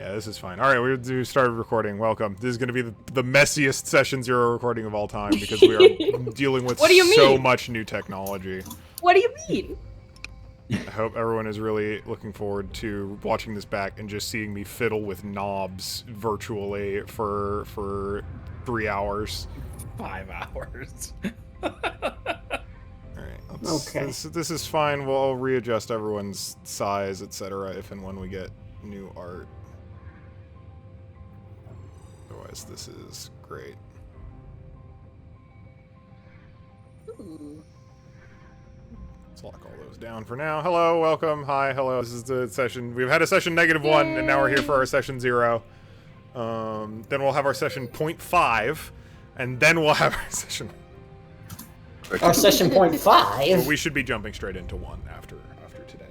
Yeah, this is fine. All right, we started recording. Welcome. This is going to be the messiest Session Zero recording of all time because we are dealing with so much new technology. What do you mean? I hope everyone is really looking forward to watching this back and just seeing me fiddle with knobs virtually for 3 hours. 5 hours. All right. Okay. This is fine. We'll readjust everyone's size, etc. if and when we get new art. Otherwise, this is great. Ooh. Let's lock all those down for now. Hello, welcome, hi, hello. This is the session. We've had a session -1, and now we're here for our session 0. Then we'll have our session 0.5, and then we'll have our session. Our session 0.5. But we should be jumping straight into 1 after today.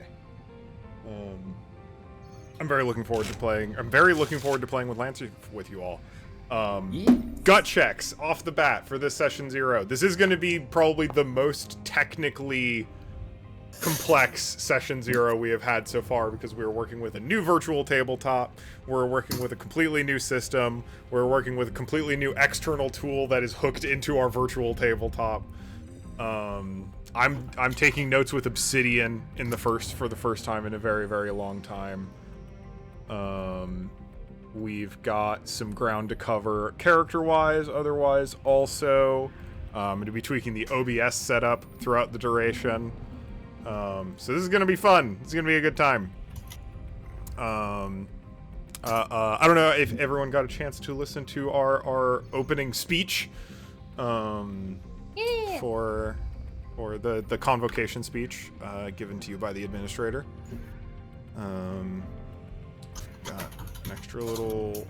I'm very looking forward to playing. I'm very looking forward to playing with Lancer with you all. Gut checks off the bat for this session 0. This is going to be probably the most technically complex session 0 we have had so far because we're working with a new virtual tabletop. We're working with a completely new system. We're working with a completely new external tool that is hooked into our virtual tabletop. I'm taking notes with Obsidian for the first time in a very, very long time. We've got some ground to cover character-wise, otherwise also. I'm going to be tweaking the OBS setup throughout the duration. So this is going to be fun. It's going to be a good time. I don't know if everyone got a chance to listen to our opening speech. For the convocation speech given to you by the administrator. Got an extra little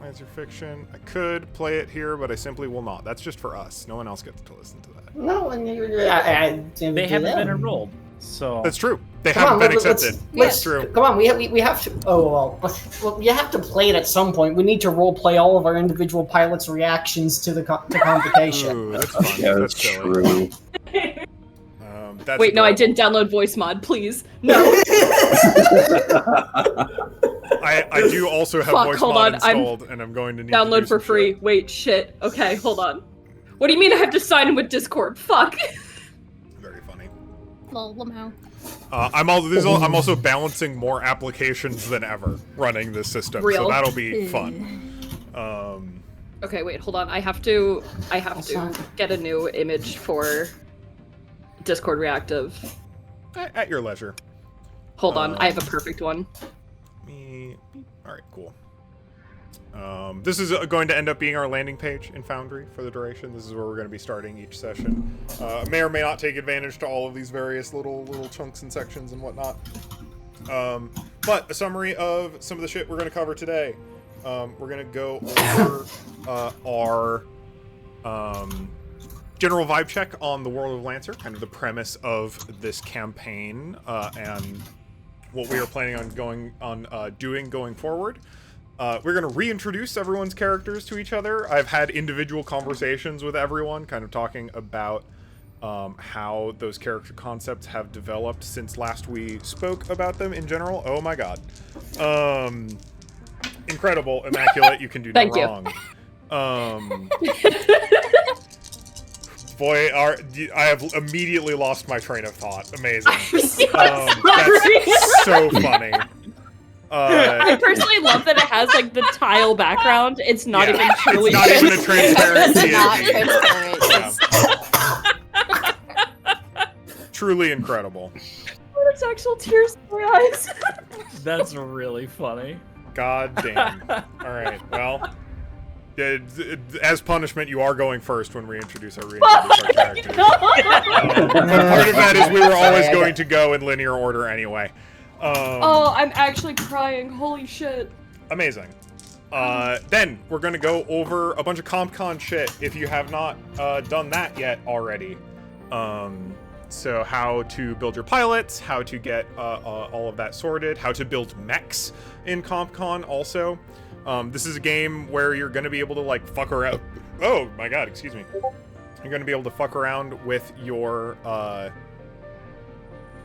Lancer fiction. I could play it here, but I simply will not. That's just for us. No one else gets to listen to that. No, They haven't been enrolled, so that's true. They haven't been accepted. That's true. Come on, we have to. Oh well, you have to play it at some point. We need to role play all of our individual pilots' reactions to the convocation. Ooh, that's fun. Yeah, that's true. Wait, no, I didn't download voice mod, please. No. I do also have voice mod installed, and I'm going to need download to for free. Shit. Wait, shit. Okay, hold on. What do you mean I have to sign in with Discord? Fuck. Very funny. Lol, Lamau. I'm also balancing more applications than ever running this system, Real? so that'll be fun. Okay, wait, hold on. I have to get a new image for Discord Reactive. At your leisure. Hold on, I have a perfect one. Alright, cool. This is going to end up being our landing page in Foundry for the duration. This is where we're going to be starting each session. May or may not take advantage to all of these various little chunks and sections and whatnot. But a summary of some of the shit we're going to cover today. We're going to go over our general vibe check on the World of Lancer, kind of the premise of this campaign, and what we are planning on doing going forward. We're going to reintroduce everyone's characters to each other. I've had individual conversations with everyone, kind of talking about how those character concepts have developed since last we spoke about them in general. Oh my god. Incredible, immaculate, you can do no wrong. Boy, I have immediately lost my train of thought. Amazing. That's so funny. I personally love that it has like the tile background. It's not even truly. It's not even a transparent. It's not transparent. Truly incredible. Oh, that's actual tears in my eyes. that's really funny. God damn. All right. Well. As punishment, you are going first when we reintroduce our characters. Part of that is we were always going to go in linear order anyway. Oh, I'm actually crying. Holy shit. Amazing. Then we're going to go over a bunch of CompCon shit if you have not done that yet already. So how to build your pilots, how to get all of that sorted, how to build mechs in CompCon also. This is a game where you're going to be able to, like, fuck around. Oh, my god, excuse me. You're going to be able to fuck around with your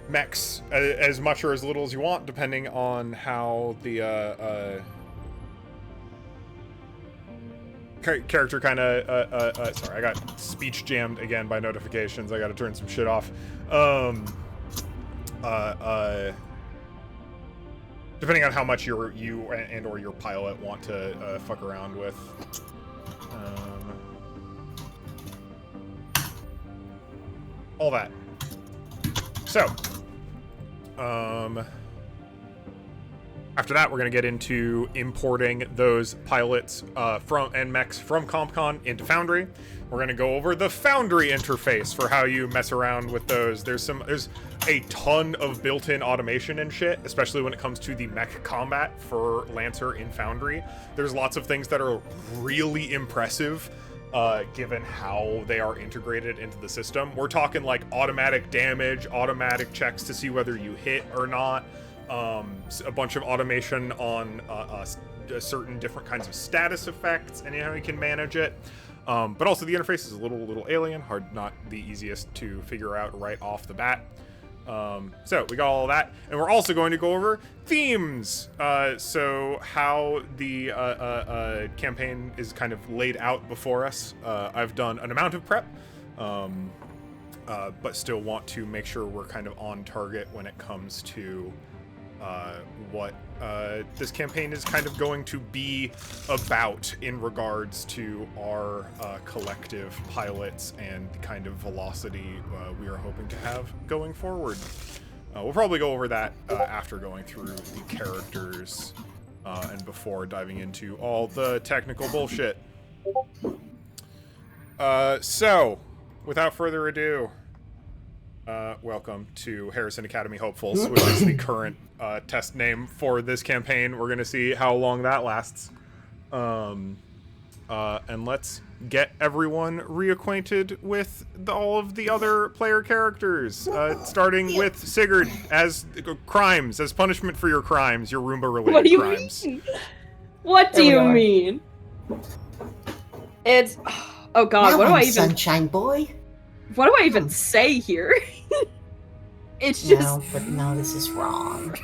mechs as much or as little as you want, depending on how the character kind of sorry, I got speech jammed again by notifications. I got to turn some shit off. Depending on how much you and or your pilot want to fuck around with. All that. So, after that, we're going to get into importing those pilots and mechs from CompCon into Foundry. We're going to go over the Foundry interface for how you mess around with those. There's a ton of built-in automation and shit, especially when it comes to the mech combat for Lancer in Foundry. There's lots of things that are really impressive, given how they are integrated into the system. We're talking like automatic damage, automatic checks to see whether you hit or not, a bunch of automation on certain different kinds of status effects and how you can manage it. But also the interface is a little alien, not the easiest to figure out right off the bat. So we got all of that, and we're also going to go over themes. So how the campaign is kind of laid out before us. I've done an amount of prep, but still want to make sure we're kind of on target when it comes to what this campaign is kind of going to be about in regards to our collective pilots and the kind of velocity we are hoping to have going forward. We'll probably go over that after going through the characters and before diving into all the technical bullshit. So, without further ado, welcome to Harrison Academy Hopefuls, which is the current test name for this campaign. We're going to see how long that lasts. And let's get everyone reacquainted with all of the other player characters, starting with Sigurd as crimes, as punishment for your crimes, your Roomba-related What do you crimes. mean? What do you mean? It's... Oh god, Now what do I'm I even... Sunshine Boy. What do I even say here? It's just... No, this is wrong.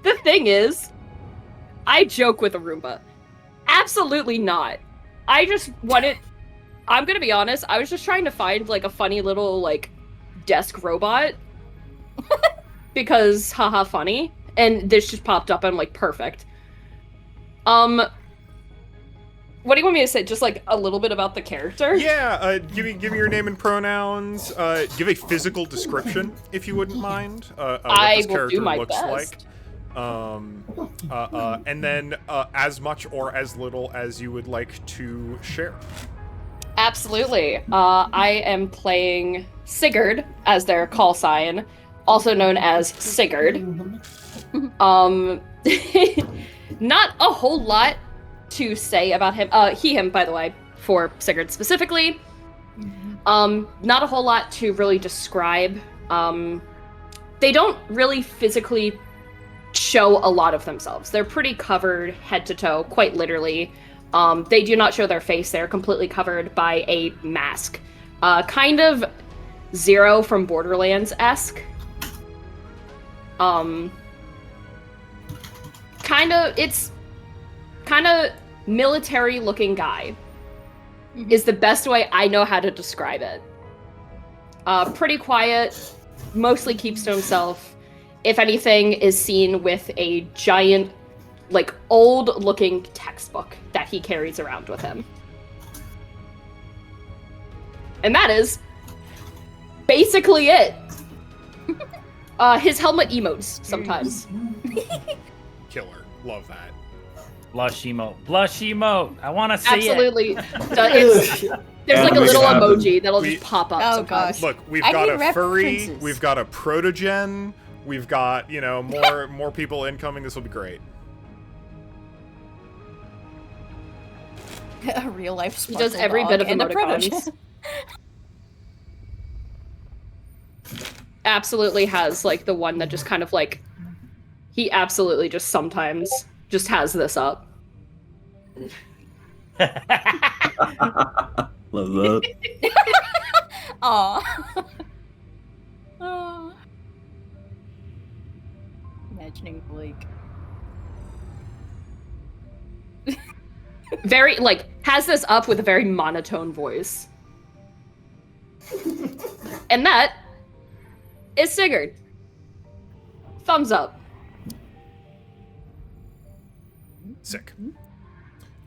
The thing is, I joke with a Roomba. Absolutely not. I just wanted... I'm gonna be honest, I was just trying to find, like, a funny little, like, desk robot. Because, haha, funny. And this just popped up, and I'm like, perfect. What do you want me to say? Just, like, a little bit about the character? Yeah, give me your name and pronouns. Give a physical description, if you wouldn't mind, what this character looks like. And then as much or as little as you would like to share. Absolutely. I am playing Sigurd as their call sign, also known as Sigurd. Not a whole lot to say about him. Him, by the way, for Sigurd specifically. Not a whole lot to really describe. They don't really physically show a lot of themselves. They're pretty covered head to toe, quite literally. They do not show their face. They're completely covered by a mask. Kind of Zero from Borderlands-esque. It's kind of military-looking guy. Is the best way I know how to describe it. Pretty quiet, mostly keeps to himself. If anything, is seen with a giant, like, old-looking textbook that he carries around with him. And that is basically it. His helmet emotes sometimes. Killer. Love that. Blush emote. Blush emote. I want to see Absolutely. it. There's like a Make it little happen. emoji that'll just pop up Oh, sometimes. gosh. Look, we've I got need a furry, references. we've got a protogen, we've got, you know, more people incoming. This will be great. A real life He does sparkle every dog bit of and a emoticons. protogen. Absolutely has like the one that just kind of like he absolutely just sometimes just has this up. Love that. Aw. Imagining like Very, like, has this up with a very monotone voice. And that is Sigurd. Thumbs up. Sick.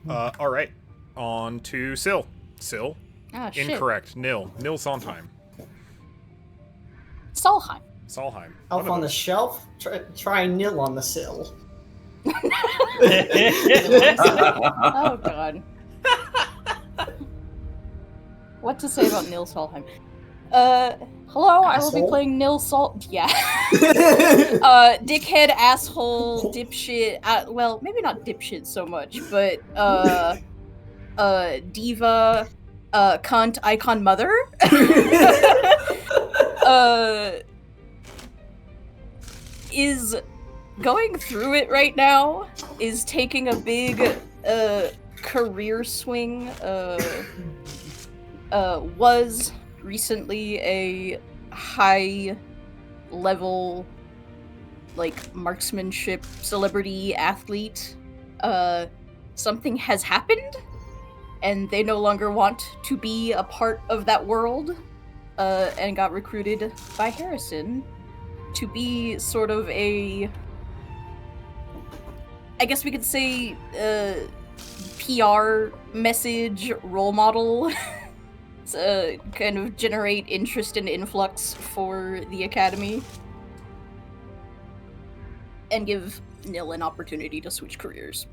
All right. On to Syl. Syl. ah shit. Incorrect. Nil. Nil Sondheim. Solheim. Solheim. Elf One of on the those. shelf. Try nil on the sill. Oh god. What to say about Nils Solheim? Hello, I will be Asshole? playing Nils Sol. Yeah. Dickhead, asshole, dipshit. Well, maybe not dipshit so much, but diva, cunt, icon, mother. Is going through it right now. Is taking a big career swing. Was recently a high level like marksmanship celebrity athlete. Something has happened and they no longer want to be a part of that world, and got recruited by Harrison to be sort of a, I guess we could say, PR message role model. Kind of generate interest and influx for the academy and give Nil an opportunity to switch careers.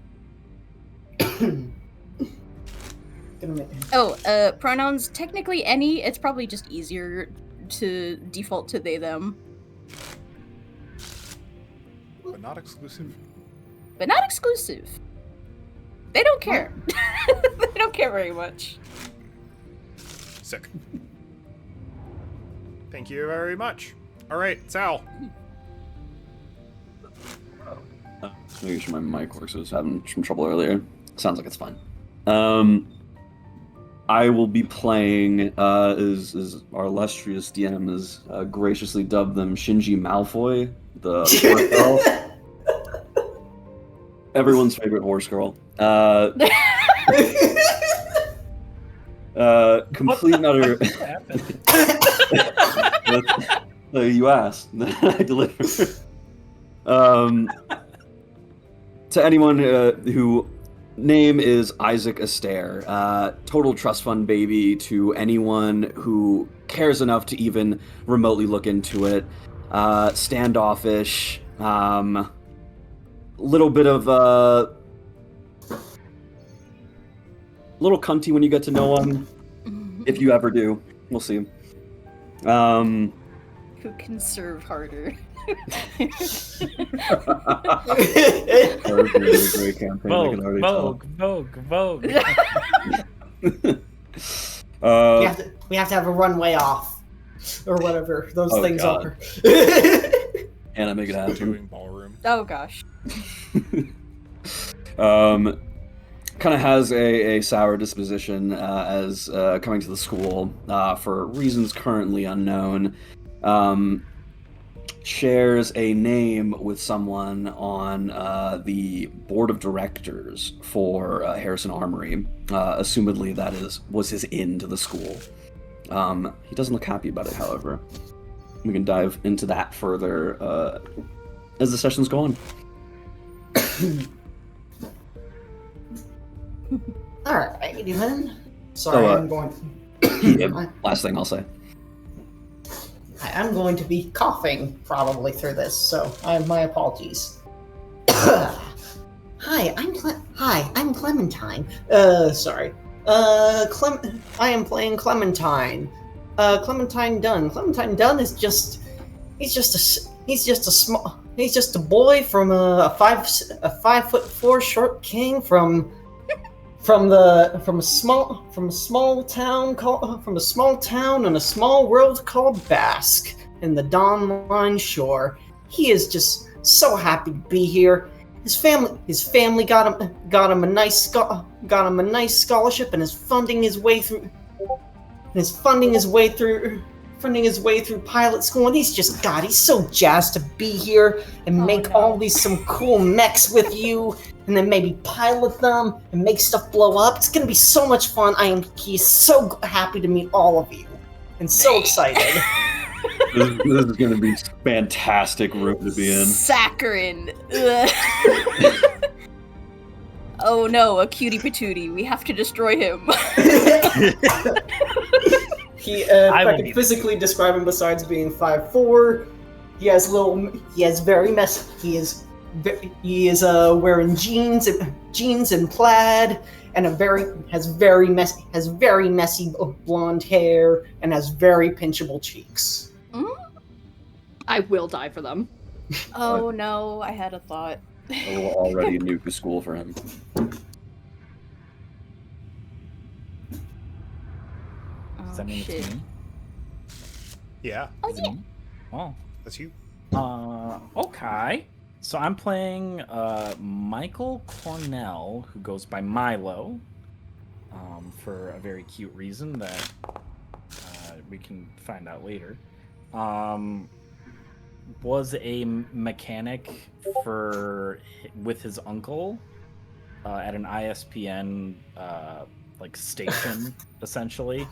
Pronouns, technically any. It's probably just easier to default to they, them. But not exclusive. But not exclusive. They don't care. They don't care very much. Sick. Thank you very much. All right, Sal. Making sure my mic works. I was having some trouble earlier. Sounds like it's fine. I will be playing, as our illustrious DM has graciously dubbed them, Shinji Malfoy, the horse girl. Everyone's favorite horse girl. Complete and utter. You asked. I delivered. To anyone who name is Isaac Astaire, total trust fund baby to anyone who cares enough to even remotely look into it. Standoffish, little bit of little cunty when you get to know him, if you ever do. We'll see. Who can serve harder? Great campaign. I can already tell. Vogue. We have to have a runway off, or whatever those things God. are. And I make it happen. Doing ballroom. Oh gosh. Kind of has a sour disposition as coming to the school for reasons currently unknown. Shares a name with someone on the board of directors for Harrison Armory. Assumedly, that was his in to the school. He doesn't look happy about it, however. We can dive into that further as the session's going. Alright, then. Sorry, I'm going. Last thing I'll say. I'm going to be coughing probably through this, so my apologies. Hi, I'm Clementine. Sorry. I am playing Clementine. Clementine Dunn. Clementine Dunn is he's just a boy from a 5'4" short king from a small town in a small world called Basque in the Dawn Line Shore. He is just so happy to be here. His family got him a nice scholarship and is funding his way through finding his way through pilot school, and he's so jazzed to be here and make all these some cool mechs with you, and then maybe pilot them and make stuff blow up. It's gonna be so much fun. He's so happy to meet all of you, and so excited. This is going to be fantastic room to be in. Saccharine. Oh no, a cutie patootie. We have to destroy him. If I could physically describe him, besides being 5'4", he is wearing jeans and plaid, and has very messy blonde hair, and has very pinchable cheeks. I will die for them. Oh no, I had a thought. Already a nuke school for him. Does that mean it's me? Yeah, Oh yeah. Oh. that's you. Okay. So I'm playing Michael Cornell, who goes by Milo, for a very cute reason that we can find out later. Was a mechanic with his uncle at an ISPN station, essentially,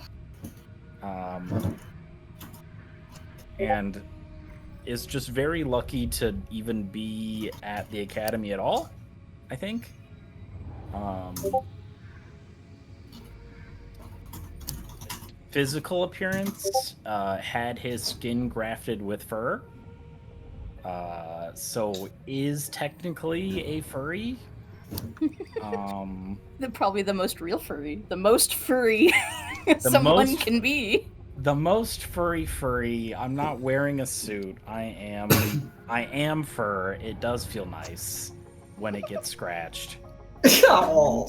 and is just very lucky to even be at the academy at all, I think. Physical appearance, had his skin grafted with fur. So is technically a furry. Probably the most real furry. The most furry someone can be. The most furry. I'm not wearing a suit. I am fur. It does feel nice when it gets scratched. Oh.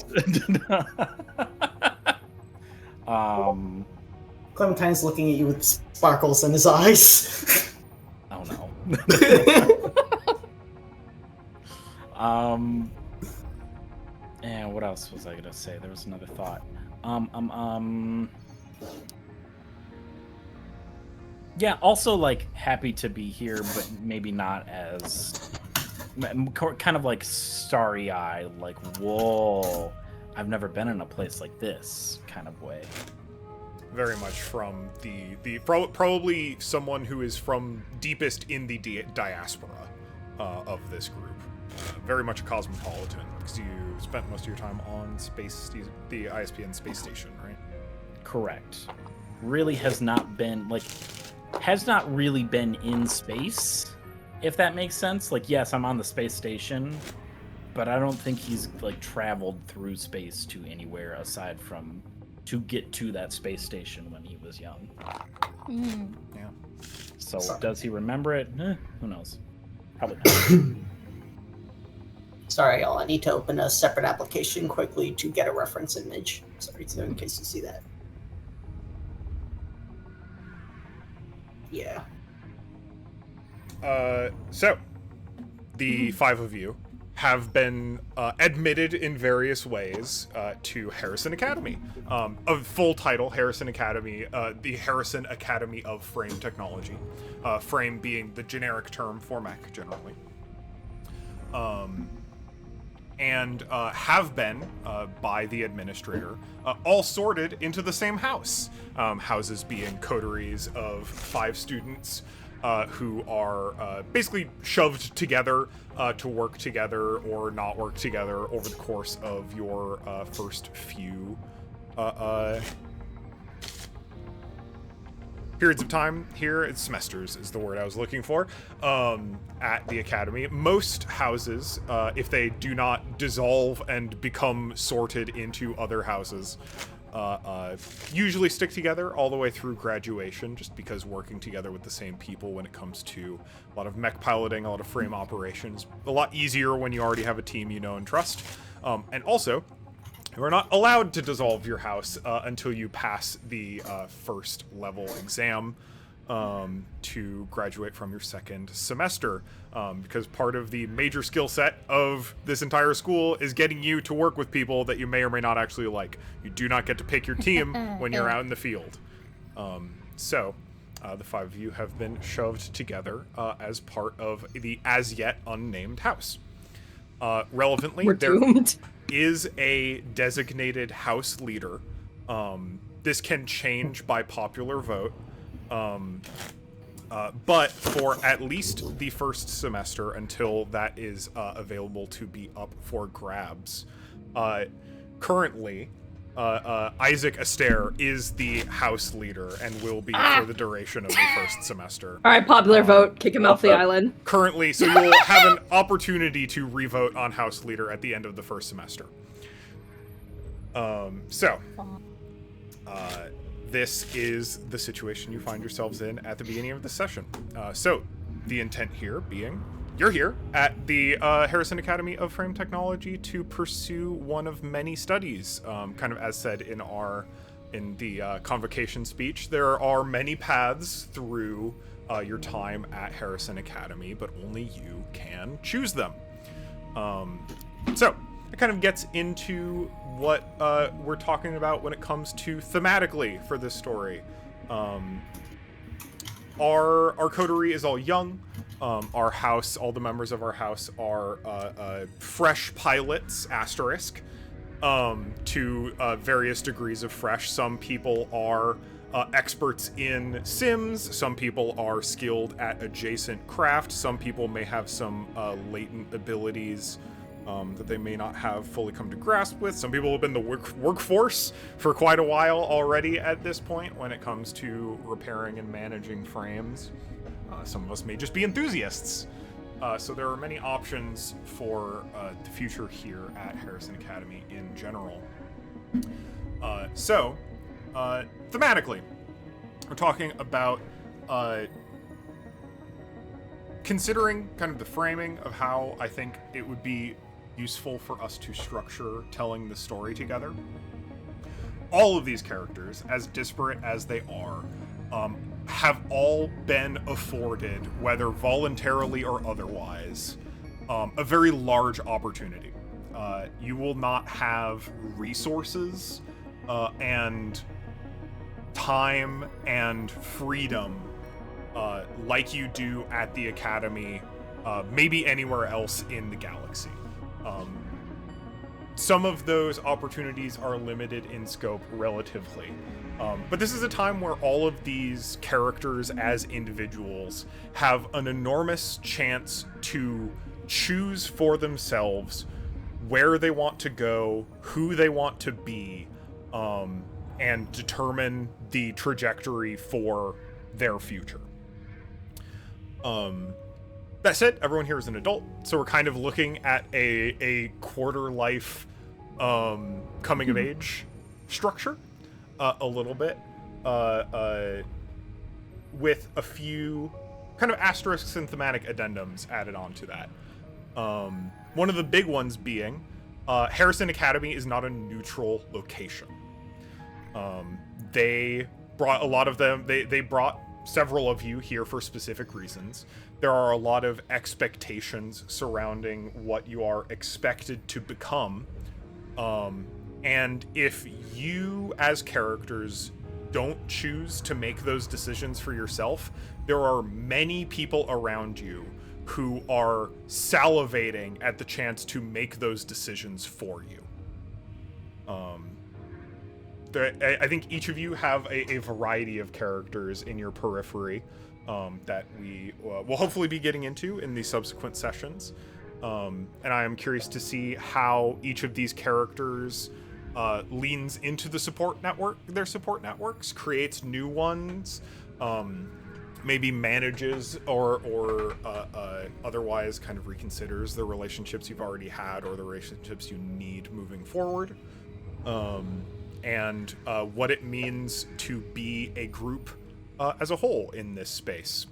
Clementine's looking at you with sparkles in his eyes. Oh no. And what else was I gonna say? There was another thought. Yeah, also happy to be here, but maybe not as kind of starry-eyed, whoa, I've never been in a place like this kind of way. Very much from probably someone who is from deepest in the diaspora of this group. Very much a cosmopolitan, because you spent most of your time on the ISPN space station, right? Correct. Really has not really been in space, if that makes sense. Yes, I'm on the space station, but I don't think he's traveled through space to anywhere aside from to get to that space station when he was young. Yeah. So does he remember it? Who knows? Probably not. Sorry, y'all. I need to open a separate application quickly to get a reference image. Sorry, so in case you see that. Yeah. So, the five of you have been admitted in various ways to Harrison Academy. Of full title, Harrison Academy, the Harrison Academy of Frame Technology. Frame being the generic term for mech, generally. And have been, by the administrator, all sorted into the same house. Houses being coteries of 5 students who are basically shoved together to work together or not work together over the course of your first few periods of time here. It's semesters is the word I was looking for, at the academy. Most houses, if they do not dissolve and become sorted into other houses, usually stick together all the way through graduation, just because working together with the same people when it comes to a lot of mech piloting, a lot of frame operations, a lot easier when you already have a team you know and trust. And also, you are not allowed to dissolve your house until you pass the first level exam to graduate from your second semester, because part of the major skill set of this entire school is getting you to work with people that you may or may not actually like. You do not get to pick your team when you're out in the field. So The 5 of you have been shoved together as part of the as yet unnamed house. Relevantly, We're there doomed. is a designated house leader. This can change by popular vote. But for at least the first semester until that is available to be up for grabs, currently, Isaac Astaire is the house leader and will be for the duration of the first semester. All right, popular vote. Kick him off the island. Currently, so you'll have an opportunity to revote on house leader at the end of the first semester. This is the situation you find yourselves in at the beginning of the session. So, the intent here being, you're here at the Harrison Academy of Frame Technology to pursue one of many studies. Kind of as said in the convocation speech, there are many paths through your time at Harrison Academy, but only you can choose them. So, it kind of gets into what we're talking about when it comes to thematically for this story. Our coterie is all young. Our house, all the members of our house are fresh pilots, asterisk, to various degrees of fresh. Some people are experts in Sims. Some people are skilled at adjacent craft. Some people may have some latent abilities that they may not have fully come to grasp with. Some people have been the workforce for quite a while already at this point when it comes to repairing and managing frames. Some of us may just be enthusiasts. So there are many options for the future here at Harrison Academy in general. Thematically, we're talking about considering kind of the framing of how I think it would be useful for us to structure telling the story together. All of these characters, as disparate as they are, have all been afforded, whether voluntarily or otherwise, a very large opportunity. You will not have resources and time and freedom like you do at the Academy, maybe anywhere else in the galaxy. Some of those opportunities are limited in scope relatively. But this is a time where all of these characters as individuals have an enormous chance to choose for themselves where they want to go, who they want to be, and determine the trajectory for their future. That said, everyone here is an adult, so we're kind of looking at a quarter life coming of age structure a little bit, with a few kind of asterisks and thematic addendums added on to that. One of the big ones being Harrison Academy is not a neutral location. They brought a lot of them, they brought several of you here for specific reasons. There are a lot of expectations surrounding what you are expected to become. And if you, as characters, don't choose to make those decisions for yourself, there are many people around you who are salivating at the chance to make those decisions for you. I think each of you have a variety of characters in your periphery that we will hopefully be getting into in the subsequent sessions. And I am curious to see how each of these characters leans into the their support networks, creates new ones, maybe manages or otherwise kind of reconsiders the relationships you've already had or the relationships you need moving forward. And what it means to be a group as a whole in this space.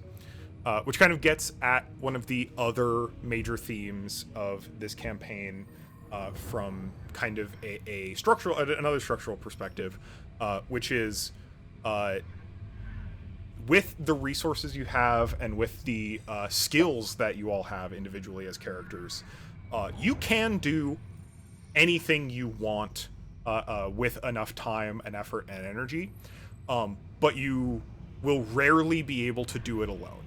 Which kind of gets at one of the other major themes of this campaign from kind of another structural perspective, which is with the resources you have and with the skills that you all have individually as characters, you can do anything you want with enough time and effort and energy, but you will rarely be able to do it alone.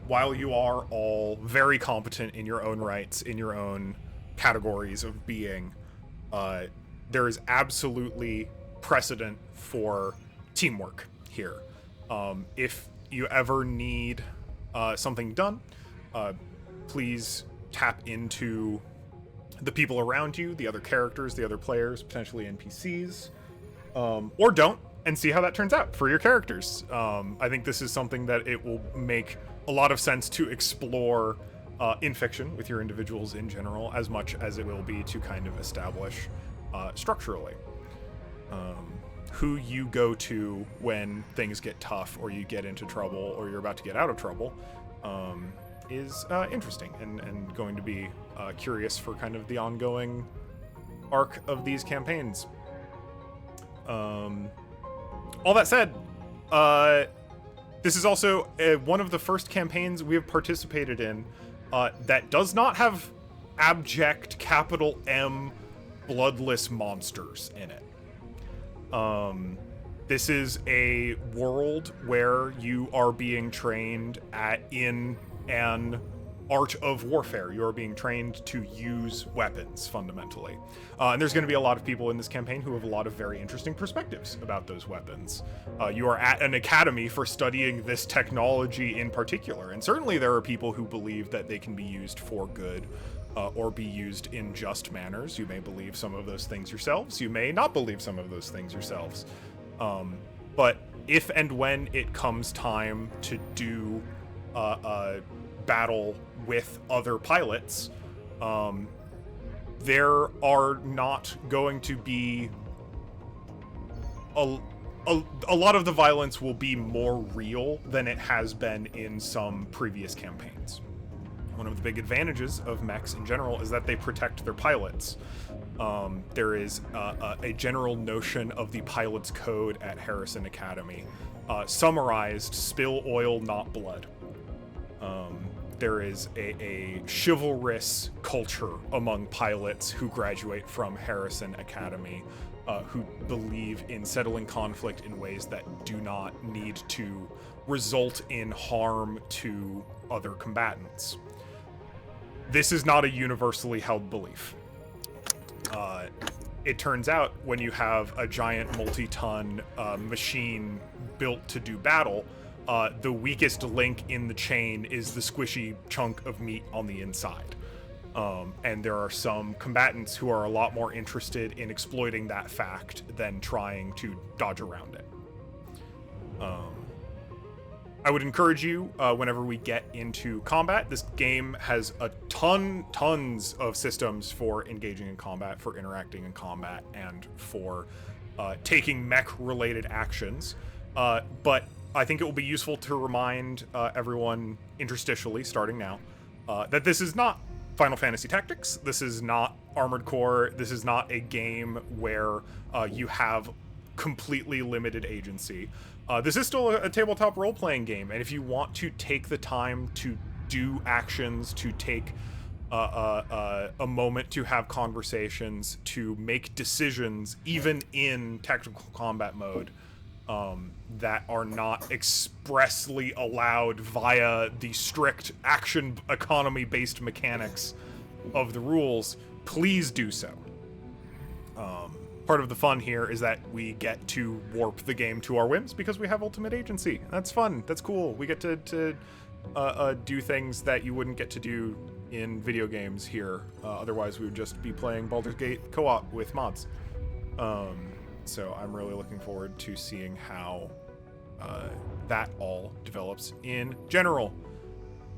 While you are all very competent in your own rights, in your own categories of being, there is absolutely precedent for teamwork here. If you ever need something done, please tap into the people around you, the other characters, the other players, potentially NPCs, or don't, and see how that turns out for your characters. I think this is something that it will make a lot of sense to explore in fiction with your individuals in general, as much as it will be to kind of establish structurally who you go to when things get tough, or you get into trouble, or you're about to get out of trouble, is interesting and going to be curious for kind of the ongoing arc of these campaigns. All that said, this is also one of the first campaigns we have participated in that does not have abject capital M bloodless monsters in it. This is a world where you are being trained in an art of warfare. You are being trained to use weapons, fundamentally. And there's going to be a lot of people in this campaign who have a lot of very interesting perspectives about those weapons. You are at an academy for studying this technology in particular, and certainly there are people who believe that they can be used for good, or be used in just manners. You may believe some of those things yourselves. You may not believe some of those things yourselves. But if and when it comes time to do battle with other pilots, there are not going to be a lot of the violence will be more real than it has been in some previous campaigns. One of the big advantages of mechs in general is that they protect their pilots. There is a general notion of the pilot's code at Harrison Academy, summarized: spill oil, not blood. There is a chivalrous culture among pilots who graduate from Harrison Academy, who believe in settling conflict in ways that do not need to result in harm to other combatants. This is not a universally held belief. It turns out when you have a giant multi-ton machine built to do battle, the weakest link in the chain is the squishy chunk of meat on the inside. And there are some combatants who are a lot more interested in exploiting that fact than trying to dodge around it. I would encourage you, whenever we get into combat, this game has a tons of systems for engaging in combat, for interacting in combat, and for taking mech-related actions. But I think it will be useful to remind everyone interstitially, starting now, that this is not Final Fantasy Tactics. This is not Armored Core. This is not a game where you have completely limited agency. This is still a tabletop role-playing game, and if you want to take the time to do actions, to take a moment to have conversations, to make decisions, even in tactical combat mode, that are not expressly allowed via the strict action economy-based mechanics of the rules, please do so. Part of the fun here is that we get to warp the game to our whims because we have ultimate agency. That's fun. That's cool. We get to do things that you wouldn't get to do in video games here. Otherwise, we would just be playing Baldur's Gate co-op with mods. So I'm really looking forward to seeing how that all develops in general.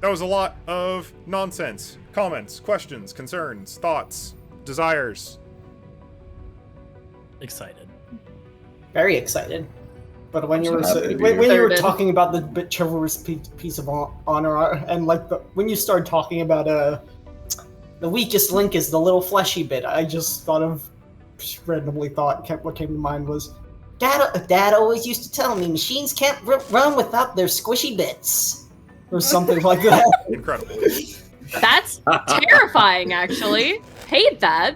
That was a lot of nonsense. Comments, questions, concerns, thoughts, desires. Excited. Very excited. But when you were happy to be when here. you were talking about the bit chivalrous piece of honor, and like when you started talking about the weakest link is the little fleshy bit, I just thought of what came to mind was Dad always used to tell me machines can't run without their squishy bits, or something like that. Incredible. That's terrifying, actually. Hate that.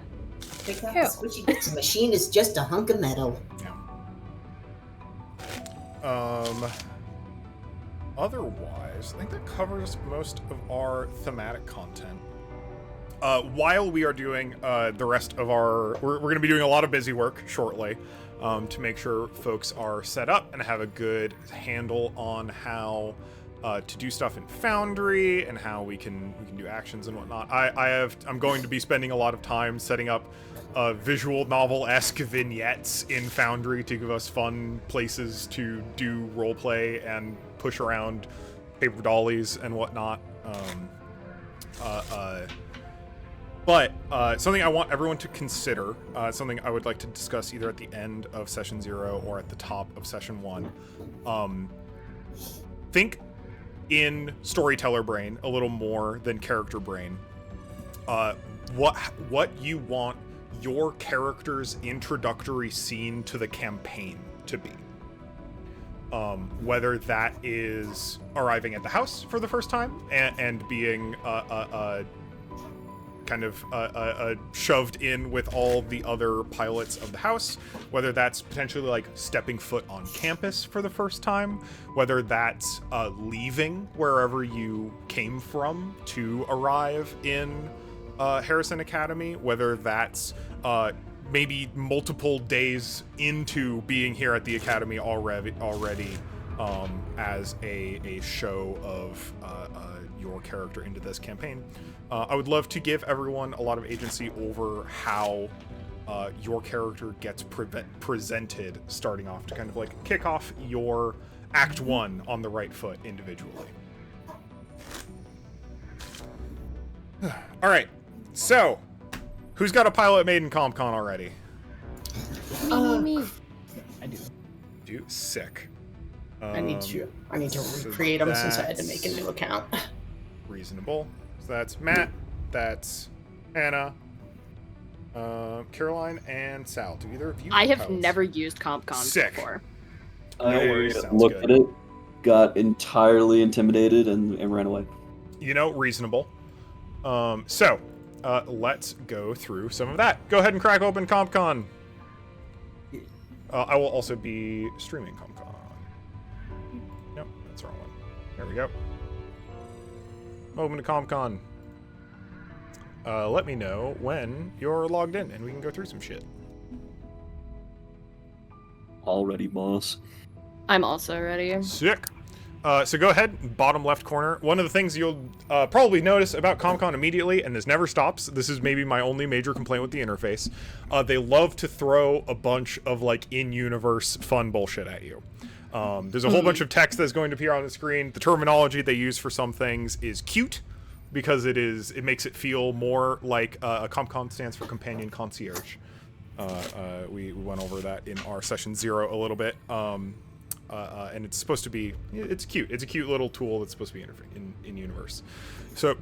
Without the squishy bits, a machine is just a hunk of metal. Otherwise, I think that covers most of our thematic content. While we are doing the rest of our... We're going to be doing a lot of busy work shortly to make sure folks are set up and have a good handle on how to do stuff in Foundry and how we can do actions and whatnot. I'm going to be spending a lot of time setting up visual novel-esque vignettes in Foundry to give us fun places to do roleplay and push around paper dollies and whatnot. But something I want everyone to consider, something I would like to discuss either at the end of Session 0 or at the top of Session 1. Think in storyteller brain a little more than character brain. What you want your character's introductory scene to the campaign to be. Whether that is arriving at the house for the first time and being kind of shoved in with all the other pilots of the house, whether that's potentially like stepping foot on campus for the first time, whether that's leaving wherever you came from to arrive in Harrison Academy, whether that's maybe multiple days into being here at the Academy already as a show of your character into this campaign. I would love to give everyone a lot of agency over how your character gets presented starting off to kind of like kick off your Act 1 on the right foot individually. All right, so who's got a pilot made in CompCon already? Me. I do. Do sick. I need to recreate them since I had to make a new account. Reasonable. So that's Matt, that's Hannah, Caroline, and Sal. Do either of you? I have pilots? never used CompCon Sick. before. I Sounds looked good. at it, got entirely intimidated, and ran away. Reasonable. So let's go through some of that. Go ahead and crack open CompCon. I will also be streaming CompCon. Nope, that's the wrong one. There we go. Open to CompCon. Let me know when you're logged in, and we can go through some shit. Already, boss. I'm also ready. Sick. So go ahead, bottom left corner. One of the things you'll probably notice about CompCon immediately, and this never stops, this is maybe my only major complaint with the interface, they love to throw a bunch of like in-universe fun bullshit at you. There's a whole bunch of text that's going to appear on the screen. The terminology they use for some things is cute, because it makes it feel more like CompCon stands for Companion Concierge. We went over that in our Session 0 a little bit. And it's supposed to be, it's cute. It's a cute little tool that's supposed to be in universe. So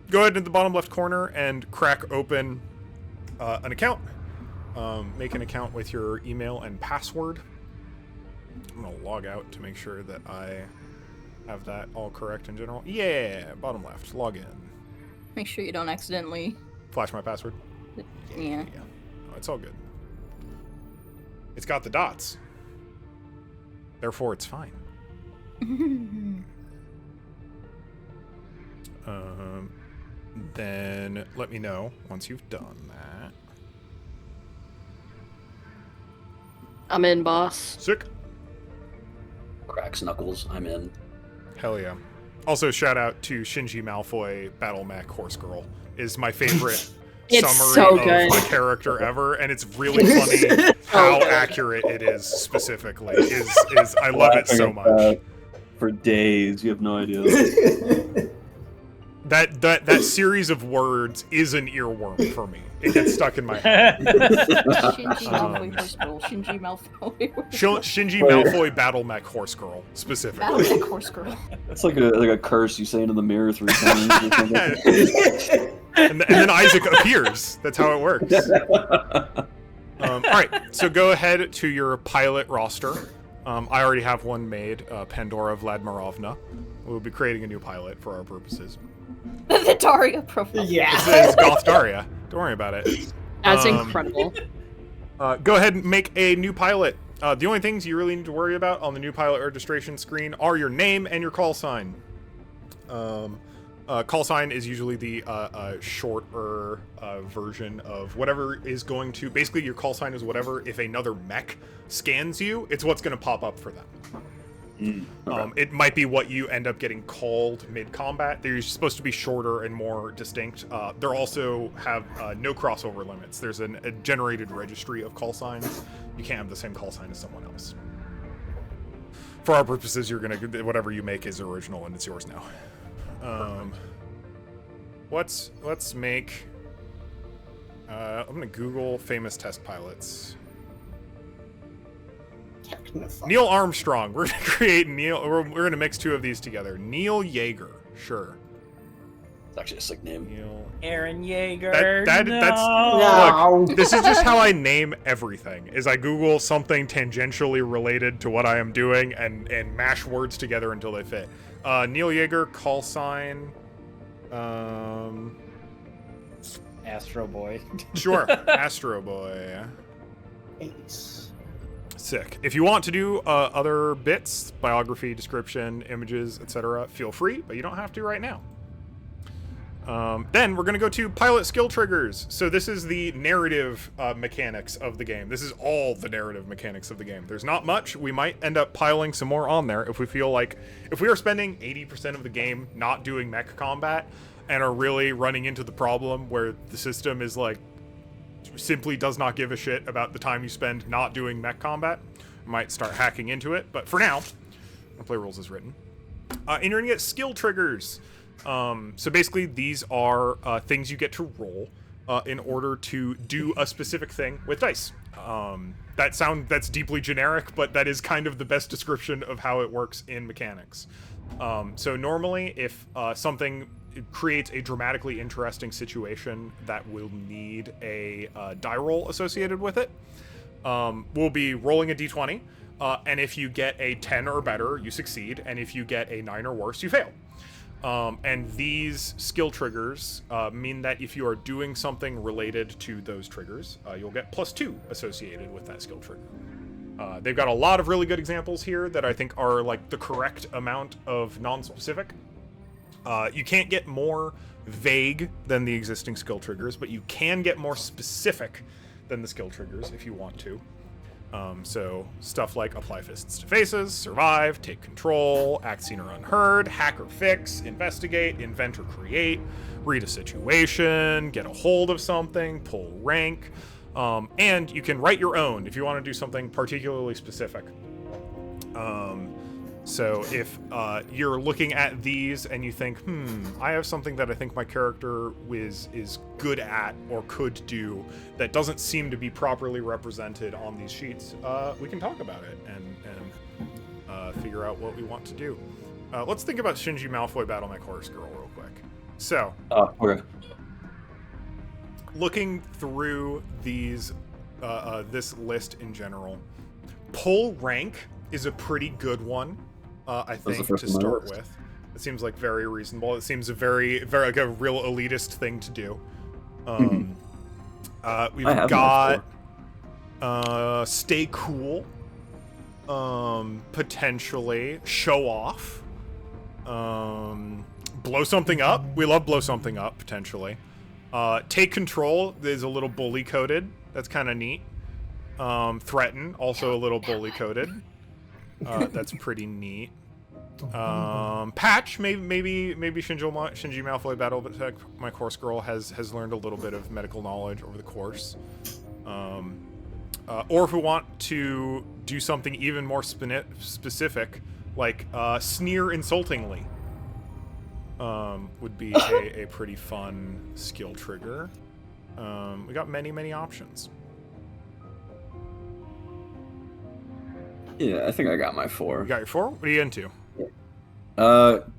go ahead in the bottom left corner and crack open an account. Make an account with your email and password. I'm going to log out to make sure that I have that all correct in general. Yeah, bottom left, log in. Make sure you don't accidentally. Flash my password. Yeah. Oh, it's all good. It's got the dots. Therefore, it's fine. Then let me know once you've done that. I'm in, boss. Sick. Cracks knuckles. I'm in. Hell yeah. Also, shout out to Shinji Malfoy, Battle Mech Horse Girl. Is my favorite It's summary so of good. my character ever, and it's really funny how accurate it is. Specifically, is I love it so much. For days, you have no idea. That series of words is an earworm for me. It gets stuck in my head. Shinji Malfoy Horse Girl. Shinji Malfoy. Shinji Malfoy Battle Mech Horse Girl, specifically. Battle Mech Horse Girl. It's like a curse you say into the mirror 3 times. Or something. and then Isaac appears. That's how it works. All right, so go ahead to your pilot roster. I already have one made, Pandora Vladimirovna. We'll be creating a new pilot for our purposes. The Daria profile. Yeah. It's Goth Daria. Don't worry about it. That's incredible. Go ahead and make a new pilot The only things you really need to worry about on the new pilot registration screen are your name and your call sign. Call sign is usually the shorter version of whatever is going to... Basically, your call sign is whatever, if another mech scans you, it's what's going to pop up for them. Okay. It might be what you end up getting called mid-combat. They're supposed to be shorter and more distinct. They also have no crossover limits. There's a generated registry of call signs. You can't have the same call sign as someone else. For our purposes, you're gonna whatever you make is original and it's yours now. Let's make. I'm gonna Google famous test pilots. Technophile. Neil Armstrong. We're gonna create Neil. We're gonna mix two of these together. Neil Yeager. Sure. It's actually a sick name. Neil. Aaron Yeager. That's No. Look, this is just how I name everything. Is I Google something tangentially related to what I am doing and mash words together until they fit. Neil Yeager, call sign. Astro Boy. Sure. Astro Boy. Ace. Sick. If you want to do other bits, biography, description, images, etc., feel free, but you don't have to right now. Then we're going to go to pilot skill triggers. So this is the narrative mechanics of the game. This is all the narrative mechanics of the game. There's not much. We might end up piling some more on there if we feel like... If we are spending 80% of the game not doing mech combat and are really running into the problem where the system is like simply does not give a shit about the time you spend not doing mech combat, might start hacking into it. But for now, the play rules is written. And you're gonna get skill triggers. So basically, these are things you get to roll in order to do a specific thing with dice. That's deeply generic, but that is kind of the best description of how it works in mechanics. So normally, if something creates a dramatically interesting situation that will need a die roll associated with it, we'll be rolling a d20, and if you get a 10 or better, you succeed, and if you get a 9 or worse, you fail. And these skill triggers mean that if you are doing something related to those triggers, you'll get +2 associated with that skill trigger. They've got a lot of really good examples here that I think are like the correct amount of non-specific. You can't get more vague than the existing skill triggers, but you can get more specific than the skill triggers if you want to. So stuff like apply fists to faces, survive, take control, act seen or unheard, hack or fix, investigate, invent or create, read a situation, get a hold of something, pull rank, and you can write your own if you want to do something particularly specific. So if you're looking at these and you think, I have something that I think my character is good at or could do that doesn't seem to be properly represented on these sheets, we can talk about it and figure out what we want to do. Let's think about Shinji Malfoy Battle My Chorus Girl real quick. So, Okay. looking through these, this list in general, pull rank is a pretty good one. I think to start with. It seems like very reasonable. It seems a very like a real elitist thing to do. We've got stay cool, potentially show off, blow something up. We love blow something up potentially. Take control is a little bully coded. That's kind of neat. Threaten, also a little bully coded. That's pretty neat. Patch, maybe Shinji Malfoy Battle My Chorus Girl has learned a little bit of medical knowledge over the course. Or if we want to do something even more specific, like sneer insultingly, would be a pretty fun skill trigger. We got many options. Yeah, I think I got my 4. You got your 4? What are you into?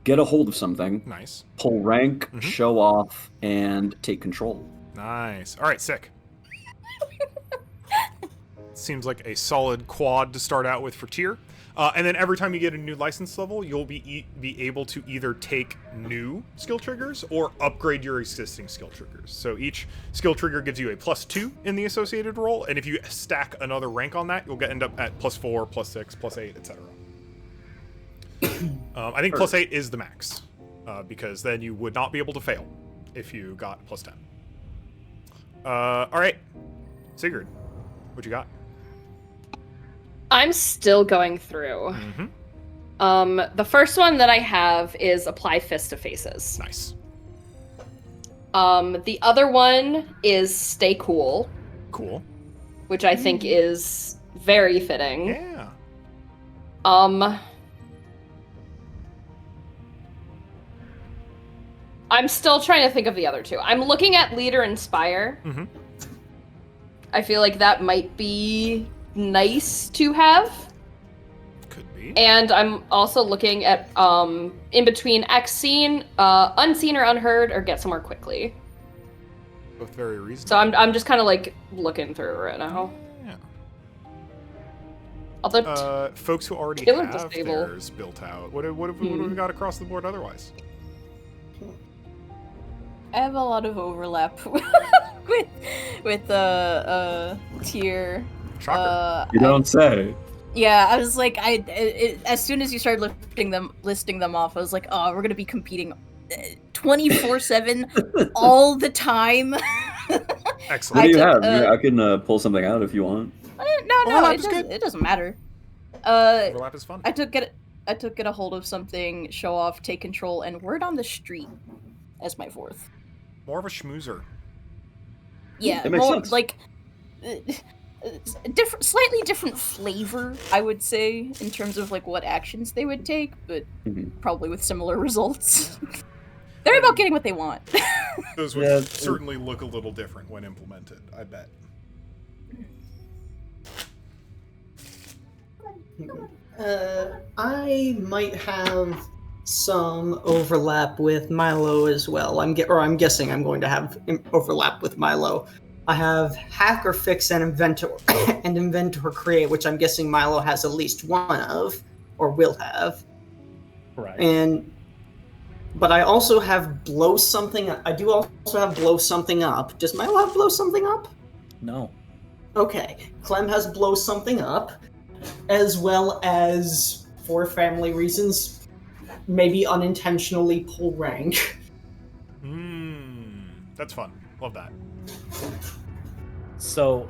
Get a hold of something. Nice. Pull rank, show off, and take control. Nice. All right, sick. seems like a solid quad to start out with for tier. And then every time you get a new license level, you'll be able to either take new skill triggers or upgrade your existing skill triggers. So each skill trigger gives you a +2 in the associated roll, and if you stack another rank on that, you'll end up at +4, +6, +8, etc. I think +8 is the max, because then you would not be able to fail if you got +10. All right, Sigurd, what you got? I'm still going through. Mm-hmm. The first one that I have is apply Fist to Faces. Nice. The other one is Stay Cool, Cool. which I think is very fitting. Yeah. I'm still trying to think of the other two. I'm looking at Leader Inspire. Mm-hmm. I feel like that might be nice to have. Could be. And I'm also looking at in between X Scene, Unseen or Unheard, or Get Somewhere Quickly. Both very reasonable. So I'm just kind of like looking through it right now. Yeah. Although Folks who already Killer have Disable. theirs built out, what have we got across the board otherwise? I have a lot of overlap with tier. Shocker. You don't say. Yeah, I was like, as soon as you started listing them off, I was like, oh, we're gonna be competing 24/7 all the time. Excellent. What do you have? took, I can pull something out if you want. No, Overlap is good. it doesn't matter. Overlap is fun. I took get a hold of something, show off, take control, and word on the street as my fourth. More of a schmoozer. Yeah, That makes more sense. like slightly different flavor, I would say, in terms of like what actions they would take, but Mhm. probably with similar results. They're about getting what they want. Those would Yeah, certainly look a little different when implemented, I bet. I might have some overlap with Milo as well. I'm guessing I'm going to have overlap with Milo. I have Hacker Fix and Inventor and Inventor Create, which I'm guessing Milo has at least one of, or will have. Right. But I also have Blow Something. I do also have Blow Something Up. Does Milo have Blow Something Up? No. Okay, Clem has Blow Something Up, as well as, for family reasons, maybe unintentionally pull rank. That's fun. Love that. So,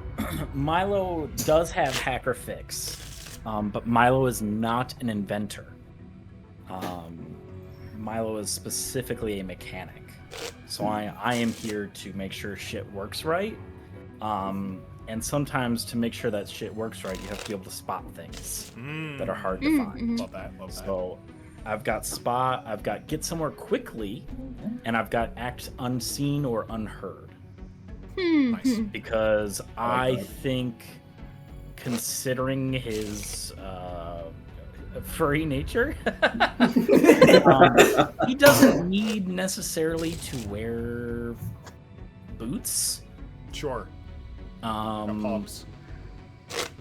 Milo does have Hacker Fix, but Milo is not an inventor. Milo is specifically a mechanic. So I am here to make sure shit works right. And sometimes to make sure that shit works right, you have to be able to spot things that are hard to find. Love that. Love that. So I've got Spot, I've got Get Somewhere Quickly, and I've got Act Unseen or Unheard. Nice. Because I I like that. think, considering his furry nature, he doesn't need necessarily to wear boots. Sure. Pops.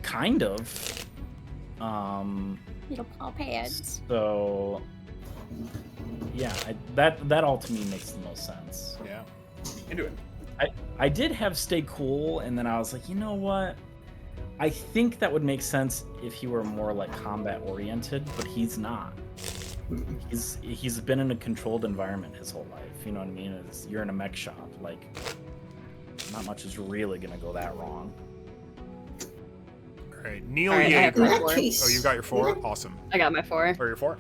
Kind of. Little paw pads. So, yeah, that all to me makes the most sense. Yeah. Into it. I did have Stay Cool, and then I was like, you know what? I think that would make sense if he were more like combat oriented, but he's not. He's been in a controlled environment his whole life. You know what I mean? You're in a mech shop. Like, not much is really gonna go that wrong. All right. Neil All right, I have Yeager. my In that four. case, Oh, you got your 4? Awesome. I got my 4. Or your 4?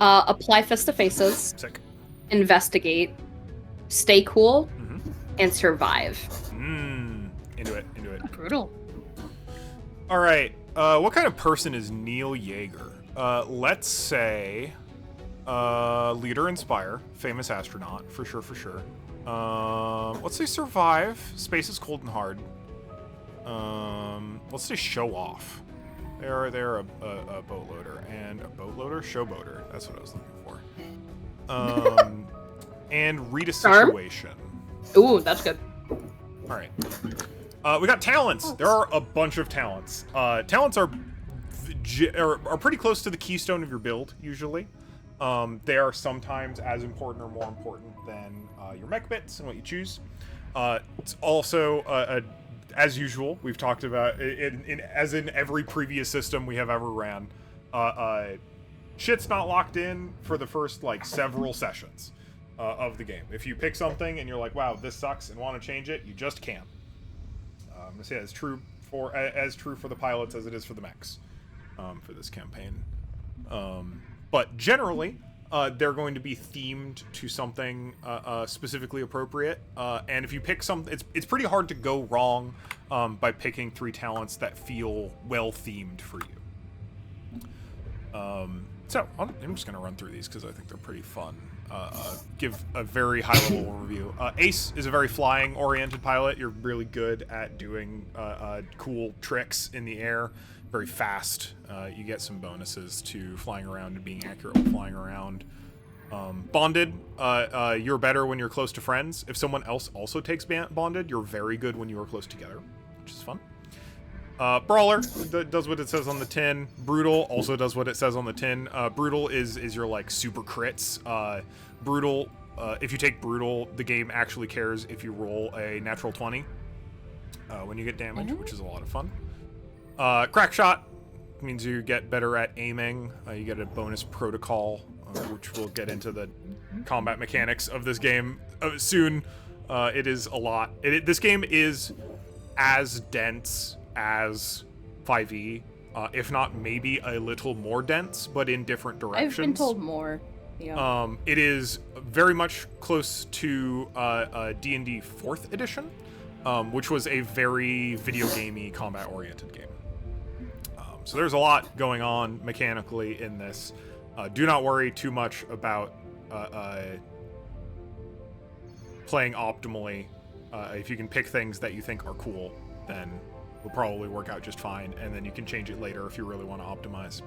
Apply Fist to Faces, Sick. Investigate, Stay Cool, Mhm. and Survive. Into it. Into it. Brutal. All right. What kind of person is Neil Yeager? Let's say leader Inspire, famous astronaut, for sure, for sure. Let's say Survive, space is cold and hard. Let's say Show Off. They're a boatloader and a boatloader, showboater. That's what I was looking for. And read a Charm? situation. Ooh, that's good. All right. We got talents. There are a bunch of talents. Talents are pretty close to the keystone of your build, usually. They are sometimes as important or more important than your mech bits and what you choose. It's also, as usual, we've talked about, as in every previous system we have ever ran, shit's not locked in for the first, like, several sessions of the game. If you pick something and you're like, wow, this sucks, and want to change it, you just can't. I'm gonna say that's true for the pilots as it is for the mechs for this campaign. But generally, they're going to be themed to something specifically appropriate. And if you pick something, it's pretty hard to go wrong by picking 3 talents that feel well themed for you. So I'm just gonna run through these because I think they're pretty fun. Give a very high-level overview. Ace is a very flying-oriented pilot. You're really good at doing cool tricks in the air, very fast. You get some bonuses to flying around and being accurate with flying around. Bonded, you're better when you're close to friends. If someone else also takes Bonded, you're very good when you are close together, which is fun. Brawler does what it says on the tin. Brutal also does what it says on the tin. Brutal is your, like, super crits. Brutal, if you take Brutal, the game actually cares if you roll a natural 20 when you get damage, which is a lot of fun. Crack Shot means you get better at aiming. You get a bonus protocol, which we'll get into the combat mechanics of this game soon. It is a lot. This game is as dense as 5e, if not maybe a little more dense, but in different directions. I've been told more. Yeah. It is very much close to D&D 4th edition, which was a very video gamey, combat-oriented game. So there's a lot going on mechanically in this. Do not worry too much about playing optimally. If you can pick things that you think are cool, then will probably work out just fine, and then you can change it later if you really want to optimize.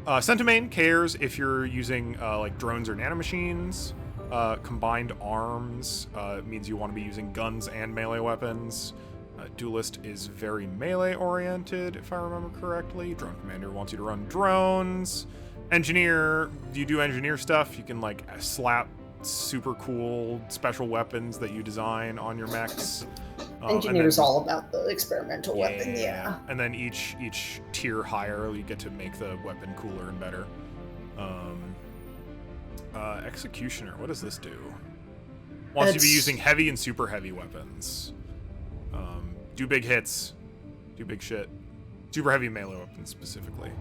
Centimane cares if you're using like drones or nanomachines. Combined arms means you want to be using guns and melee weapons. Duelist is very melee oriented, if I remember correctly. Drone Commander wants you to run drones. Engineer, you do engineer stuff. You can, like, slap super cool special weapons that you design on your mechs. Engineer's all about the experimental weapon, yeah. And then each tier higher, you get to make the weapon cooler and better. Executioner, what does this do? Wants you to be using heavy and super heavy weapons. Do big hits, do big shit. Super heavy melee weapons specifically.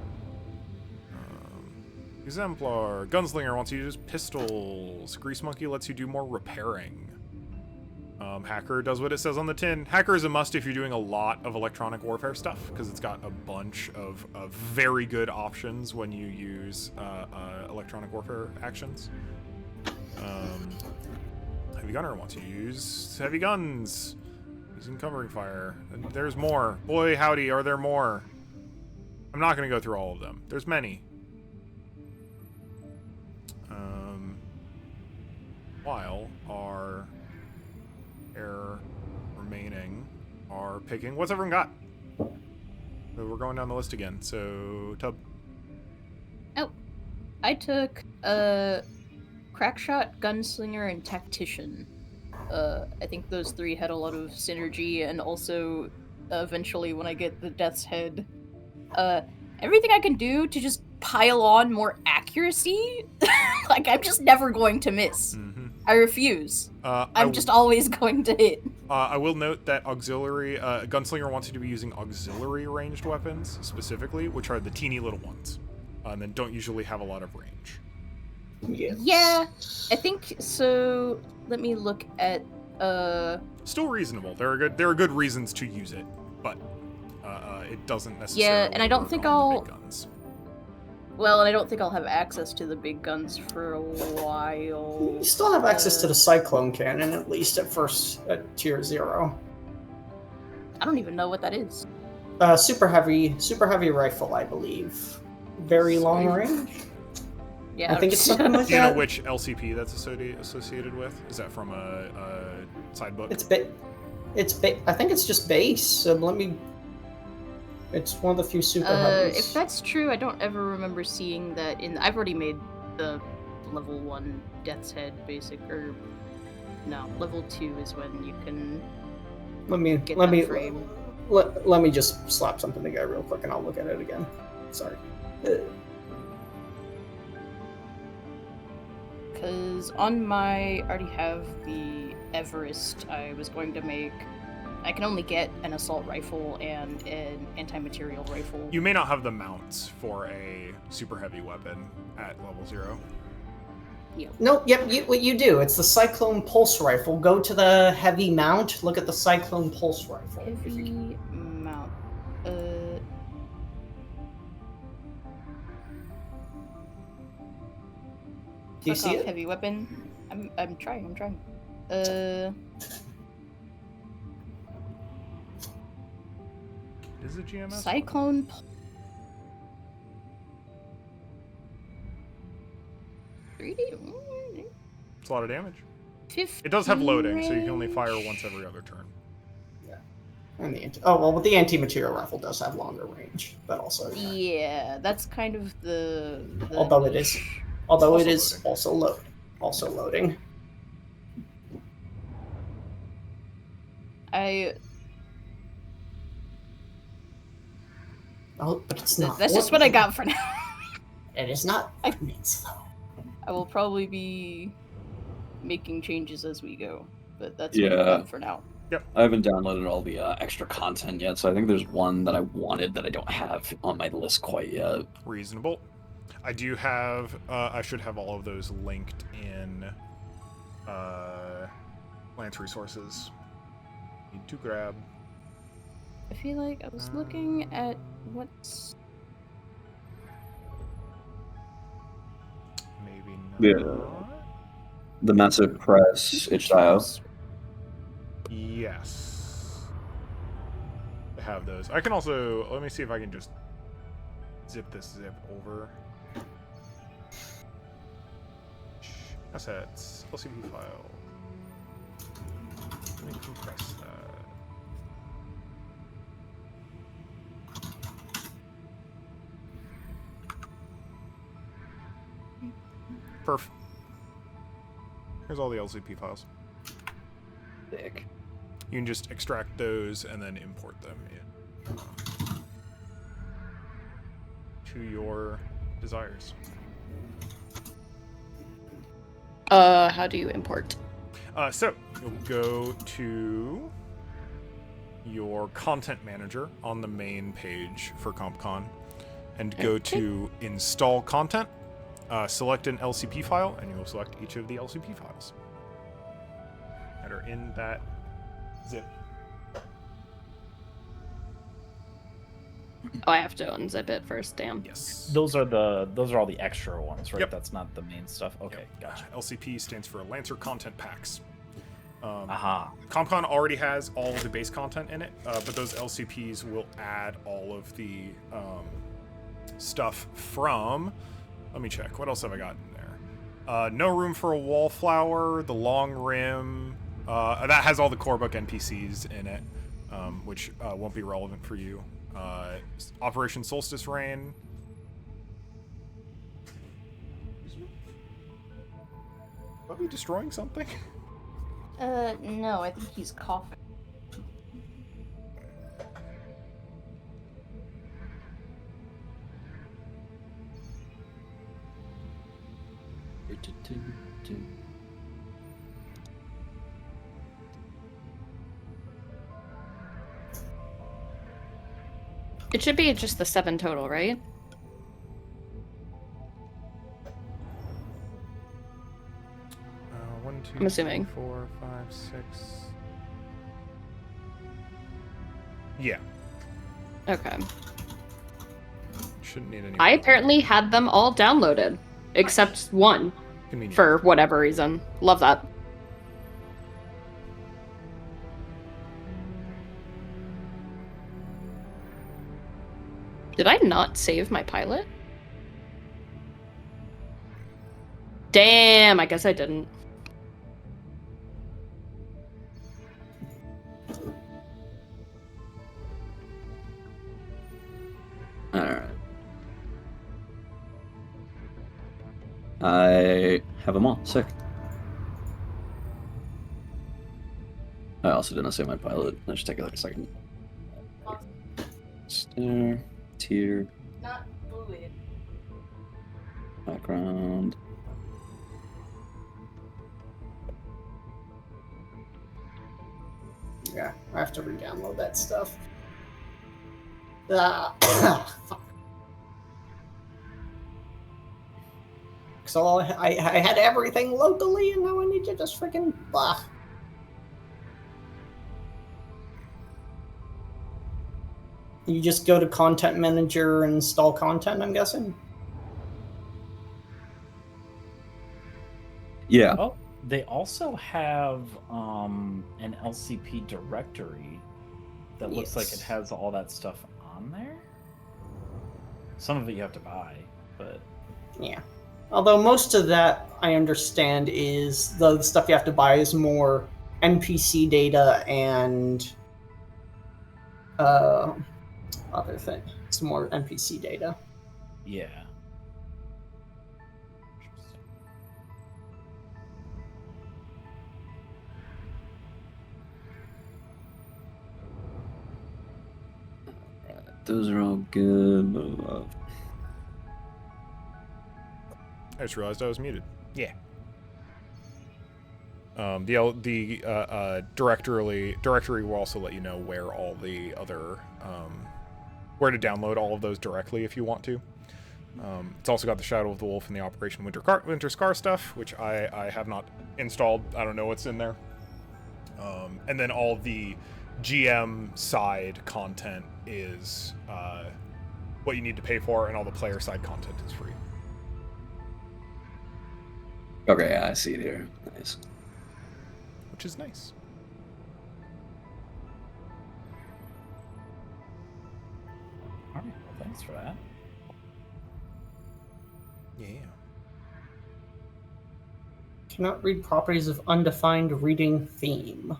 Exemplar, Gunslinger wants you to use pistols. Grease Monkey lets you do more repairing. Hacker does what it says on the tin. Hacker is a must if you're doing a lot of electronic warfare stuff, because it's got a bunch of very good options when you use electronic warfare actions. Heavy Gunner wants you to use heavy guns. Using covering fire. And there's more. Boy, howdy, are there more? I'm not going to go through all of them. There's many. While our air remaining are picking. What's everyone got? So we're going down the list again. So, Tub. Oh, I took Crackshot, Gunslinger, and Tactician. I think those 3 had a lot of synergy, and also eventually when I get the Death's Head, everything I can do to just pile on more accuracy, like, I'm just never going to miss. Mm-hmm. I refuse. I'm just always going to hit. I will note that auxiliary Gunslinger wants you to be using auxiliary ranged weapons specifically, which are the teeny little ones, and then don't usually have a lot of range. Yeah, I think so. Let me look at. Still reasonable. There are good reasons to use it, but it doesn't necessarily. Yeah, and I don't work think on the I'll. big guns. Well, and I don't think I'll have access to the big guns for a while. You still have access to the Cyclone Cannon, at least at first, at tier 0. I don't even know what that is. Super heavy rifle, I believe. Very long range. Yeah, I think it's something like that. Do you know which LCP that's associated with? Is that from a side book? It's bit. I think it's just base. So let me. It's one of the few super heavies. If that's true, I don't ever remember seeing that in. I've already made the level 1 Death's Head basic, or no, level 2 is when you can Let me get let that me frame. let me just slap something together real quick, and I'll look at it again. Sorry. Because on my, I already have the Everest. I was going to make. I can only get an assault rifle and an anti-material rifle. You may not have the mounts for a super heavy weapon at level 0. No, yep. What you do? It's the Cyclone Pulse Rifle. Go to the heavy mount. Look at the Cyclone Pulse Rifle. if you can. Heavy mount. Do you Fuck see off, it? heavy weapon. I'm trying. Is it GMS? Cyclone. It's a lot of damage. 15 It does have loading, so you can only range. fire once every other turn. And the anti-material rifle does have longer range, but also. Yeah, that's kind of the Although it is, niche. although it Also is loading. also loading. Oh, but it's not. That's just what I got for now. It is not ordnance, though. I will probably be making changes as we go, but that's what Yeah. I got for now. I haven't downloaded all the extra content yet, so I think there's one that I wanted that I don't have on my list quite yet. Reasonable. I do have, I should have all of those linked in Lance Resources. Need to grab. I feel like I was looking at what's. Maybe not. Yeah. The Massive Press itch.io. Yes. I have those. I can also, let me see if I can just zip this zip over. Assets, LCP file. Let me compress that. Perf. Here's all the LCP files. Thick. You can just extract those and then import them in to your desires. How do you import? So you'll go to your content manager on the main page for CompCon and go to install content, select an LCP file, and you'll select each of the LCP files that are in that zip. Oh, I have to unzip it first. Damn. Yes. Those are all the extra ones, right? Yep. That's not the main stuff. Okay, gotcha. LCP stands for Lancer Content Packs. Aha. CompCon already has all of the base content in it, but those LCPs will add all of the stuff from. Let me check. What else have I got in there? No Room for a Wallflower, the Long Rim. That has all the core book NPCs in it, which won't be relevant for you. Operation Solstice Rain. Are we destroying something? No, I think he's coughing. It should be just the 7 total, right? One, two, I'm assuming. 3, 4, 5, 6. Yeah, Okay. shouldn't need any. I more. apparently had them all downloaded, except one, Convenient. for whatever reason. Love that. Did I not save my pilot? Damn, I guess I didn't. Alright. I have them all. Sick. I also didn't save my pilot. That should take like a second. Stare, tier, Not fluid. background. Yeah, I have to re-download that stuff. Fuck. So I had everything locally, and now I need to just freaking blah. You just go to Content Manager and install content, I'm guessing? Yeah. Oh, they also have an LCP directory that looks like it Yes. has all that stuff on there. Some of it you have to buy, but Yeah. Although most of that, I understand, is the stuff you have to buy is more NPC data and other thing. It's more NPC data. yeah. Those are all good. I just realized I was muted. Yeah. The directory will also let you know where all the other where to download all of those directly if you want to. It's also got the Shadow of the Wolf and the Operation Winter Scar stuff, which I have not installed. I don't know what's in there. And then all the GM side content is what you need to pay for, and all the player side content is free. Okay, yeah, I see it here. Nice. Which is nice. All right. Well, thanks for that. Yeah. Cannot read properties of undefined reading theme.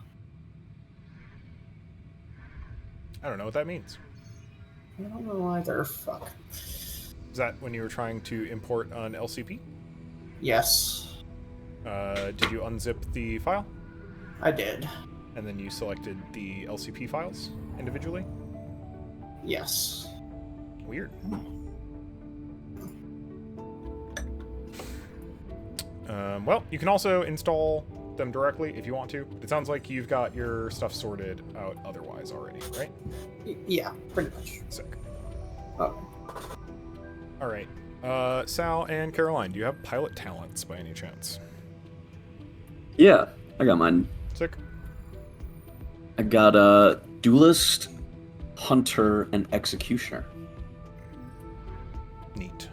I don't know what that means. I don't know either. Fuck. Is that when you were trying to import an LCP? Yes, Did you unzip the file? I did. And then you selected the LCP files individually? Yes. Weird. Well, you can also install them directly if you want to. It sounds like you've got your stuff sorted out otherwise already, right? Yeah, pretty much. Sick. Oh. All right. Sal and Caroline, do you have pilot talents by any chance? Yeah, I got mine. Sick. I got a duelist, hunter, and executioner. Neat.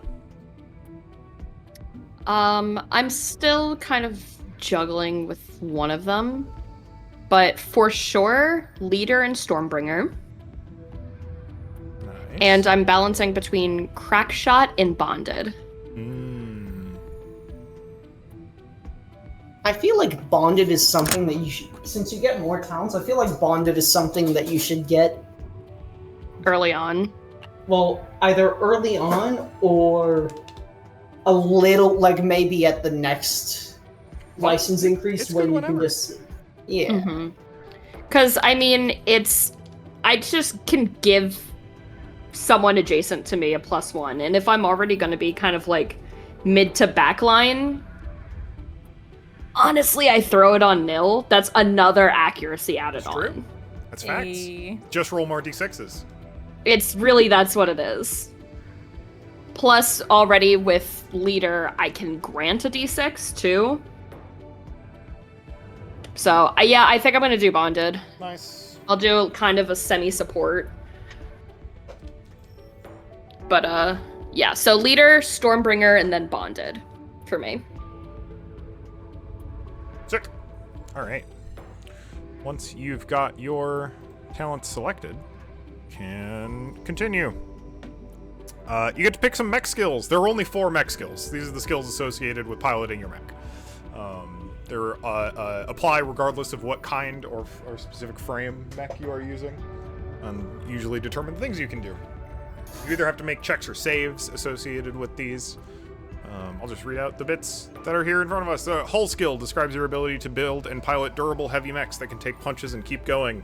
I'm still kind of juggling with one of them, but for sure, leader and Stormbringer. Nice. And I'm balancing between Crackshot and Bonded. I feel like Bonded is something that you should, since you get more talents, I feel like Bonded is something that you should get, Early on. well, either early on or a little, like maybe at the next license increase it's when good you can whenever. just, yeah. Because, I mean, I just can give someone adjacent to me a +1, and if I'm already going to be kind of like mid to back line, honestly, I throw it on nil. That's another accuracy added That's true. on. That's facts. A... Just roll more d6s. That's what it is. Plus, already with leader, I can grant a d6 too. So, yeah, I think I'm gonna do Bonded. Nice. I'll do kind of a semi-support. But, yeah, so leader, Stormbringer, and then Bonded for me. Sick. All right. Once you've got your talents selected, can continue. You get to pick some mech skills. There are only 4 mech skills. These are the skills associated with piloting your mech. They're apply regardless of what kind or specific frame mech you are using, and usually determine the things you can do. You either have to make checks or saves associated with these. I'll just read out the bits that are here in front of us. The hull skill describes your ability to build and pilot durable heavy mechs that can take punches and keep going.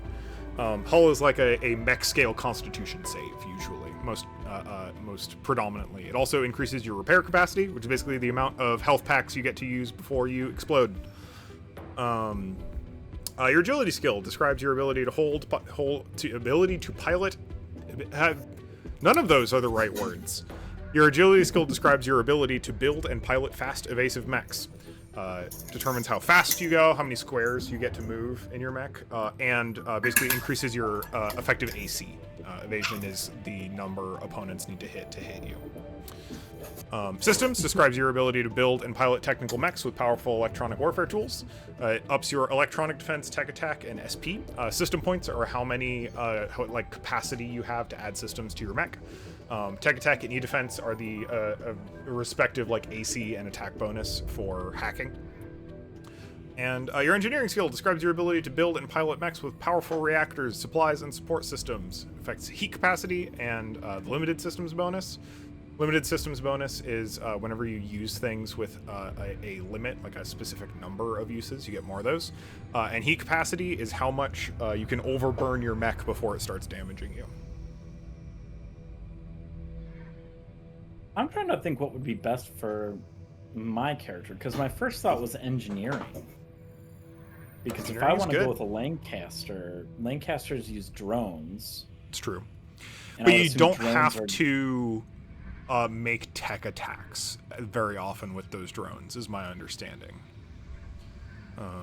Hull is like a mech scale constitution save, usually, most predominantly. It also increases your repair capacity, which is basically the amount of health packs you get to use before you explode. Your agility skill describes your ability to ability to pilot. None of those are the right words. Your agility skill describes your ability to build and pilot fast, evasive mechs. Determines how fast you go, how many squares you get to move in your mech, and basically increases your effective AC. Evasion is the number opponents need to hit you. Systems describes your ability to build and pilot technical mechs with powerful electronic warfare tools. It ups your electronic defense, tech attack, and SP. System points are how many capacity you have to add systems to your mech. Tech attack and e-defense are the respective AC and attack bonus for hacking. And your engineering skill describes your ability to build and pilot mechs with powerful reactors, supplies, and support systems. It affects heat capacity and the limited systems bonus. Limited systems bonus is whenever you use things with a limit, like a specific number of uses, you get more of those. And heat capacity is how much you can overburn your mech before it starts damaging you. I'm trying to think what would be best for my character, because my first thought was engineering. Because if I want to go with a Lancaster, Lancasters use drones. It's true. And But I would you assume don't drones have are- to make tech attacks very often with those drones, is my understanding.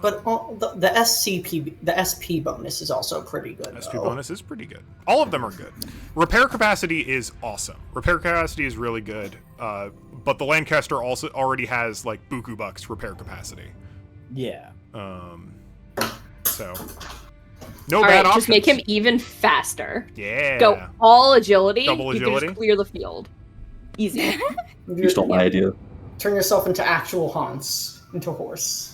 But the SP bonus is also pretty good. SP though. bonus is pretty good. All of them are good. Repair capacity is awesome. Repair capacity is really good. But the Lancaster also already has buku bucks repair capacity. Yeah. So no All bad right, options. just make him even faster. Yeah. Go all agility. Double You can agility? just clear the field. Easy. You stole my idea. Turn yourself into actual Hans, into horse.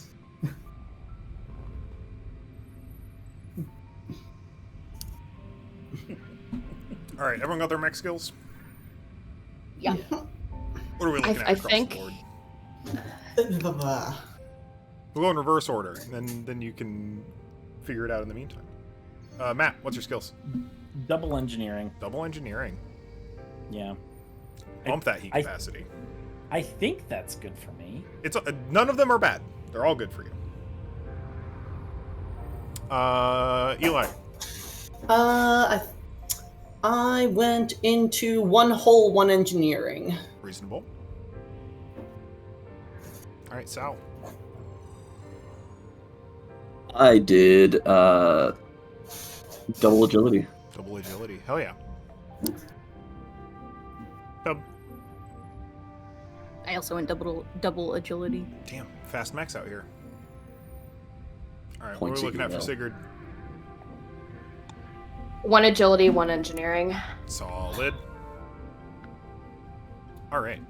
All right, everyone got their mech skills? Yeah. What are we looking at I across think- the board? We'll go in reverse order, and then you can figure it out in the meantime. Matt, what's your skills? Double engineering. Double engineering. Yeah. Bump that heat I- capacity. I think that's good for me. It's none of them are bad. They're all good for you. Eli. I went into one whole one engineering. Reasonable. All right, Sal. I did double agility. Double agility. Hell yeah. Dub. I also went double agility. Damn, fast mechs out here. All right, Points what are we that looking at you for Sigurd? 1 agility, 1 engineering. Solid. All right.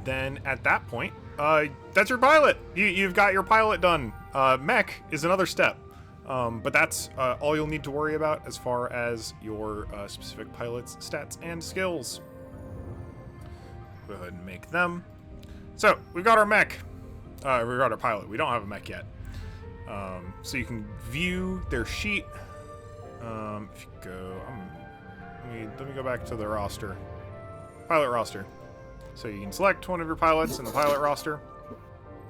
Then at that point, that's your pilot. You've got your pilot done. Mech is another step. But that's all you'll need to worry about as far as your specific pilot's stats and skills. Go ahead and make them. So, we've got our mech. We've got our pilot. We don't have a mech yet. So you can view their sheet. If you go... let me go back to the roster. Pilot roster. So you can select one of your pilots in the pilot roster.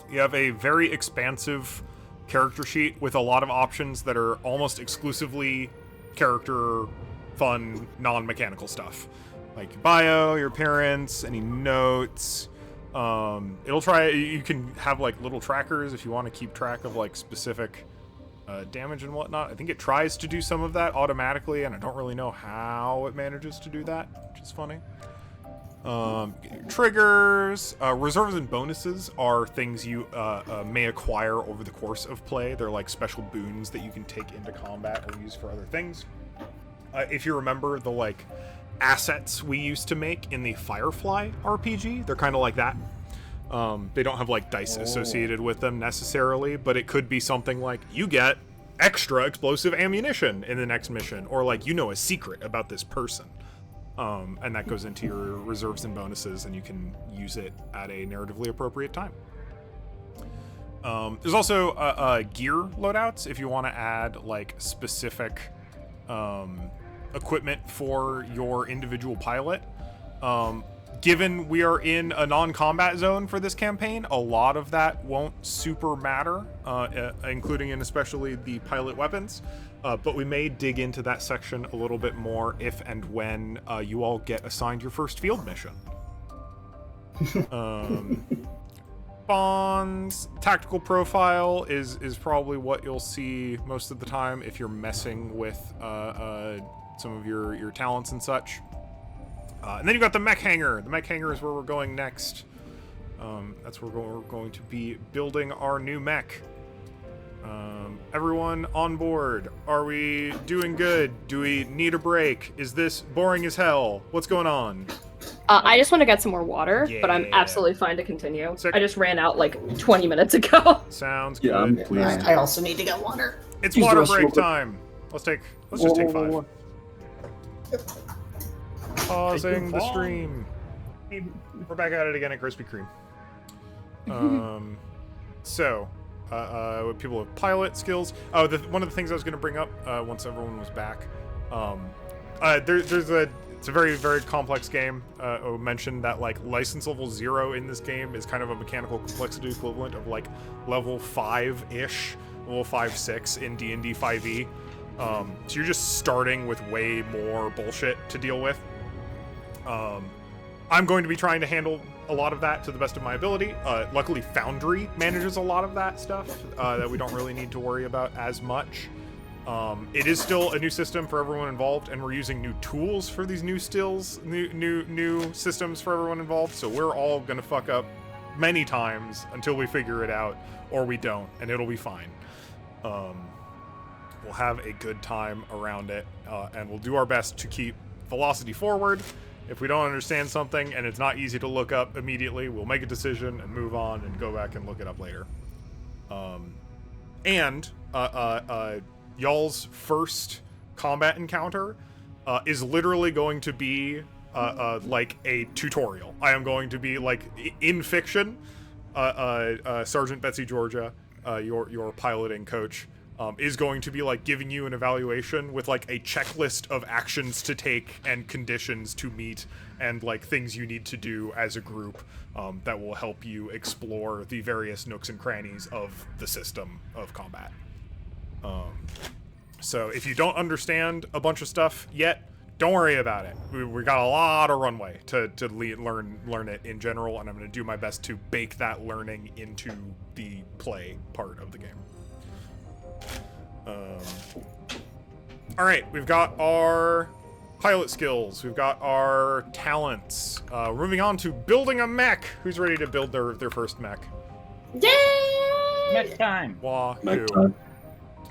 You have a very expansive character sheet with a lot of options that are almost exclusively character, fun, non-mechanical stuff. Like your bio, your appearance, any notes. It'll try... You can have little trackers if you want to keep track of specific damage and whatnot. I think it tries to do some of that automatically, and I don't really know how it manages to do that, which is funny. Triggers, reserves and bonuses are things you may acquire over the course of play. They're like special boons that you can take into combat or use for other things. If you remember the assets we used to make in the Firefly RPG, they're kind of like that. They don't have dice associated with them necessarily, but it could be something like you get extra explosive ammunition in the next mission, or a secret about this person. and that goes into your reserves and bonuses, and you can use it at a narratively appropriate time. There's also gear loadouts if you want to add like specific equipment for your individual pilot. Given we are in a non-combat zone for this campaign, a lot of that won't super matter, including and especially the pilot weapons. But we may dig into that section a little bit more if and when you all get assigned your first field mission. Bond's tactical profile is probably what you'll see most of the time if you're messing with some of your talents and such. And then you've got the mech hangar. The mech hangar is where we're going next. That's where we're going to be building our new mech. Everyone on board. Are we doing good? Do we need a break? Is this boring as hell? What's going on? I just want to get some more water, but I'm Yeah. absolutely fine to continue. Sick. I just ran out like 20 minutes ago. Sounds Yeah, good. Please. I also need to get water. It's Use the water restroom break real quick. time. Let's just take 5. Pausing the long. stream. We're back at it again at Krispy Kreme. With people with pilot skills. Oh, one of the things I was going to bring up once everyone was back. It's a very, very complex game. I mentioned that like license level 0 in this game is kind of a mechanical complexity equivalent of like level 5-ish, level 5-6 in D&D 5e. So you're just starting with way more bullshit to deal with. I'm going to be trying to handle a lot of that to the best of my ability. Luckily, Foundry manages a lot of that stuff that we don't really need to worry about as much. It is still a new system for everyone involved, and we're using new tools for these new systems for everyone involved. So we're all gonna fuck up many times until we figure it out, or we don't, and it'll be fine. We'll have a good time around it, and we'll do our best to keep velocity forward. If we don't understand something and it's not easy to look up immediately, we'll make a decision and move on and go back and look it up later. Y'all's first combat encounter is literally going to be like a tutorial. I am going to be like in fiction. Sergeant Betsy Georgia, your piloting coach, is going to be like giving you an evaluation with like a checklist of actions to take and conditions to meet and like things you need to do as a group that will help you explore the various nooks and crannies of the system of combat. So if you don't understand a bunch of stuff yet, don't worry about it. We got a lot of runway to learn it in general, and I'm going to do my best to bake that learning into the play part of the game. All right, we've got our pilot skills. We've got our talents. We're moving on to building a mech. Who's ready to build their first mech? Yay! Next time. Wahoo.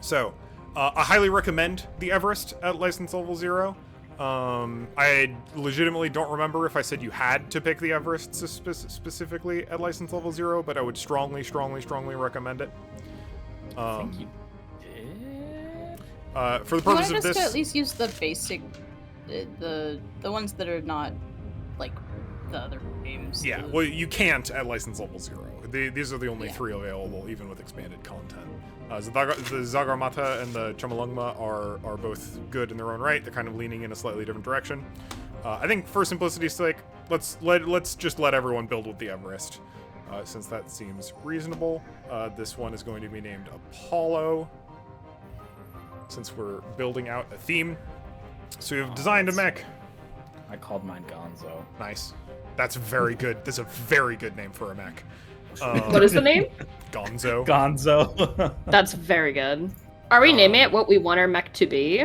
So, I highly recommend the Everest at license level 0. I legitimately don't remember if I said you had to pick the Everest specifically at license level 0, but I would strongly recommend it. I think you did. For the You purpose wanted of us to this, at least use the basic, the ones that are not like the other games. yeah, the- well, you can't at license level 0. These are the only Yeah. 3 available, even with expanded content. The Zagarmata and the Chamalungma are both good in their own right. They're kind of leaning in a slightly different direction. I think for simplicity's sake, let's just let everyone build with the Everest, since that seems reasonable. This one is going to be named Apollo, since we're building out a theme. So we've designed a mech. I called mine Gonzo. Nice. That's very good. That's a very good name for a mech. What is the name? Gonzo. Gonzo. That's very good. Are we naming it what we want our mech to be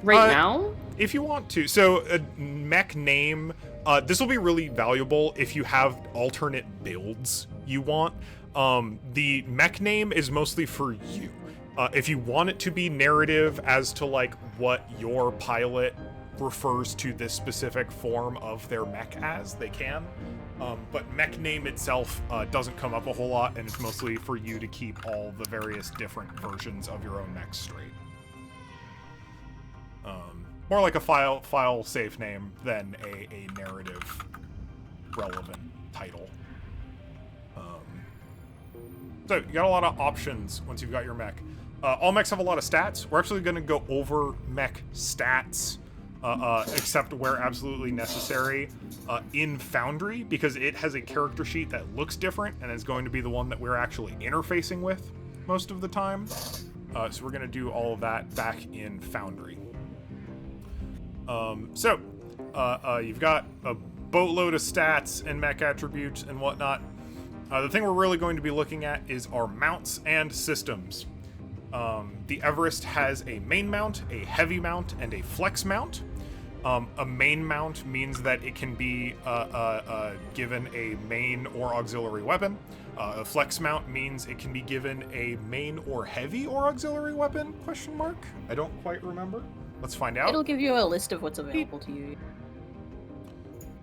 right now? If you want to. So a mech name, this will be really valuable if you have alternate builds you want. The mech name is mostly for you. If you want it to be narrative as to like what your pilot refers to this specific form of their mech as, they can. But mech name itself doesn't come up a whole lot, and it's mostly for you to keep all the various different versions of your own mech straight. more like a file safe name than a narrative relevant title. So you got a lot of options once you've got your mech. All mechs have a lot of stats. We're actually going to go over mech stats, except where absolutely necessary, in Foundry, because it has a character sheet that looks different and is going to be the one that we're actually interfacing with most of the time. So we're going to do all of that back in Foundry. You've got a boatload of stats and mech attributes and whatnot. The thing we're really going to be looking at is our mounts and systems. The Everest has a main mount, a heavy mount, and a flex mount. A main mount means that it can be given a main or auxiliary weapon. A flex mount means it can be given a main or heavy or auxiliary weapon, ? I don't quite remember. Let's find out. It'll give you a list of what's available to you.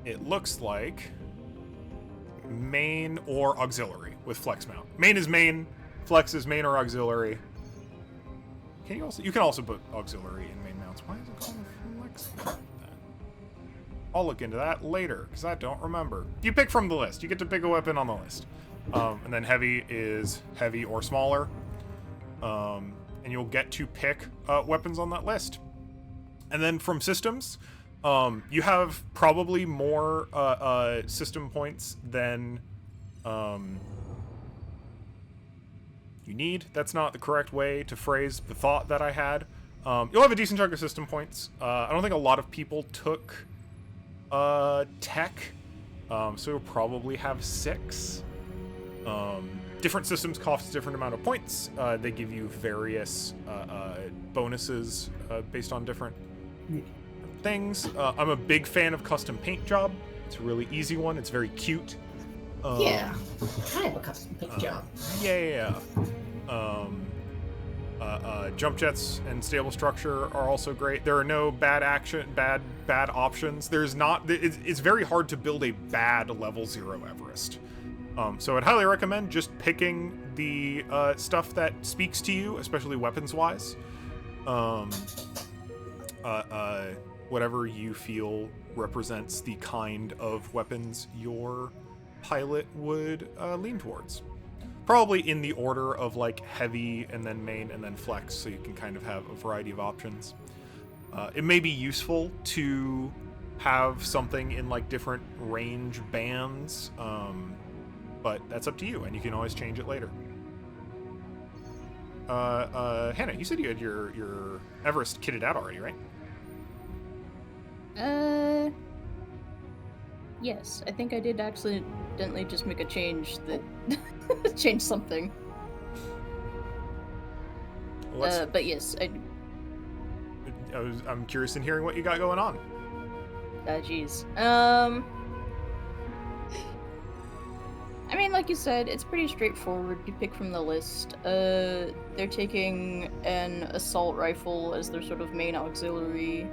It looks like main or auxiliary with flex mount. Main is main, flex is main or auxiliary. You can also put auxiliary in main mounts. Why is it called flex mount then? I'll look into that later because I don't remember. You pick from the list. You get to pick a weapon on the list. And then heavy is heavy or smaller. And you'll get to pick weapons on that list. And then from systems, you have probably more system points than you need. That's not the correct way to phrase the thought that I had. You'll have a decent chunk of system points. I don't think a lot of people took tech, so you'll probably have 6. Different systems cost a different amount of points. They give you various bonuses based on different things. I'm a big fan of custom paint job. It's a really easy one. It's very cute. Yeah, I have a custom paint job. Yeah. Jump jets and stable structure are also great. There are no bad options. There's not. It's very hard to build a bad level 0 Everest. So I'd highly recommend just picking the stuff that speaks to you, especially weapons wise. Whatever you feel represents the kind of weapons your pilot would lean towards. Probably in the order of like heavy and then main and then flex, so you can kind of have a variety of options. It may be useful to have something in like different range bands, but that's up to you, and you can always change it later. Hannah, you said you had your Everest kitted out already, right? Yes, I think I did accidentally just make a change that changed something. But yes, I'm curious in hearing what you got going on. Jeez. I mean, like you said, it's pretty straightforward. You pick from the list. They're taking an assault rifle as their sort of main auxiliary.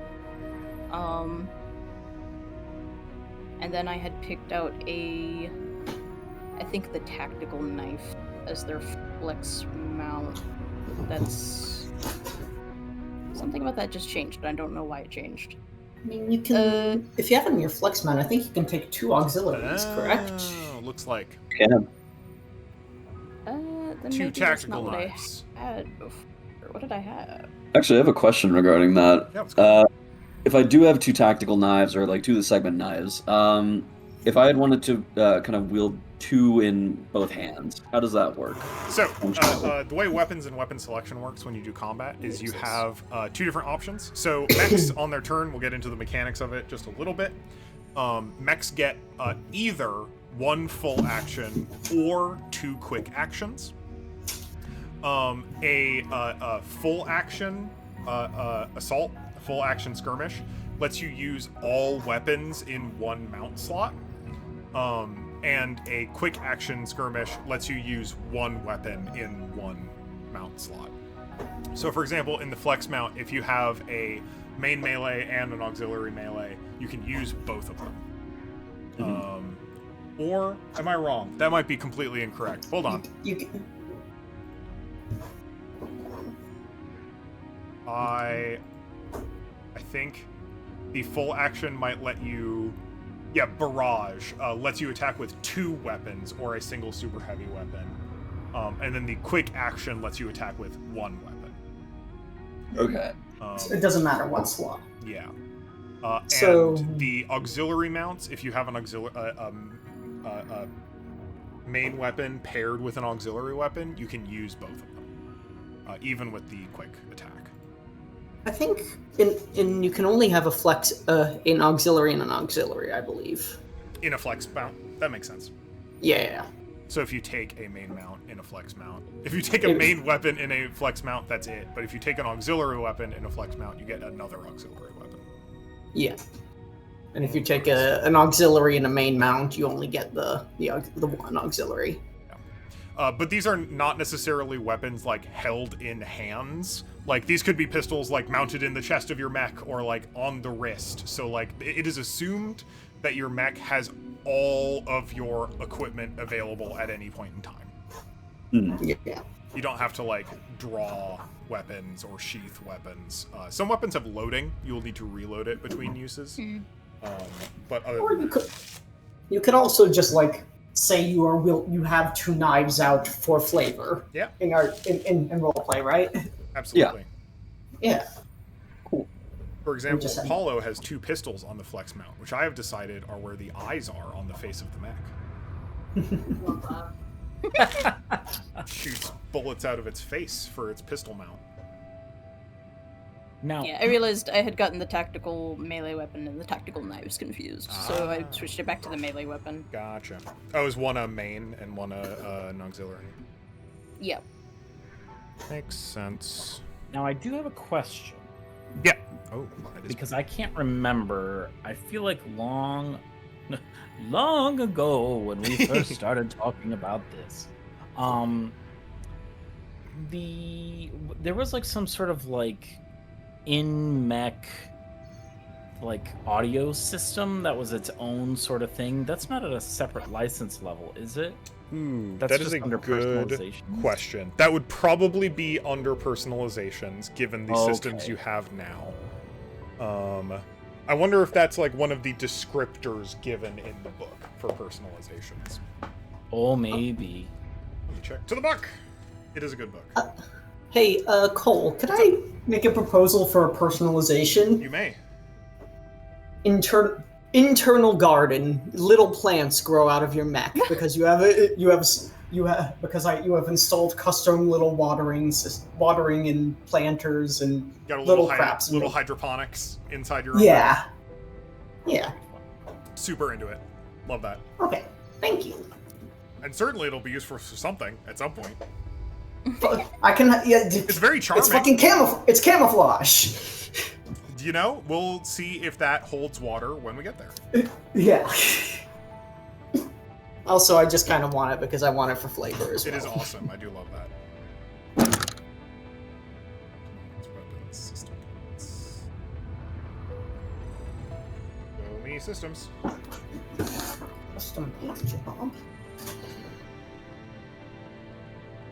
And then I had picked out I think the tactical knife as their flex mount. That's... Something about that just changed, and I don't know why it changed. I mean, you can... if you have it in your flex mount, I think you can take 2 auxiliaries, correct? Looks like. Yeah. Then 2 maybe that's not tactical what knives. I had before. What did I have? Actually, I have a question regarding that. Yeah, let's go. If I do have 2 tactical knives, or like 2 of the segment knives, if I had wanted to kind of wield 2 in both hands, how does that work? So, the way weapons and weapon selection works when you do combat is you have 2 different options. So, mechs on their turn, we'll get into the mechanics of it just a little bit. Mechs get either 1 full action or 2 quick actions. A full action assault, full action skirmish, lets you use all weapons in 1 mount slot. And a quick action skirmish lets you use 1 weapon in 1 mount slot. So for example, in the flex mount, if you have a main melee and an auxiliary melee, you can use both of them. Or am I wrong? That might be completely incorrect. Hold on. You can... I think the full action might let you... Yeah, Barrage lets you attack with 2 weapons or a single super heavy weapon. And then the quick action lets you attack with 1 weapon. Okay. It doesn't matter what slot. Yeah. So- And the auxiliary mounts, if you have an main weapon paired with an auxiliary weapon, you can use both of them, even with the quick attack. I think in you can only have a flex in auxiliary and an auxiliary, I believe. In a flex mount, that makes sense. Yeah. So if you take a main mount in a flex mount, if you take a main weapon in a flex mount, that's it. But if you take an auxiliary weapon in a flex mount, you get another auxiliary weapon. Yeah. And if you take an auxiliary and a main mount, you only get the one auxiliary. But these are not necessarily weapons like held in hands. Like these could be pistols like mounted in the chest of your mech or like on the wrist. So like it is assumed that your mech has all of your equipment available at any point in time. Yeah. You don't have to like draw weapons or sheath weapons. Some weapons have loading. You will need to reload it between uses. But other Or than you could also just like say you have 2 knives out for flavor. Yeah. In roleplay, right? absolutely. Yeah. For example, just- Apollo has 2 pistols on the flex mount, which I have decided are where the eyes are on the face of the mech. Shoots bullets out of its face for its pistol mount. Now, Yeah, I realized I had gotten the tactical melee weapon and the tactical knives confused, so I switched it back to the melee weapon. Gotcha. Oh, is one a main and one an auxiliary? Yep. Makes sense. now I do have a question. Yeah. Oh, that is Because I can't remember. I feel like long ago when we first started talking about this, there was like some sort of like in mech like audio system that was its own sort of thing. That's not at a separate license level, is it? Ooh, That's that is just a under good personalizations? question. That would probably be under personalizations, given the systems Okay. you have now. I wonder if that's like one of the descriptors given in the book for personalizations. Oh, maybe. Let me check to the book. It is a good book. Hey, Cole, could I make a proposal for a personalization? You may. Internal garden. Little plants grow out of your mech because you have installed custom little watering and planters and Got a little little craps. little hydroponics inside your own. Yeah. Yeah. Super into it. Love that. Okay. Thank you. And certainly it'll be used for something at some point. I can. Yeah. It's very charming. It's fucking It's camouflage. You know, we'll see if that holds water when we get there. Yeah. Also, I just kind of want it because I want it for flavor as well. It is awesome. I do love that. Weapons, system points. Show me systems. Custom job.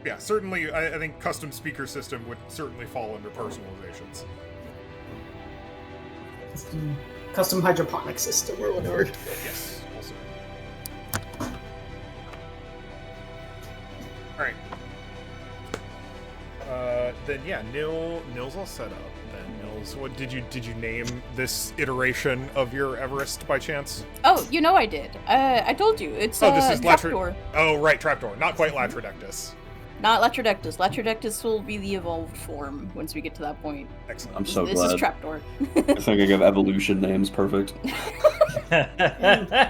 Yeah, certainly. I think custom speaker system would certainly fall under personalizations. Custom hydroponic system or whatever. Yes, also. Alright. Then yeah, Nil's all set up. Then Nils, what did you name this iteration of your Everest by chance? Oh, you know I did. I told you. It's Oh, this is Trapdoor. Oh, right, Trapdoor. Not quite Latrodectus. Not Latrodectus. Latrodectus will be the evolved form once we get to that point. Excellent. I'm so This is glad. Trapdoor. I'm thinking of evolution names. Perfect.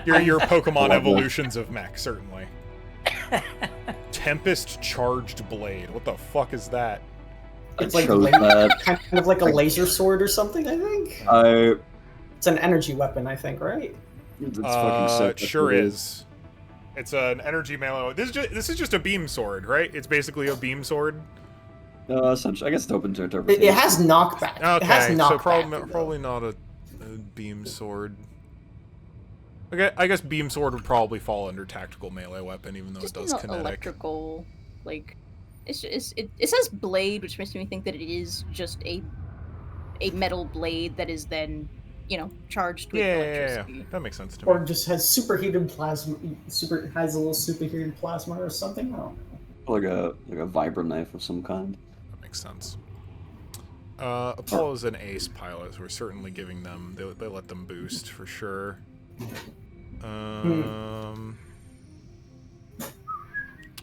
Your Pokemon Love that. evolutions of mech, certainly. Tempest Charged Blade. What the fuck is that? It's I like chose that. kind of like a laser sword or something. I think it's an energy weapon. I think, right? It's fucking sick. That's Sure what it is. It's an energy melee. This is just a beam sword, right? It's basically a beam sword. Essentially, I guess it's open to interpretation. It has knockback. It has Okay, knockback. so probably not a beam sword. Okay, I guess beam sword would probably fall under tactical melee weapon, even though Just it does an kinetic. electrical, like, it says blade, which makes me think that it is just a a metal blade that is then, charged with Yeah, electricity. that makes sense to Or me. just has superheated plasma. Has a little superheated plasma or something. I don't know. Like a vibra knife of some kind. That makes sense. Apollo's an ace pilot, so we're certainly giving them. They let them boost for sure.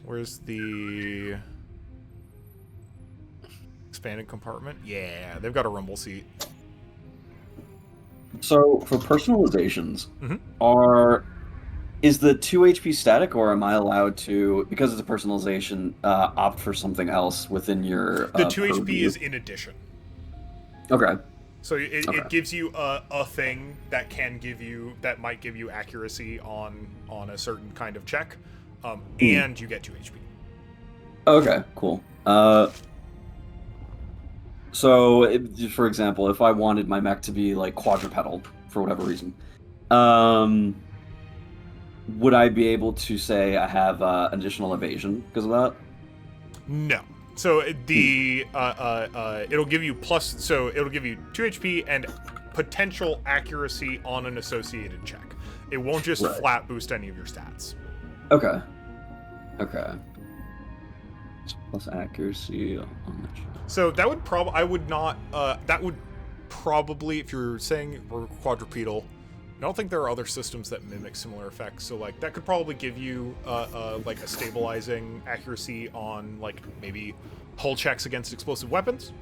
Where's the expanded compartment? Yeah, they've got a rumble seat. So for personalizations, Mhm. is the 2 HP static, or am I allowed to, because it's a personalization, opt for something else within your? The 2 HP purview? is in addition. Okay. So it Okay. gives you a thing that might give you accuracy on a certain kind of check, and you get 2 HP. Okay. Cool. So, for example, if I wanted my mech to be like quadrupedal for whatever reason, would I be able to say I have additional evasion because of that? No. So it'll give you it'll give you 2 HP and potential accuracy on an associated check. It won't just Right. flat boost any of your stats. Okay. Plus accuracy on the check. So that would probably, if you're saying we're quadrupedal, I don't think there are other systems that mimic similar effects. So like that could probably give you like a stabilizing accuracy on like maybe hull checks against explosive weapons.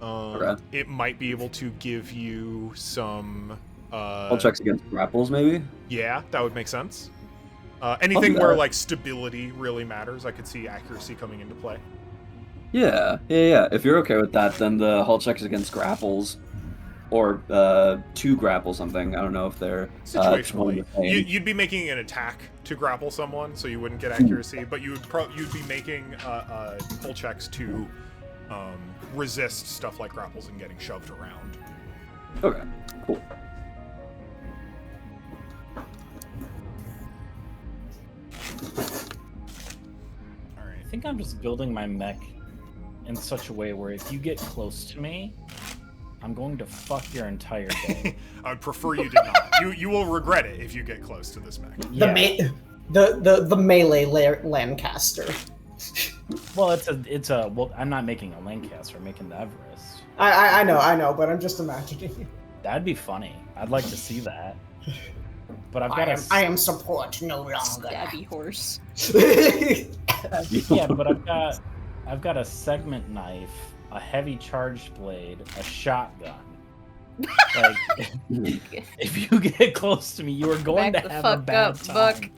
Okay. It might be able to give you some. Hull checks against grapples, maybe. Yeah, that would make sense. Anything do where that. like stability really matters, I could see accuracy coming into play. Yeah. If you're okay with that, then the hull checks against grapples, or to grapple something. I don't know if they're one Situationally, and the same. you'd be making an attack to grapple someone, so you wouldn't get accuracy, but you'd be making hull checks to resist stuff like grapples and getting shoved around. Okay. Cool. All right. I think I'm just building my mech in such a way where if you get close to me, I'm going to fuck your entire day. I would prefer you did not. You will regret it if you get close to this mech. The melee Lancaster. Well, well, I'm not making a Lancaster, I'm making the Everest. I know, but I'm just imagining. That'd be funny. I'd like to see that. But I've got I am support no longer. Stabby horse. Yeah, but I've got a segment knife, a heavy charged blade, a shotgun. Like, if you get close to me, you are going Back to the have a fuck bad up, time. Buck.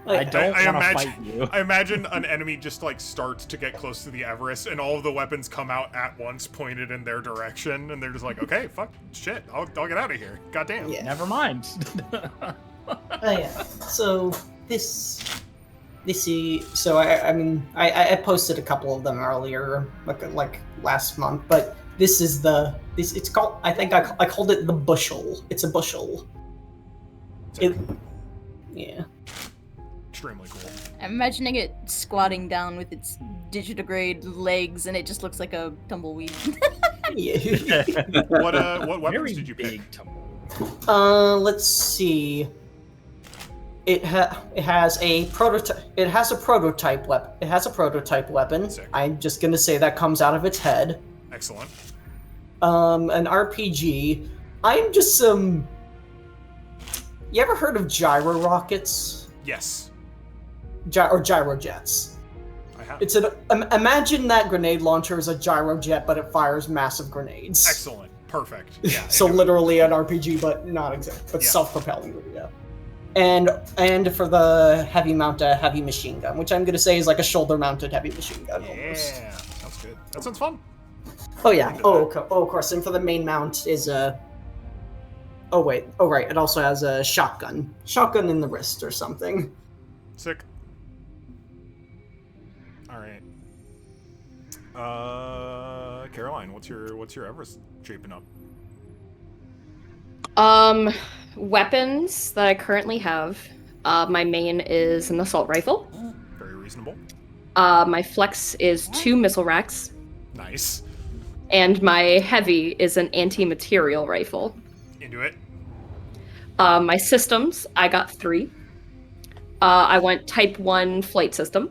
I don't I want to imagine- fight you. I imagine an enemy just like starts to get close to the Everest, and all of the weapons come out at once, pointed in their direction, and they're just like, "Okay, fuck, shit, I'll get out of here." Goddamn. Yeah. Never mind. Oh yeah. So this is so I mean I posted a couple of them earlier like last month, but this is it's called I called it the bushel. It's a bushel. Yeah. Extremely cool. I'm imagining it squatting down with its digitigrade legs, and it just looks like a tumbleweed. Yeah. What weapons Very did you pick? big tumble. Let's see. It has a prototype. It has a prototype weapon. It has a prototype weapon. Sick. I'm just gonna say that comes out of its head. Excellent. An RPG. I'm just some. You ever heard of gyro rockets? Yes, Or gyro jets? I have. It's imagine that grenade launcher is a gyro jet, but it fires massive grenades. Excellent. Perfect. Yeah. So into it. literally an RPG, but not exact, but Yeah. self-propelling. Yeah. And for the heavy mount, a heavy machine gun, which I'm gonna say is like a shoulder-mounted heavy machine gun. Almost. Yeah, sounds good. That sounds fun. Oh yeah. Into Oh, that. of course. And for the main mount is a. Oh wait. Oh right. It also has a shotgun. Shotgun in the wrist or something. Sick. All right. Caroline, what's your Everest shaping up? Weapons that I currently have. My main is an assault rifle. Very reasonable. My flex is 2 missile racks. Nice. and my heavy is an anti-material rifle. Into it. My systems, I got 3. I went Type 1 flight system.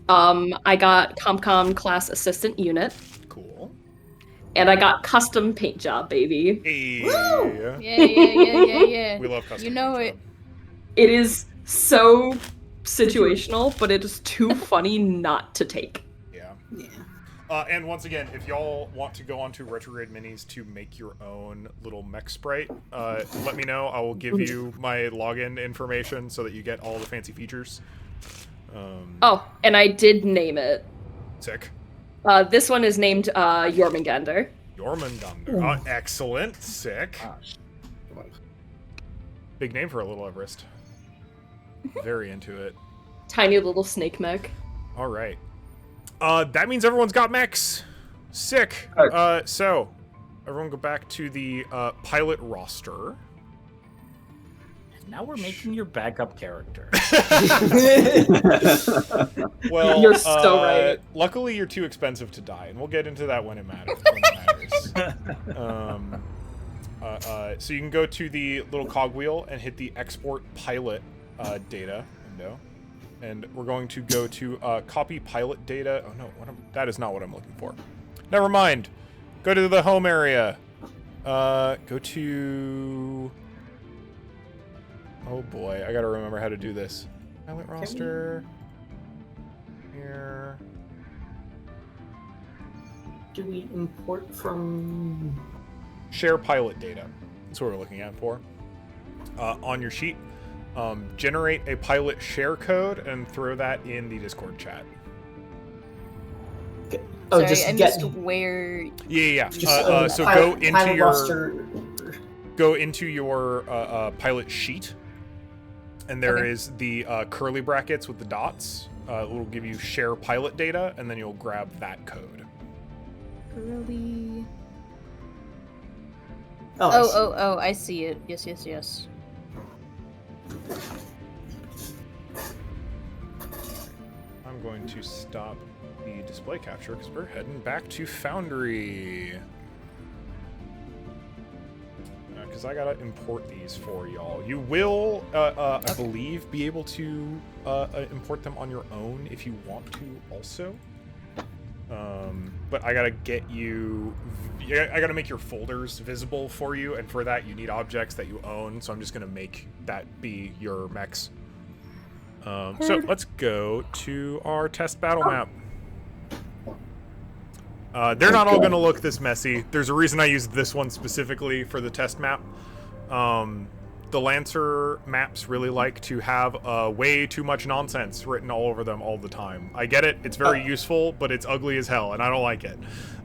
I got ComCom class assistant unit, Cool. and I got custom paint job, baby. Hey. Yeah. We love custom. You know paint it. It is so situational, but it is too funny not to take. job. Yeah. Yeah. And once again, if y'all want to go onto Retrograde Minis to make your own little mech sprite, let me know. I will give you my login information so that you get all the fancy features. Oh, and I did name it. Sick. This one is named Jormungandr. Jormungandr. Excellent. Sick. Gosh. Big name for a little Everest. Very into it. Tiny little snake mech. All right. That means everyone's got mechs. Sick. So, everyone go back to the pilot roster. Now we're making your backup character. Well, You're so right. Luckily, you're too expensive to die, and we'll get into that when it matters. So you can go to the little cogwheel and hit the export pilot data window, and we're going to go to copy pilot data. Oh no, that is not what I'm looking for. Never mind. Go to the home area. Go to. Oh boy, I gotta remember how to do this. Pilot roster. Here. Do we import from? Share pilot data. That's what we're looking at for. On your sheet, generate a pilot share code and throw that in the Discord chat. Oh, Sorry, just I get. missed where. Yeah. Just, So pilot- go into pilot your roster. go into your pilot sheet, and there Okay. is the curly brackets with the dots. It will give you share pilot data, and then you'll grab that code. Curly. Oh, I see. Oh, I see it. Yes. I'm going to stop the display capture because we're heading back to Foundry. Because I gotta import these for y'all. You will, I believe, be able to import them on your own if you want to also. But I gotta get you, I gotta make your folders visible for you, and for that you need objects that you own, so I'm just gonna make that be your mechs. So let's go to our test battle map. They're not all gonna look this messy. There's a reason I used this one specifically for the test map. The Lancer maps really like to have way too much nonsense written all over them all the time. I get it, it's very useful, but it's ugly as hell, and I don't like it.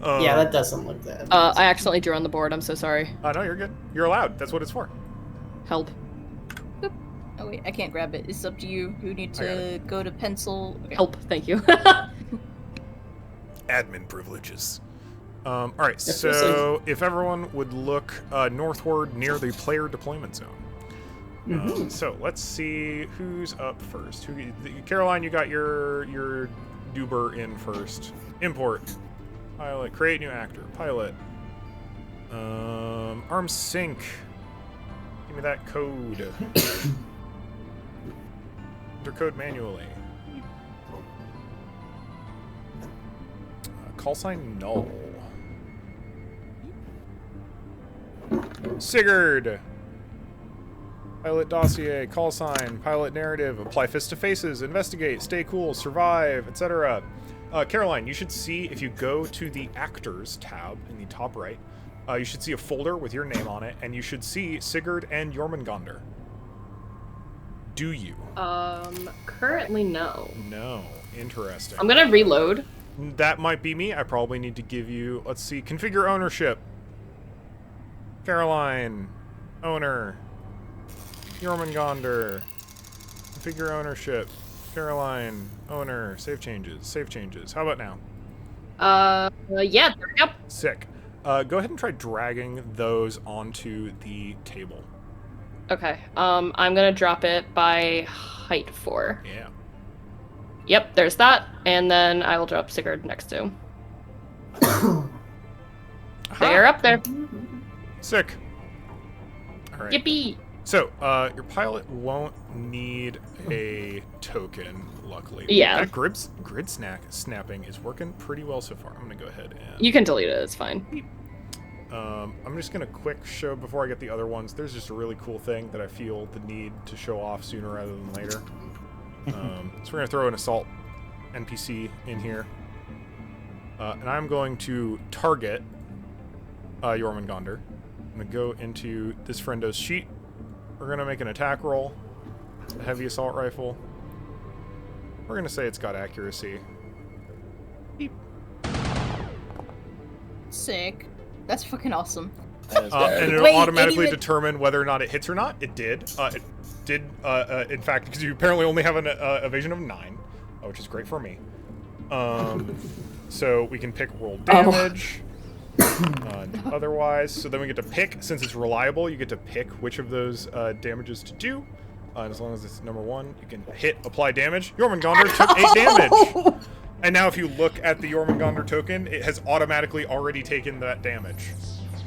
Yeah, that doesn't look that. I accidentally drew on the board. I'm so sorry. No, you're good. You're allowed. That's what it's for. Help. Oh wait, I can't grab it. It's up to you. You need to go to pencil. Okay. Help. Thank you. Admin privileges. All right, Yes, so if everyone would look northward near the player deployment zone. So let's see who's up first. Caroline, you got your Duber in first. Import. Pilot. Create new actor. Pilot. Arm sync. Give me that code. Enter code manually. Call sign null. Sigurd. Pilot dossier, call sign, pilot narrative, apply fist to faces, investigate, stay cool, survive, etc. Caroline, you should see, if you go to the actors tab in the top right, you should see a folder with your name on it, and you should see Sigurd and Jormungandr. Do you? Currently no. No. Interesting. I'm gonna reload. That might be me. I probably need to give you, let's see, configure ownership. Caroline, owner. Jormungandr, configure ownership. Caroline, owner, save changes. How about now? Yeah, yep. Sick. Go ahead and try dragging those onto the table. Okay. I'm gonna drop it by height 4. Yeah. Yep, there's that, and then I will drop Sigurd next to. They're up there. Sick. All right. Yippee! So, your pilot won't need a token, luckily. Yeah. That grid snapping is working pretty well so far. I'm gonna go ahead and... You can delete it, it's fine. I'm just gonna quick show, before I get the other ones, there's just a really cool thing that I feel the need to show off sooner rather than later. So we're gonna throw an assault NPC in here. And I'm going to target Jormungandr. I'm gonna go into this friendo's sheet. We're gonna make an attack roll. A heavy assault rifle. We're gonna say it's got accuracy. Beep. Sick. That's fucking awesome. That is And good. it'll Wait, automatically it even- determine whether or not it hits or not. It did. It did, in fact, because you apparently only have an evasion of 9, which is great for me. So we can pick roll damage. Otherwise, so then we get to pick, since it's reliable, you get to pick which of those damages to do. And as long as it's number 1, you can hit apply damage. Jormungandr took 8 damage. And now if you look at the Jormungandr token, it has automatically already taken that damage.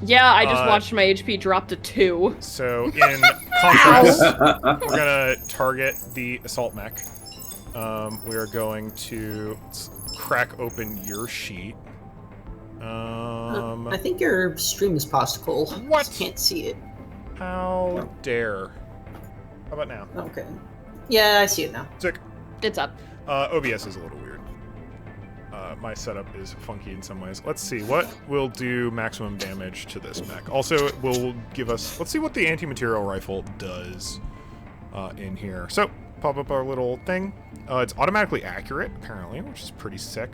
Yeah, I just watched my HP drop to 2. So in contrast, we're gonna target the assault mech. We are going to crack open your sheet. I think your stream is possible. What? Just can't see it. How dare? How about now? Okay. Yeah, I see it now. Sick. It's up. OBS is a little weird. My setup is funky in some ways. Let's see what will do maximum damage to this mech. Also, it will give us. Let's see what the anti-material rifle does in here. So, pop up our little thing. It's automatically accurate, apparently, which is pretty sick.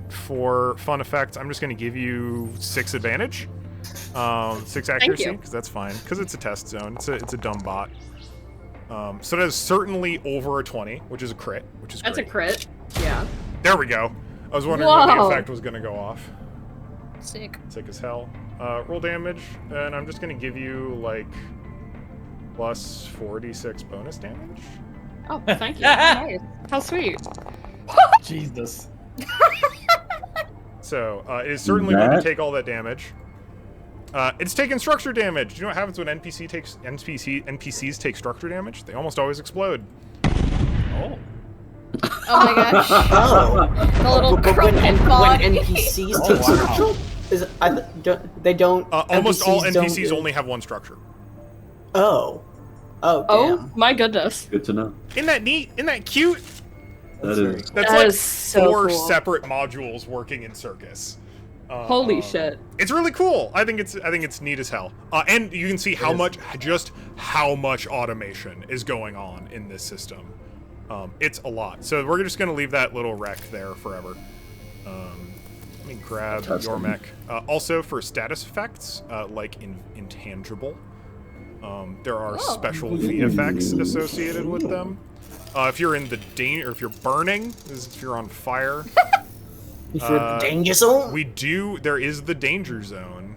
For fun effects, I'm just going to give you 6 advantage, 6 accuracy, you. because that's fine, because it's a test zone. It's a dumb bot. So that is certainly over a 20, which is a crit, which is That's a great. crit. Yeah. There we go. I was wondering when the Whoa. effect was going to go off. Sick. Sick as hell. Roll damage, and I'm just going to give you, like, plus 46 bonus damage. Oh, thank you. Nice. How sweet. Jesus. So, it is certainly going to take all that damage. It's taking structure damage. Do you know what happens when NPCs take structure damage? They almost always explode. Oh. Oh my gosh. Oh. The little But crump when and fog. NPCs Oh, take wow. structural, they don't. Almost all don't NPCs do- only have one structure. Oh. Oh. Oh Damn. my goodness. Good to know. Isn't that neat? Isn't that cute? That is. That's That like is so 4 cool. separate modules working in Circus. Holy shit. It's really cool. I think it's neat as hell. And you can see how much automation is going on in this system. It's a lot. So we're just gonna leave that little wreck there forever. Let me grab your mech. Also for status effects, like intangible, there are special V effects associated with them. If you're in the danger, if you're burning, if you're on fire. If you're danger zone. There is the danger zone.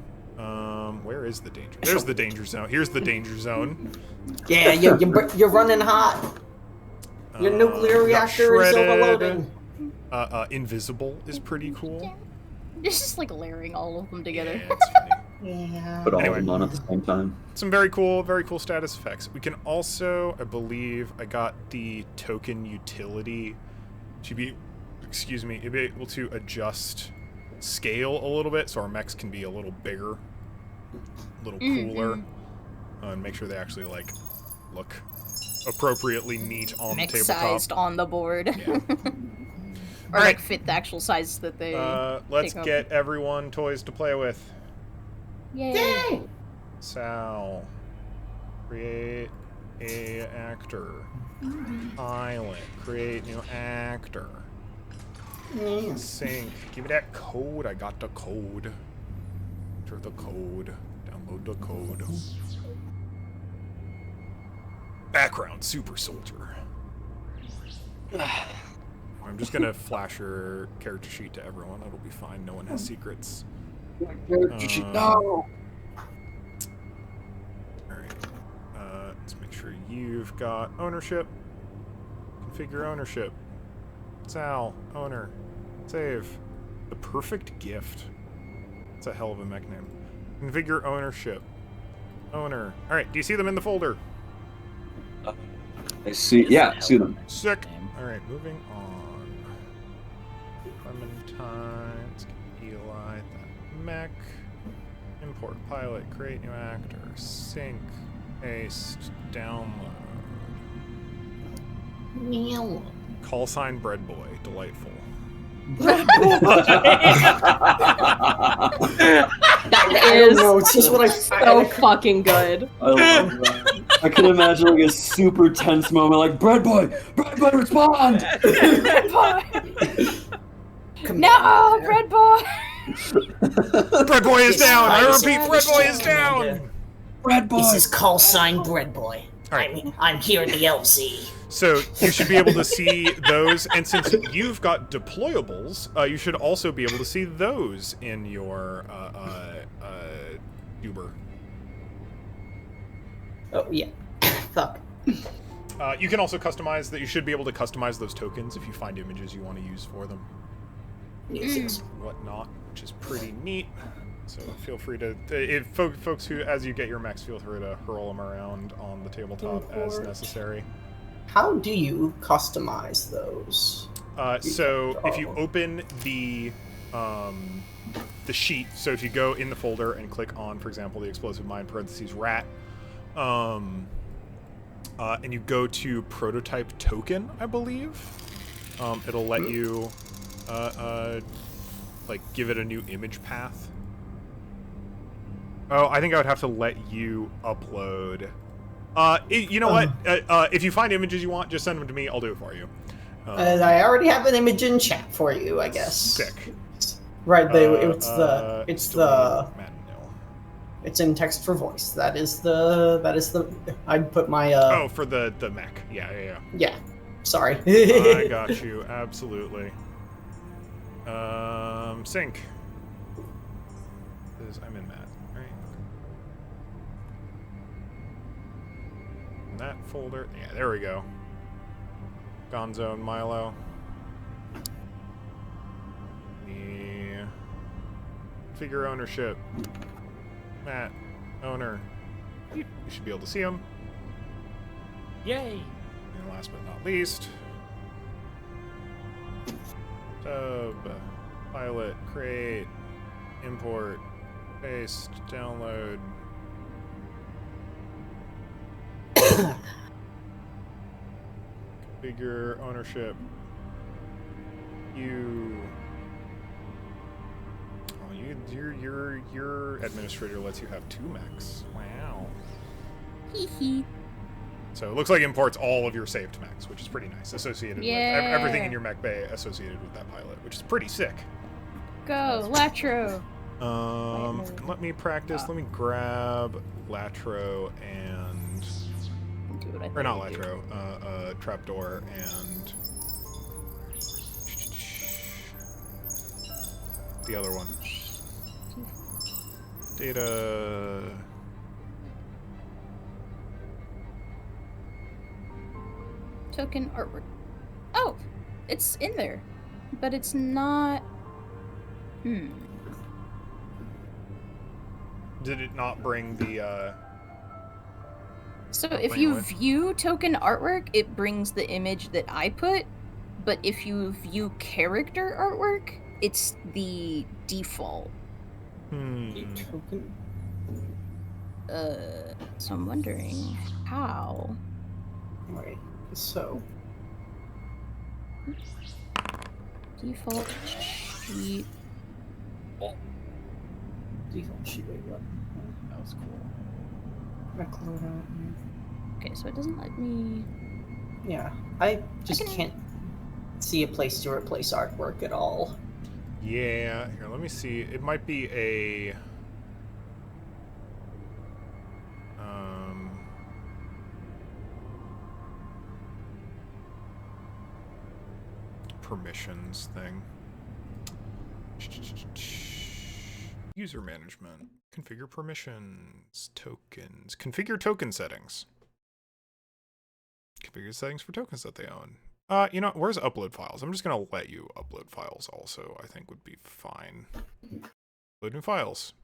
Where is the danger? There's the danger zone. Here's the danger zone. Yeah, you're running hot. Your nuclear Got reactor is shredded. overloading. Invisible is pretty cool. It's just like layering all of them together. Yeah, it's funny. Yeah. Put all Anyway. of them on at the same time. Some very cool status effects. We can also, I believe, I got the token utility to be, able to adjust scale a little bit, so our mechs can be a little bigger, a little cooler, and make sure they actually look appropriately neat on the Mech tabletop. sized on the board. Yeah. Or Alright. like fit the actual size that they Let's take up. get everyone toys to play with. Yay! Sal, create a actor. Pilot, create new actor. Yeah. Sync, give me that code. I got the code. Enter the code. Download the code. Background, super soldier. I'm just gonna flash your character sheet to everyone. It'll be fine. No one has secrets. No. Alright. Let's make sure you've got ownership. Configure ownership. Sal, owner. Save. The Perfect Gift. That's a hell of a mech name. Configure ownership. Owner. All right. Do you see them in the folder? I see. Yeah, see them. Sick. All right. Moving on. Clementine. Let's get Eli. That mech. Import pilot. Create new actor. Sync. Paste. Download. Meow. Call sign Bread Boy. Delightful. That I don't is know, it's just what so fucking good. I love that. I can imagine like a super tense moment, like Bread Boy, respond! No, Bread Boy! Bread Boy is down! I repeat, Yeah, Bread Boy is Commander. down! Bread Boy. This is call sign Bread Boy. Alright. I'm here in the LZ. So you should be able to see those, and since you've got deployables, you should also be able to see those in your Uber. Oh yeah. Fuck. You can also customize that. You should be able to customize those tokens if you find images you want to use for them, Yes. whatnot, which is pretty neat. So feel free to, if folks who, as you get your mechs, feel free to hurl them around on the tabletop as Import. necessary. How do you customize those? So if you open the sheet, so if you go in the folder and click on, for example, the explosive mine parentheses rat, and you go to prototype token, I believe, it'll let you like give it a new image path. Oh, I think I would have to let you upload. You know what? If you find images you want, just send them to me. I'll do it for you. I already have an image in chat for you, I guess. Sick. Right, it's the Matt, no. it's in text for voice. That is the I'd put my Oh, for the mech. Yeah. yeah. Sorry. I got you. Absolutely. Sync. I'm in that. Right. In that folder. Yeah, there we go. Gonzo and Milo. The figure ownership. Matt, owner. You should be able to see them. Yay! And last but not least, Tub, pilot, create, import, paste, download. Configure ownership. Your administrator lets you have 2 mechs. Wow. Hee hee. So it looks like it imports all of your saved mechs, which is pretty nice. Associated with everything in your mech bay associated with that pilot, which is pretty sick. Go, Latro! Let me practice. Let me grab Latro and Do what I or not thought you'd do. Latro, Trapdoor and the other one. Data. Token artwork. Oh, it's in there, but it's not. Did it not bring the? So Not if bring you what? view token artwork, it brings the image that I put, but if you view character artwork, it's the default. Token? So I'm wondering how. Right. So Default sheet. default sheet. Wait, what? That was cool. Mech loadout. Okay, so it doesn't let me. Yeah, I just can- can't see a place to replace artwork at all. Yeah. Here, let me see. It might be a. Permissions thing. User management. Configure permissions. Tokens. Configure token settings. Configure settings for tokens that they own. You know, where's upload files? I'm just gonna let you upload files also, I think would be fine. Load new files.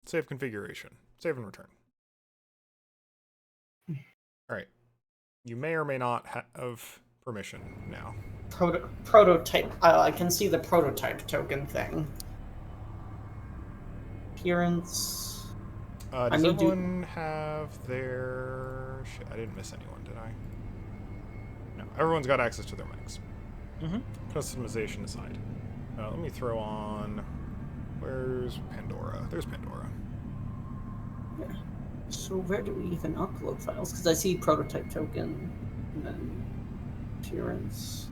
Save configuration. Save and return. Alright. You may or may not have permission now. Prototype. I can see the prototype token thing. Appearance. Does everyone have their... Shit, I didn't miss anyone, did I? No, everyone's got access to their mics. Mm-hmm. Customization aside. Let me throw on... Where's Pandora? There's Pandora. Yeah. So where do we even upload files? Because I see prototype token, and then appearance.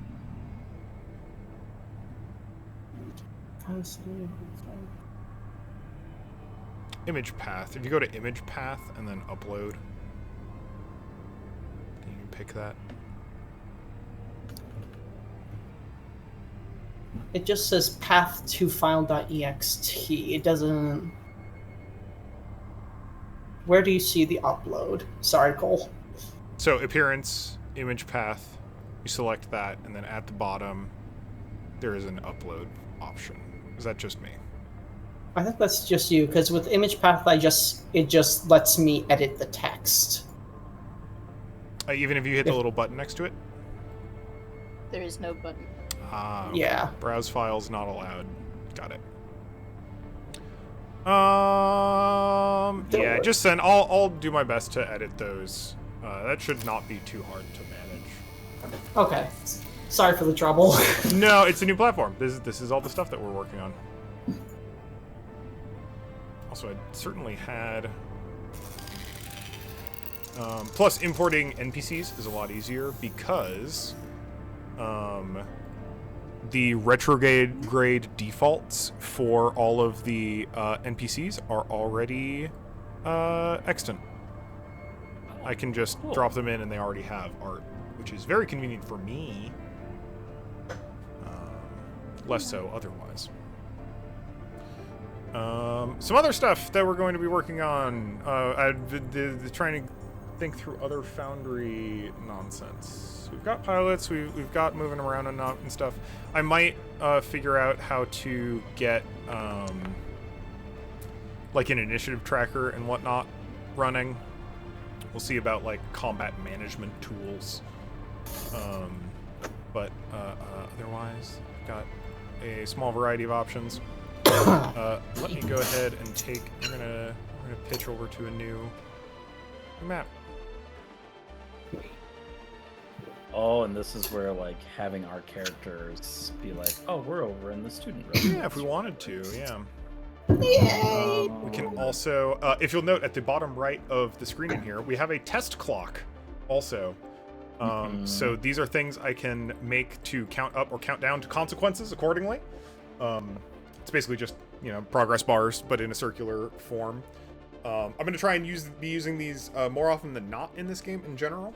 Image path. If you go to image path and then upload, can you pick that? It just says path to file.ext. It doesn't. Where do you see the upload? Sorry, Cole. So appearance, image path, you select that, and then at the bottom, there is an upload option. Is that just me? I think that's just you, because with image path, it just lets me edit the text. Even if you hit the little button next to it? There is no button. Okay. Yeah. Browse files not allowed. Got it. Yeah, just send. I'll do my best to edit those. That should not be too hard to manage. Okay. Sorry for the trouble. No, it's a new platform. This is all the stuff that we're working on. Also, I certainly had... plus, importing NPCs is a lot easier because the retrograde defaults for all of the NPCs are already extant. I can just drop them in and they already have art, which is very convenient for me. Less so otherwise. Some other stuff that we're going to be working on. I've been trying to think through other Foundry nonsense. We've got pilots, we've got moving around and stuff. I might figure out how to get like an initiative tracker and whatnot running. We'll see about like combat management tools. But otherwise, got a small variety of options. Let me go ahead and take. We're gonna pitch over to a new map. Oh, and this is where like having our characters be like, oh, we're over in the student room. Yeah, if we wanted to, yeah. Yay! We can also, if you'll note at the bottom right of the screen in here, we have a test clock also. So these are things I can make to count up or count down to consequences accordingly. It's basically just, progress bars, but in a circular form. I'm going to try and be using these more often than not in this game in general.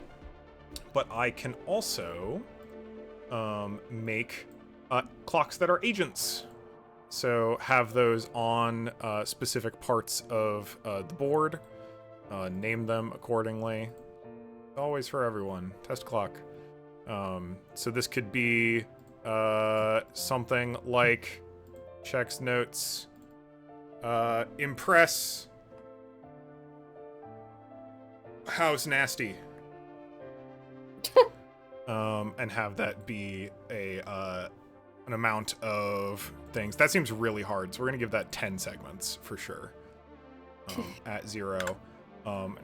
But I can also make clocks that are agents. So have those on specific parts of the board, name them accordingly. Always for everyone. Test clock. So this could be something like checks notes, impress House Nasty, and have that be an amount of things. That seems really hard, so we're gonna give that 10 segments for sure. At 0.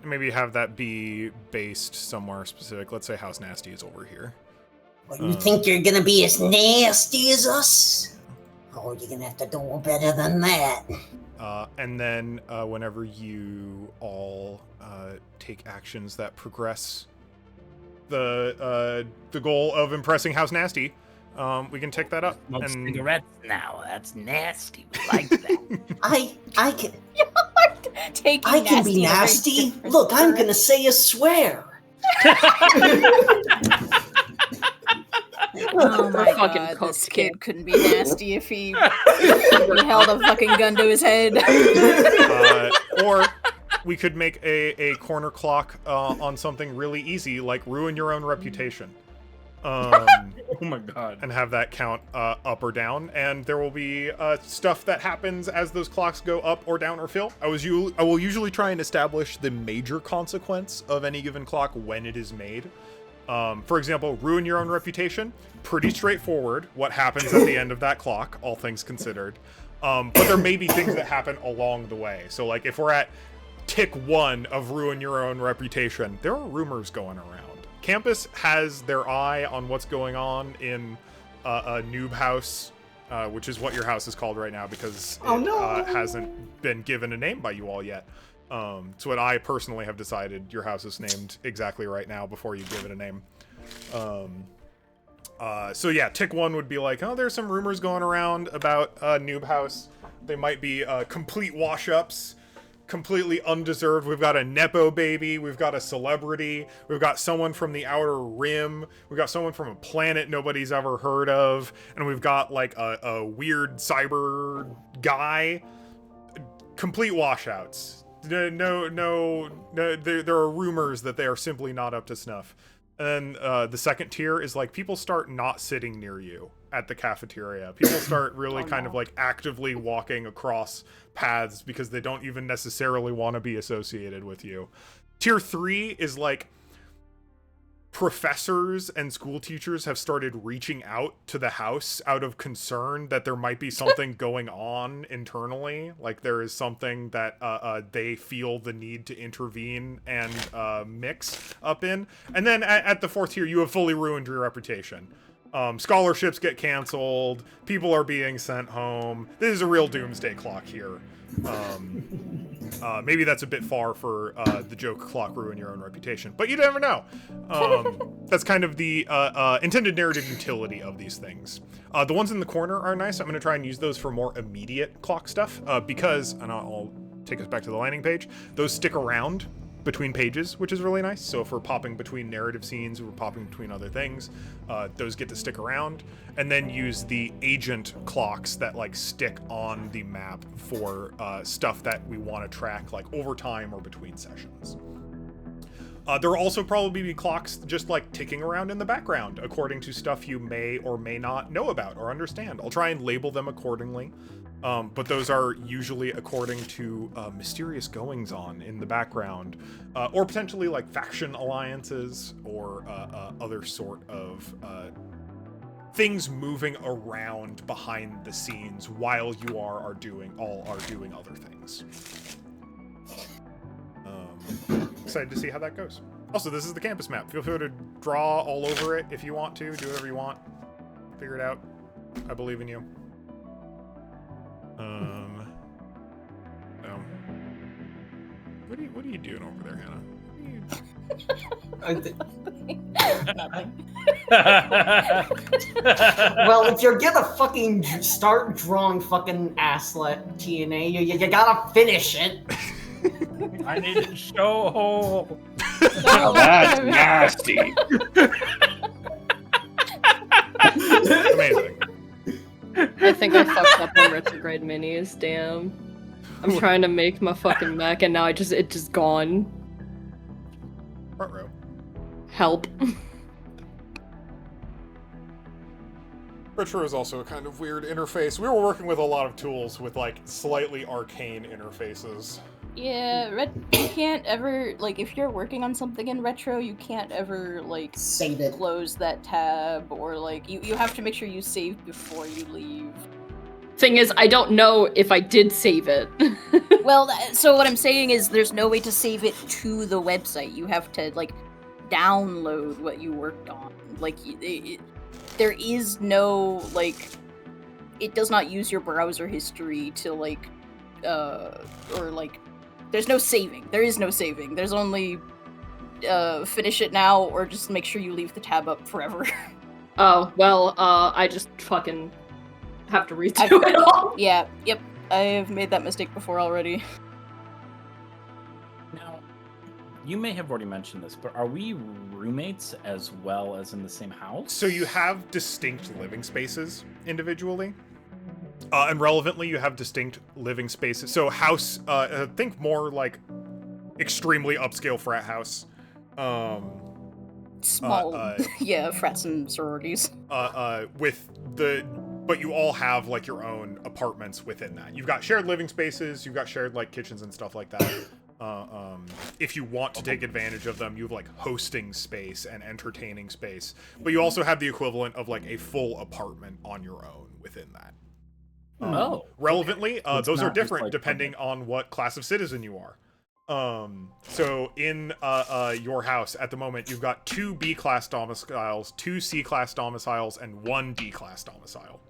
Maybe have that be based somewhere specific. Let's say House Nasty is over here. Well, you think you're gonna be as nasty as us? Oh, you're gonna have to do better than that. And then whenever you all take actions that progress the goal of impressing House Nasty, we can tick that up. Smoke And cigarettes now. That's nasty. We like that. I can Taking I can be nasty in a very nasty. different Look, I'm term. gonna say a swear. Oh my Fucking god, cooked this kid couldn't be nasty if he held a fucking gun to his head. or we could make a corner clock on something really easy, like ruin your own reputation. Oh my god. And have that count up or down, and there will be stuff that happens as those clocks go up or down or fill. I will usually try and establish the major consequence of any given clock when it is made. For example, ruin your own reputation. Pretty straightforward. What happens at the end of that clock, all things considered. But there may be things that happen along the way. So, like, if we're at tick 1 of ruin your own reputation, there are rumors going around. Campus has their eye on what's going on in a noob house, which is what your house is called right now because it hasn't been given a name by you all yet. It's what I personally have decided your house is named exactly right now before you give it a name. So yeah, tick 1 would be like, oh, there's some rumors going around about noob house. They might be complete wash-ups. Completely undeserved. We've got a Nepo baby, we've got a celebrity, we've got someone from the Outer Rim, we've got someone from a planet nobody's ever heard of, and we've got like a weird cyber guy. Complete washouts. No, there are rumors that they are simply not up to snuff. And the second tier is like people start not sitting near you at the cafeteria. People start really kind of like actively walking across paths because they don't even necessarily want to be associated with you. Tier 3 is like professors and school teachers have started reaching out to the house out of concern that there might be something going on internally. Like there is something that they feel the need to intervene and mix up in. And then at the 4th tier, you have fully ruined your reputation. Scholarships get canceled. People are being sent home. This is a real doomsday clock here. Maybe that's a bit far for the joke clock ruin your own reputation, but you never know. That's kind of the intended narrative utility of these things. The ones in the corner are nice. I'm going to try and use those for more immediate clock stuff because, and I'll take us back to the landing page, those stick around between pages, which is really nice. So if we're popping between narrative scenes, we're popping between other things, those get to stick around. And then use the agent clocks that like stick on the map for stuff that we want to track like over time or between sessions. There will also probably be clocks just like ticking around in the background according to stuff you may or may not know about or understand. I'll try and label them accordingly. But those are usually according to mysterious goings-on in the background, or potentially like faction alliances or other sort of things moving around behind the scenes while you are doing other things. Excited to see how that goes. Also, this is the campus map. Feel free to draw all over it if you want to. Do whatever you want. Figure it out. I believe in you. What are you doing over there, Hannah? Well, if you're gonna fucking start drawing fucking asslet TNA, you gotta finish it. I need to show. Oh, that's nasty. Amazing. I think I fucked up on retrograde minis, damn. I'm trying to make my fucking mech and now it just gone. Front row. Help. Retro is also a kind of weird interface. We were working with a lot of tools with like slightly arcane interfaces. Yeah, you can't ever, like, if you're working on something in Retro, you can't ever, like, Save it. close that tab, or, like, you have to make sure you save before you leave. Thing is, I don't know if I did save it. Well, so what I'm saying is there's no way to save it to the website. You have to, like, download what you worked on. Like, there is no, like, it does not use your browser history to, like, or, like, there's no saving. There is no saving. There's only finish it now or just make sure you leave the tab up forever. Oh, well, I just fucking have to redo it all. Yeah, yep. I've made that mistake before already. Now, you may have already mentioned this, but are we roommates as well as in the same house? So you have distinct living spaces individually. And relevantly, you have distinct living spaces. So house, think more like extremely upscale frat house. Small, yeah, frats and sororities. But you all have like your own apartments within that. You've got shared living spaces, you've got shared like kitchens and stuff like that. If you want to take advantage of them, you have like hosting space and entertaining space, but you also have the equivalent of like a full apartment on your own within that. Relevantly, those are not just, different like, depending on what class of citizen you are. So in your house at the moment, you've got 2 B-class domiciles, 2 C-class domiciles, and 1 D-class domicile.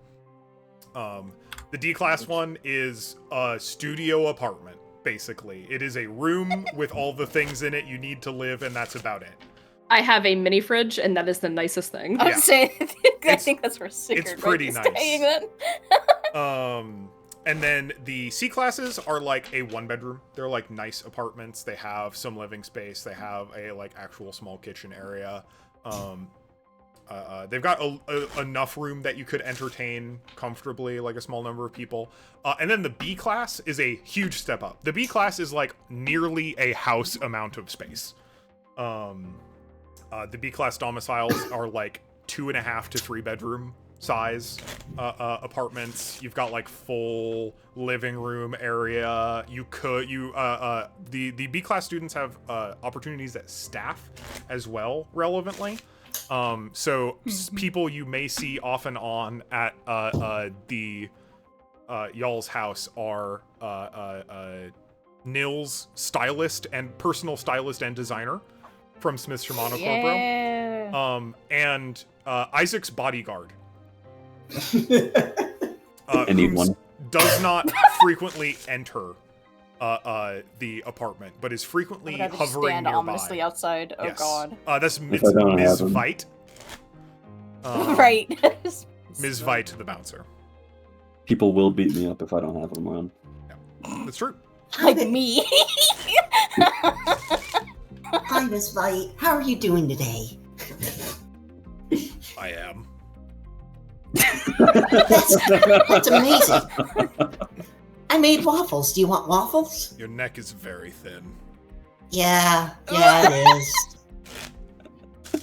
The D-class one is a studio apartment, basically. It is a room with all the things in it you need to live, and that's about it. I have a mini fridge, and that is the nicest thing. I Yeah. was saying, I think that's where Sigurd it's pretty might be nice. staying then. And then the C classes are like a 1-bedroom. They're like nice apartments. They have some living space. They have a like actual small kitchen area. They've got enough room that you could entertain comfortably, like a small number of people. And then the B class is a huge step up. The B class is like nearly a house amount of space. The B class domiciles are like 2.5 to 3 bedroom size apartments. You've got like full living room area. The B class students have opportunities at staff as well, relevantly. So people you may see off and on at the y'all's house are Nils, stylist and personal stylist and designer from Smith Shimano Corporo. Yeah. And Isaac's bodyguard. I need one. Does not frequently enter the apartment, but is frequently Would I just hovering stand nearby. ominously outside? Oh Yes. god. That's If I don't Ms. have him. Veit. Right. Ms. Veit, the bouncer. People will beat me up if I don't have them around. That's true. Like me. Hi, Miss Vite. How are you doing today? I am. That's amazing. I made waffles. Do you want waffles? Your neck is very thin. Yeah, it is.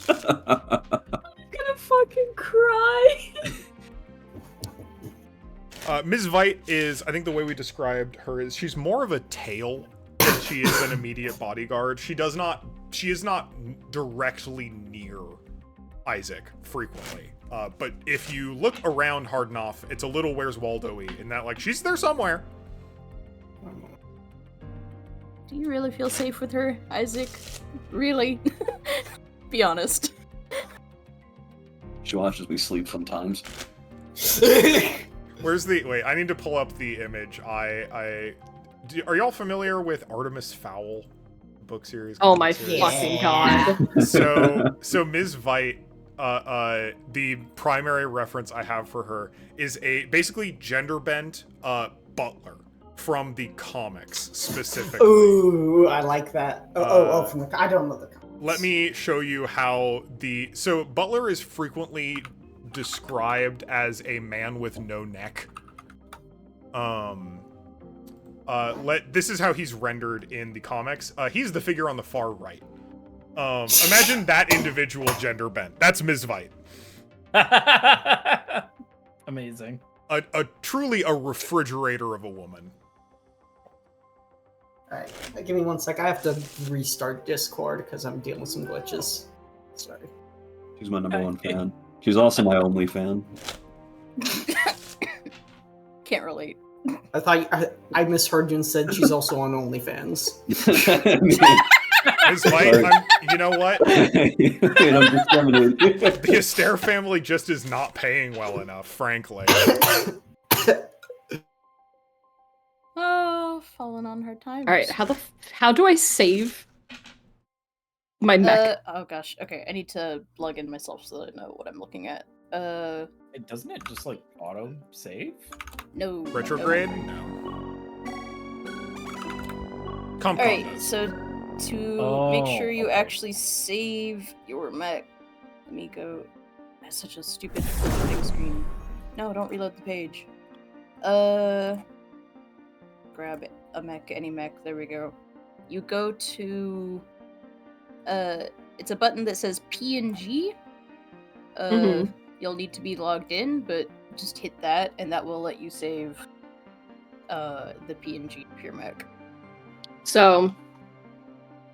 Gonna fucking cry. Ms. Veit is, I think the way we described her is she's more of a tail than she is an immediate bodyguard. She is not directly near Isaac frequently. But if you look around hard enough, it's a little Where's Waldo-y in that, like, she's there somewhere. Do you really feel safe with her, Isaac? Really? Be honest. She watches me sleep sometimes. Where's the, wait, I need to pull up the image. Are y'all familiar with Artemis Fowl book series? Oh my series? fucking god. So Ms. Veit, the primary reference I have for her is a basically gender bent butler from the comics specifically. Ooh, I like that. From the I don't know the comics. Let me show you how so butler is frequently described as a man with no neck. This is how he's rendered in the comics. He's the figure on the far right. Imagine that individual gender bent. That's Ms. Veit. Amazing. A truly a refrigerator of a woman. Alright, give me 1 sec. I have to restart Discord because I'm dealing with some glitches. Sorry. She's my number 1 fan. She's also my only fan. Can't relate. I thought I misheard you and said she's also on OnlyFans. Ms. Veit, you know what? Wait, I'm discriminating. The Astaire family just is not paying well enough, frankly. Oh, falling on hard times. All right, how do I save my mech? Oh gosh. Okay, I need to log in myself so that I know what I'm looking at. Doesn't it just like auto save? No. Retrograde? No. No. All right, so to make sure you okay. actually save your mech, let me go. That's such a stupid loading screen. No, don't reload the page. Grab a mech, any mech. There we go. you go to it's a button that says PNG. Mhm. You'll need to be logged in, but just hit that and that will let you save the PNG of your mech. So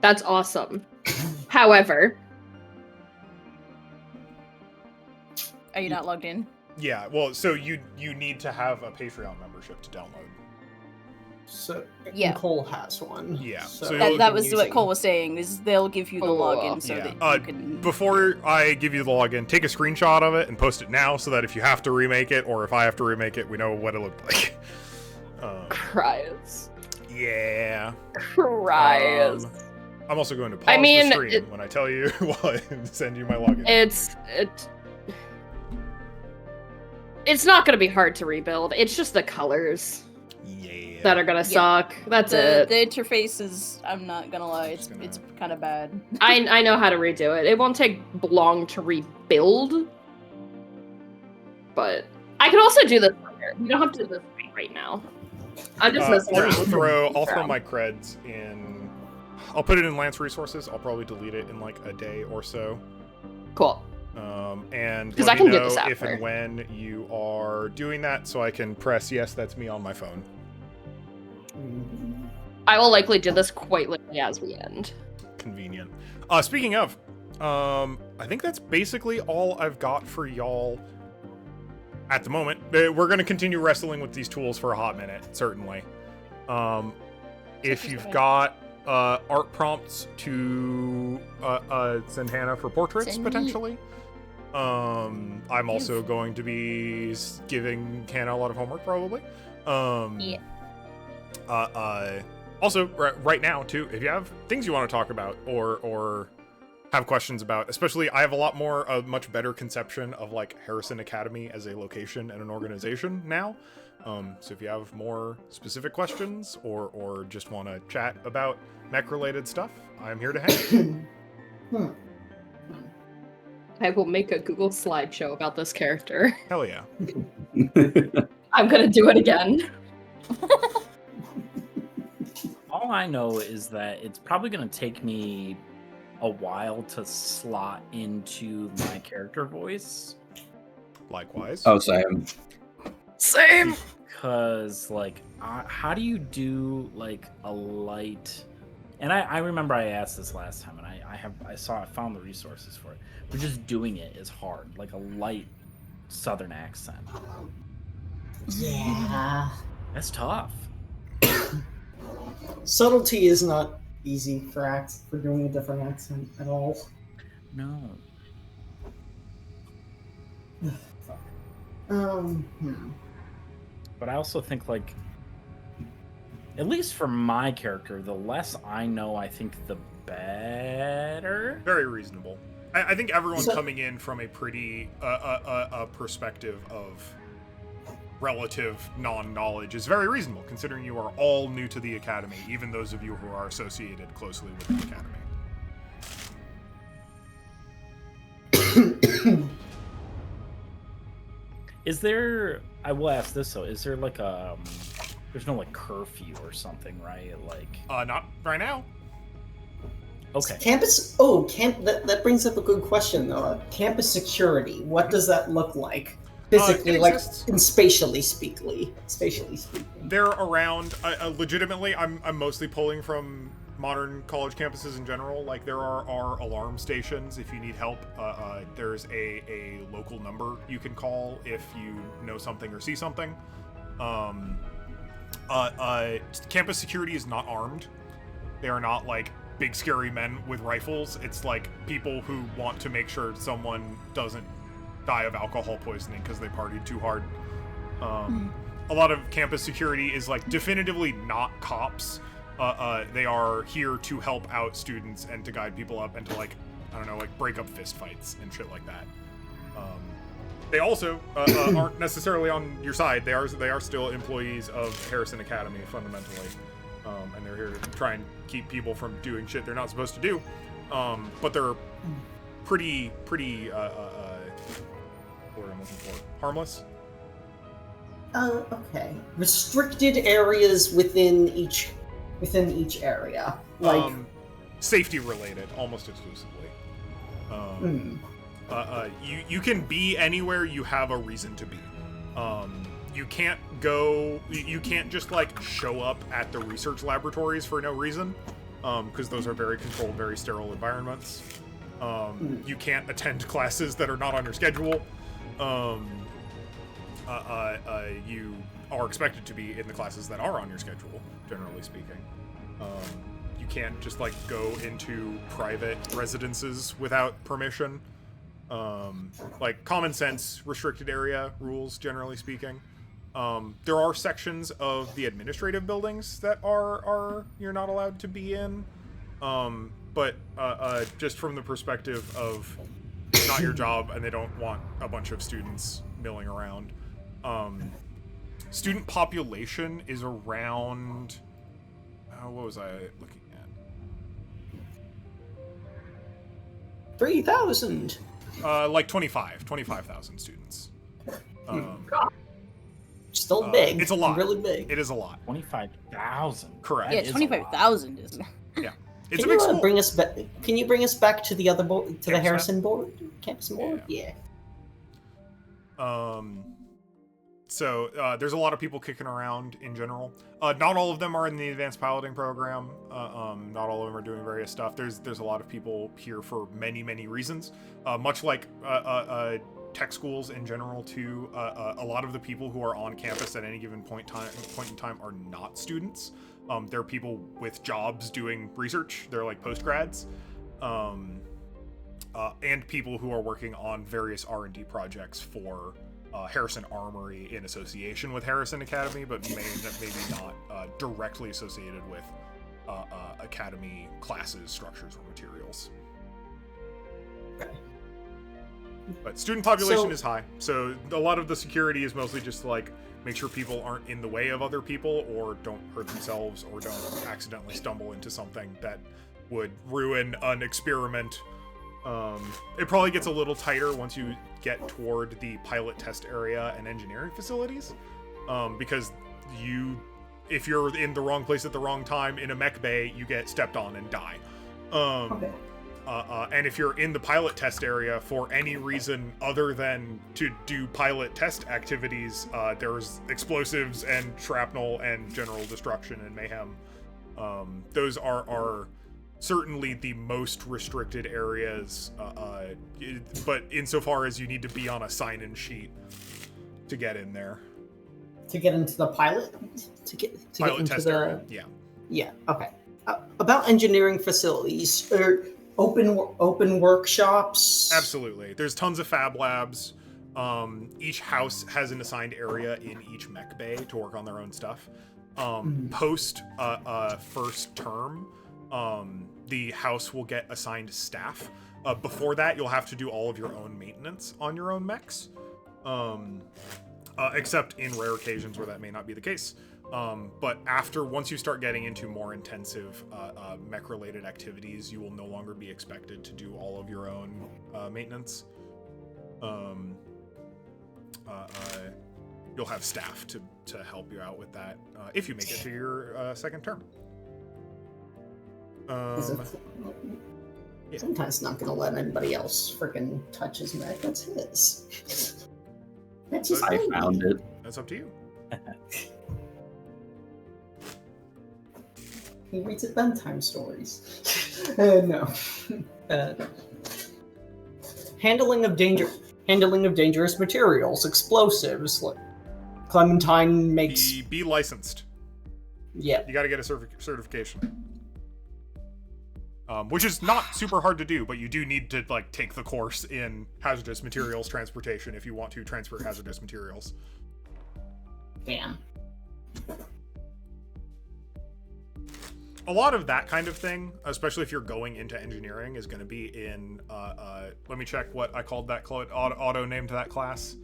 that's awesome. However, Are you not logged in? Yeah, well, so you need to have a Patreon membership to download. So Yeah. Cole has one. Yeah, So, so That, you'll that be was what Cole was saying, is they'll give you the Oh, login so yeah. that you can... Before I give you the login, take a screenshot of it and post it now so that if you have to remake it or if I have to remake it, we know what it looked like. cries. Yeah. Cries. I'm also going to pause I mean, the stream when I tell you and send you my login. It's not gonna be hard to rebuild. It's just the colors Yeah. that are gonna suck. That's it. The interface is, I'm not gonna lie, it's kind of bad. I know how to redo it. It won't take long to rebuild. But I can also do this later. We don't have to do this right now. I'm just messing I'll just around. I'll throw my creds in. I'll put it in Lance Resources. I'll probably delete it in like a day or so. Cool. And 'Cause let I can me do know this if after. and when you are doing that so I can press yes, that's me on my phone. I will likely do this quite literally as we end. Convenient. Speaking of, I think that's basically all I've got for y'all at the moment. We're going to continue wrestling with these tools for a hot minute, certainly. If you've got art prompts to send Hannah for portraits, Send me. potentially. I'm also going to be giving Hannah a lot of homework, probably. Yeah. Also, right now, too, if you have things you want to talk about or have questions about, especially I have a much better conception of like Harrison Academy as a location and an organization now. So if you have more specific questions or just want to chat about mech-related stuff, I'm here to hang. I will make a Google slideshow about this character. Hell yeah. I'm gonna do it again. All I know is that it's probably going to take me a while to slot into my character voice. Likewise. Oh, Sam. Same. Because, like, how do you do, like, a light... And I remember I asked this last time, and I found the resources for it. But just doing it is hard. Like, a light southern accent. Yeah. That's tough. Subtlety is not easy for doing a different accent at all. No. But I also think, like, at least for my character, the less I know, I think the better. Very reasonable. I think everyone So- coming in from a pretty a perspective of relative non-knowledge is very reasonable, considering you are all new to the academy, even those of you who are associated closely with the academy. Is there? I will ask this though. Is there like a? There's no like curfew or something, right? Like. Not right now. Okay. Campus. Oh, that brings up a good question though. Campus security. What does that look like? Physically, It like exists. and spatially speaking. They're around. Legitimately, I'm mostly pulling from modern college campuses in general. Like there are alarm stations if you need help. There's a local number you can call if you know something or see something. Campus security is not armed. They are not like big scary men with rifles. It's like people who want to make sure someone doesn't die of alcohol poisoning because they partied too hard. A lot of campus security is like definitively not cops. They are here to help out students and to guide people up and to like, I don't know, like break up fist fights and shit like that. They also aren't necessarily on your side. They are still employees of Harrison Academy fundamentally, and they're here to try and keep people from doing shit they're not supposed to do. But they're pretty what I'm looking for, harmless. Okay. Restricted areas within each area. Like, safety related, almost exclusively. You can be anywhere you have a reason to be. You can't go. You can't just like show up at the research laboratories for no reason, because those are very controlled, very sterile environments. You can't attend classes that are not on your schedule. You are expected to be in the classes that are on your schedule, generally speaking. You can't just like go into private residences without permission. Like common sense restricted area rules, generally speaking. There are sections of the administrative buildings that are you're not allowed to be in. But just from the perspective of it's not your job and they don't want a bunch of students milling around. Student population is around, what was I looking at? 3,000. Like 25,000 students. Still big. It's a lot. Really big. It is a lot. 25,000. Correct. Yeah, That is a 25,000 is. Yeah. It's Can a big you school. bring us back? Can you bring us back to the other board, to the Campus Harrison board, campus board? Yeah. So there's a lot of people kicking around in general. Not all of them are in the advanced piloting program. Not all of them are doing various stuff. There's a lot of people here for many reasons. Much like tech schools in general too. A lot of the people who are on campus at any given point in time are not students. They're people with jobs doing research. They're like postgrads. And people who are working on various R&D projects for Harrison Armory in association with Harrison Academy, but maybe not directly associated with Academy classes, structures, or materials. Okay. But student population So- is high, so a lot of the security is mostly just to, like, make sure people aren't in the way of other people or don't hurt themselves or don't accidentally stumble into something that would ruin an experiment. It probably gets a little tighter once you get toward the pilot test area and engineering facilities, because if you're in the wrong place at the wrong time in a mech bay, you get stepped on and die. Okay. And if you're in the pilot test area for any reason other than to do pilot test activities, there's explosives and shrapnel and general destruction and mayhem. Those are certainly the most restricted areas, but insofar as you need to be on a sign-in sheet to get in there. To get into the pilot? To get Pilot into test the... area, yeah. Yeah, okay. About engineering facilities, or open workshops? Absolutely. There's tons of fab labs. Each house has an assigned area in each mech bay to work on their own stuff. Post first term, the house will get assigned staff. Before that, you'll have to do all of your own maintenance on your own mechs. Except in rare occasions where that may not be the case. But once you start getting into more intensive mech-related activities, you will no longer be expected to do all of your own maintenance. You'll have staff to help you out with that if you make it to your second term. Yeah. Sometimes not gonna let anybody else freaking touch his mech. That's his. That's his I baby. found it. That's up to you. He reads at bedtime stories. No. Handling of dangerous materials, explosives. Like Clementine makes. Be licensed. Yeah. You got to get a certification. Which is not super hard to do, but you do need to like take the course in hazardous materials transportation if you want to transfer hazardous materials. Damn. A lot of that kind of thing, especially if you're going into engineering, is going to be in. Let me check what I called that auto named that class.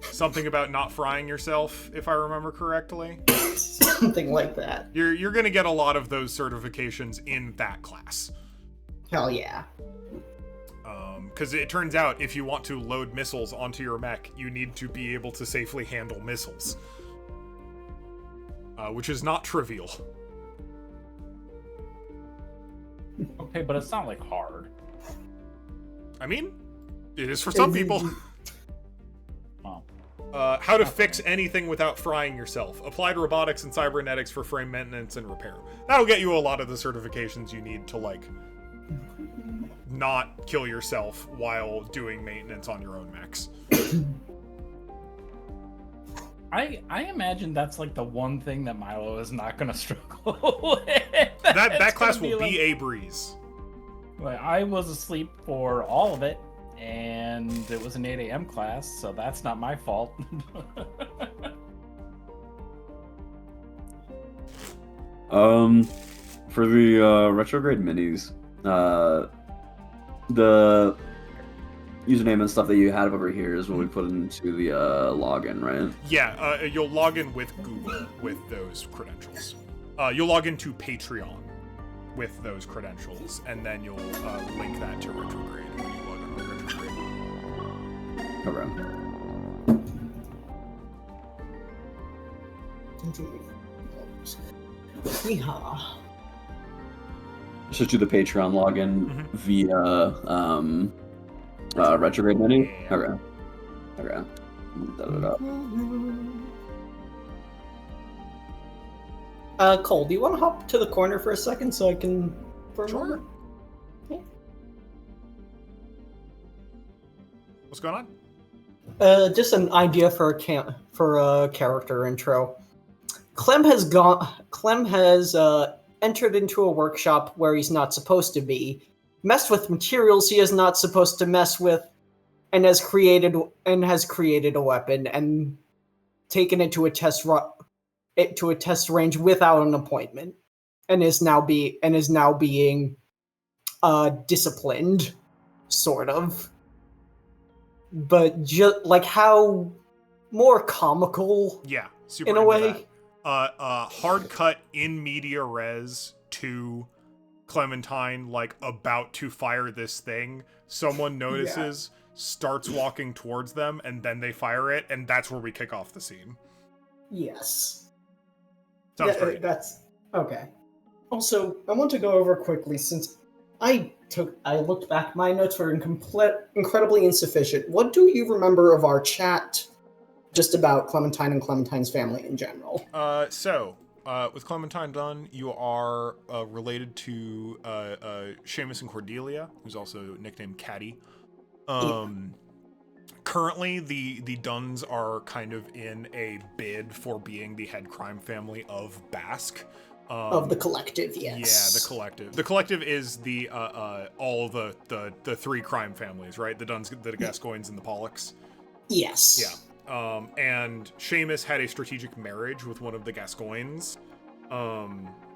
Something about not frying yourself, if I remember correctly. Something like that. You're going to get a lot of those certifications in that class. Hell yeah. Because it turns out if you want to load missiles onto your mech, you need to be able to safely handle missiles. Which is not trivial. Okay, but it's not like hard. I mean, it is for some people. Oh. How to fix anything without frying yourself. Applied robotics and cybernetics for frame maintenance and repair. That'll get you a lot of the certifications you need to, like, not kill yourself while doing maintenance on your own mechs. I imagine that's like the one thing that Milo is not gonna struggle with. That class will be a breeze. Like, I was asleep for all of it, and it was an 8 a.m. class, so that's not my fault. For the retrograde minis, the username and stuff that you have over here is what we put into the login, right? Yeah, you'll log in with Google with those credentials. You'll log into Patreon with those credentials, and then you'll link that to retrograde when you log in on retrograde. Okay. Just do the Patreon login via retrograde menu. Yeah. Okay. Cole, do you want to hop to the corner for a second so I can... Sure. What's going on? Just an idea for a character intro. Clem has entered into a workshop where he's not supposed to be, messed with materials he is not supposed to mess with, and has created a weapon and taken it to a test range without an appointment, and is now being disciplined, sort of. But just like how more comical, Yeah, super in a into way. that. Hard cut in media res to Clementine, like, about to fire this thing. Someone notices, starts walking towards them, and then they fire it, and that's where we kick off the scene. Yes. Sounds great. That's okay. Also, I want to go over quickly since I looked back. My notes were incredibly insufficient. What do you remember of our chat, just about Clementine and Clementine's family in general? With Clementine Dunn, you are related to Seamus and Cordelia, who's also nicknamed Caddy. Currently, the Dunns are kind of in a bid for being the head crime family of Basque. Of the collective, yes. Yeah, the collective. The collective is the all the three crime families, right? The Dunns, the Gascoignes, and the Pollocks. Yes. Yeah. And Seamus had a strategic marriage with one of the Gascoignes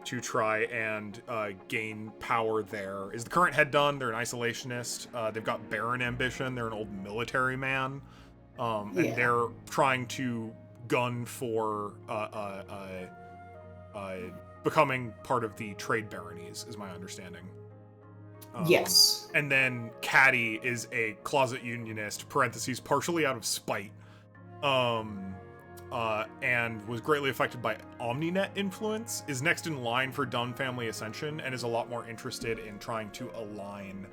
to try and gain power there. Is the current head done? They're an isolationist. They've got Baron ambition. They're an old military man. And they're trying to gun for becoming part of the trade baronies, is my understanding. Yes. And then Caddy is a closet unionist, parentheses, partially out of spite. And was greatly affected by Omninet influence, is next in line for Dunn family ascension, and is a lot more interested in trying to align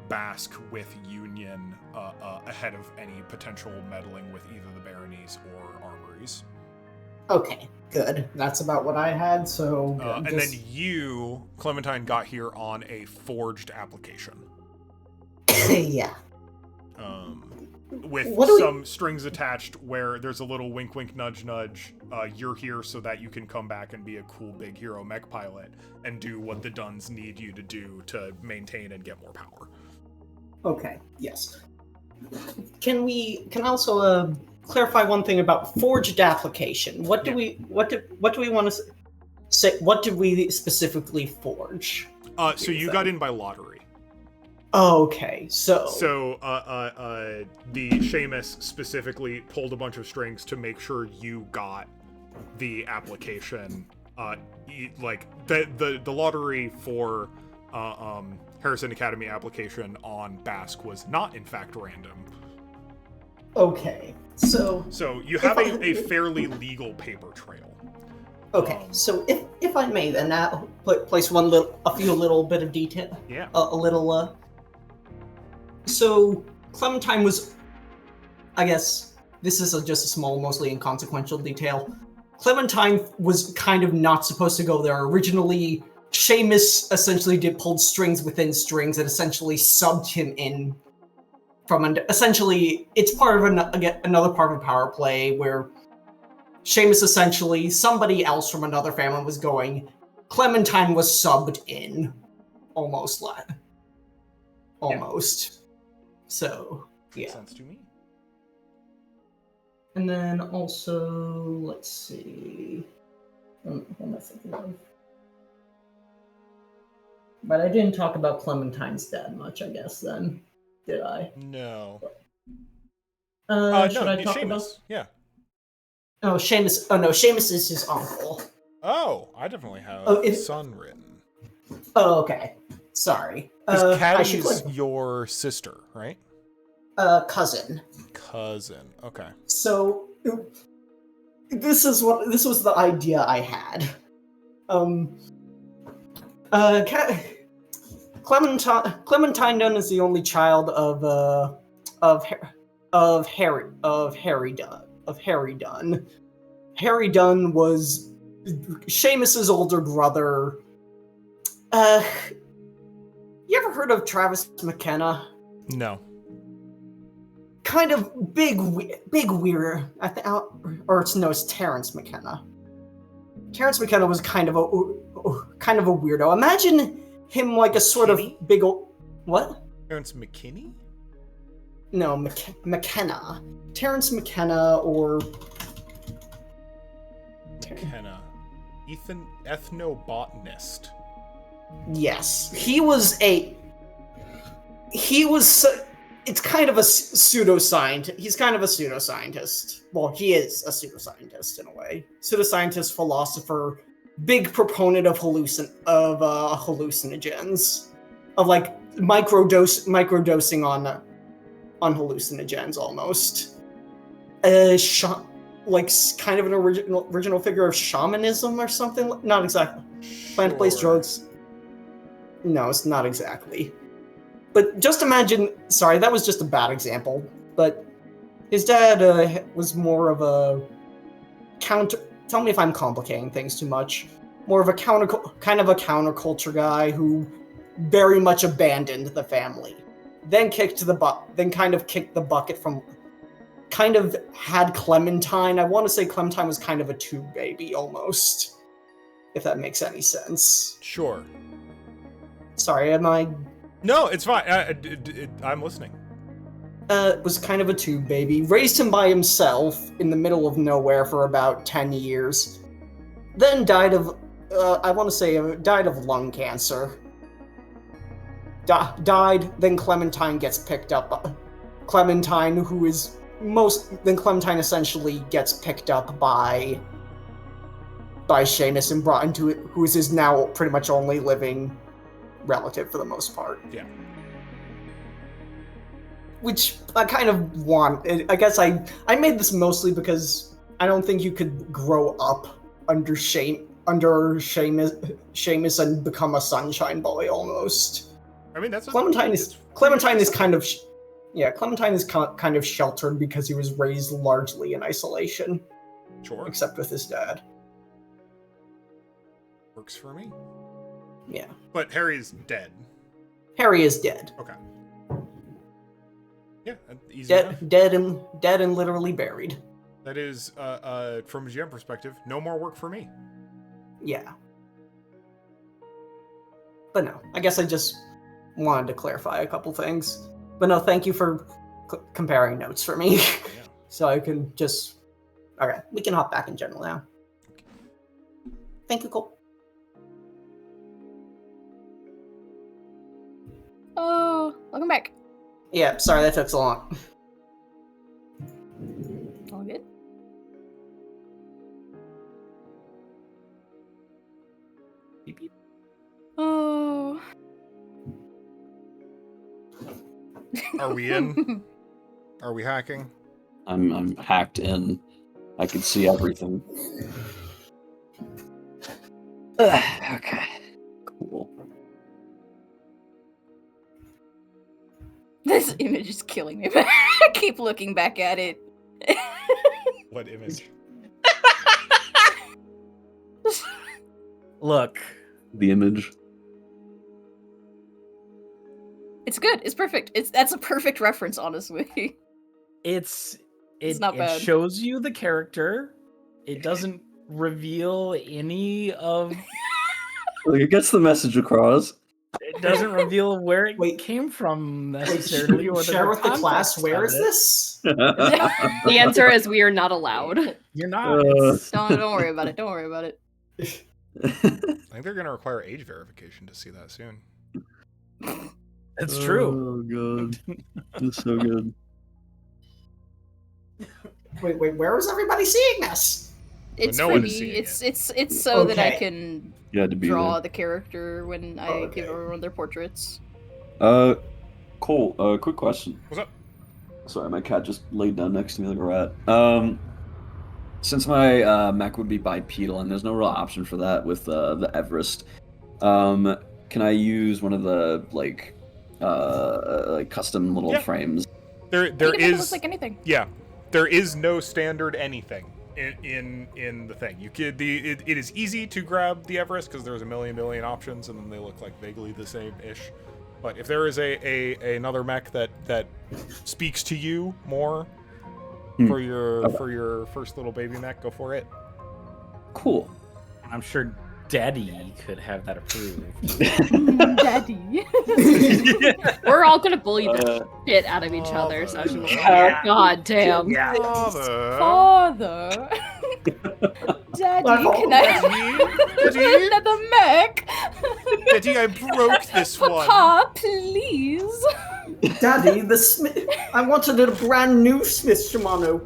Basque with Union ahead of any potential meddling with either the baronies or armories. Okay, good. That's about what I had, so... And then you, Clementine, got here on a forged application. Yeah. With some strings attached where there's a little wink wink nudge nudge, you're here so that you can come back and be a cool big hero mech pilot and do what the Dunns need you to do to maintain and get more power. Okay, yes. Can I also clarify one thing about forged application? What do we want to say? What did we specifically forge? So you got in by lottery. Okay, so the Seamus specifically pulled a bunch of strings to make sure you got the application. Like the lottery for Harrison Academy application on Basque was not in fact random. Okay, so you have a fairly legal paper trail. Okay, so if I may, then place a few little bit of detail. Yeah. A little. So Clementine was, I guess this is just a small, mostly inconsequential detail. Clementine was kind of not supposed to go there originally. Seamus essentially pulled strings within strings and essentially subbed him in from essentially it's part of another part of a power play where Seamus essentially somebody else from another family was going. Clementine was subbed in, almost. So Makes yeah. sense to me. And then also, let's see. What am I thinking of? But I didn't talk about Clementine's dad much, I guess, then. Did I? No. Should I talk Seamus. about? Yeah. Oh, Seamus. Oh, no, Seamus is his uncle. Oh, I definitely have son written. Oh, okay. Sorry. Because I should Caddy's put your sister, right? cousin. Cousin. Okay. So this was the idea I had. Clementine Dunn is the only child of Harry Dunn. Harry Dunn was Seamus's older brother. You ever heard of Travis McKenna? No. Kind of big weird. It's Terrence McKenna. Terrence McKenna was kind of a weirdo. Imagine him like a sort of big old what? Terrence McKinney? No, McKenna. Terrence McKenna or McKenna. Ethnobotanist. Yes, it's kind of a pseudoscientist. He's kind of a pseudoscientist. Well, he is a pseudoscientist in a way. Pseudoscientist, philosopher, big proponent of hallucinogens, of like microdosing on hallucinogens almost. Like kind of an original figure of shamanism or something. Not exactly. Plant-based drugs. No, it's not exactly. But just imagine, sorry, that was just a bad example, but his dad was more of a tell me if I'm complicating things too much, more of a counterculture guy who very much abandoned the family, then kicked the bucket from, kind of had Clementine. I want to say Clementine was kind of a tube baby almost, if that makes any sense. Sure. Sorry, am I... No, it's fine. I'm listening. Was kind of a tube baby. Raised him by himself in the middle of nowhere for about 10 years. Then died of, died of lung cancer. Died, then Clementine gets picked up. Clementine essentially gets picked up by Seamus and brought into it, who is his now pretty much only living relative for the most part. Yeah. Which I kind of want. I guess I made this mostly because I don't think you could grow up under Seamus and become a sunshine boy almost. I mean, Clementine is kind of kind of sheltered because he was raised largely in isolation. Sure. Except with his dad. Works for me. Yeah. But Harry's dead. Harry is dead. Okay. Yeah, easy dead and literally buried. That is, from a GM perspective, no more work for me. Yeah. But no, I guess I just wanted to clarify a couple things. But no, thank you for comparing notes for me. Yeah. So I can just... Okay, we can hop back in general now. Okay. Thank you, Cole. Oh, welcome back. Yeah, sorry that took so long. All good. Beep, beep. Oh. Are we in? Are we hacking? I'm hacked in. I can see everything. Okay. Cool. This image is killing me. I keep looking back at it. What image? Look, The image. It's good. It's perfect. That's a perfect reference, honestly. It's not bad. shows you the character. It doesn't reveal any of. Well, it gets the message across. It doesn't reveal where it Wait. came from Wait, necessarily. or share with the class. context Where of is it. this? The answer is we are not allowed. You're not. Don't worry about it. Don't worry about it. I think they're gonna require age verification to see that soon. It's true. Oh god, it's so good. Wait, where is everybody seeing this? It's no for one is me. seeing It's so that I Okay. can You had to be draw there. the character when I Okay. give everyone their portraits. Cole, quick question. What's up? Sorry, my cat just laid down next to me like a rat. Since my mech would be bipedal and there's no real option for that with the Everest, can I use one of the like custom little Yeah. frames? There You can make it look is like anything. yeah, there is no standard anything in the thing. You could it is easy to grab the Everest because there's a million options and then they look like vaguely the same ish. But if there is another mech that speaks to you more for your first little baby mech, go for it. Cool. I'm sure Daddy could have that approved. Daddy. We're all gonna bully the shit out of each other. So Yeah. God damn. Yeah. Father. Daddy, can I Daddy? another mech? Daddy, I broke this one. Papa, please. Daddy, the Smith. I wanted a brand new Smith Shimano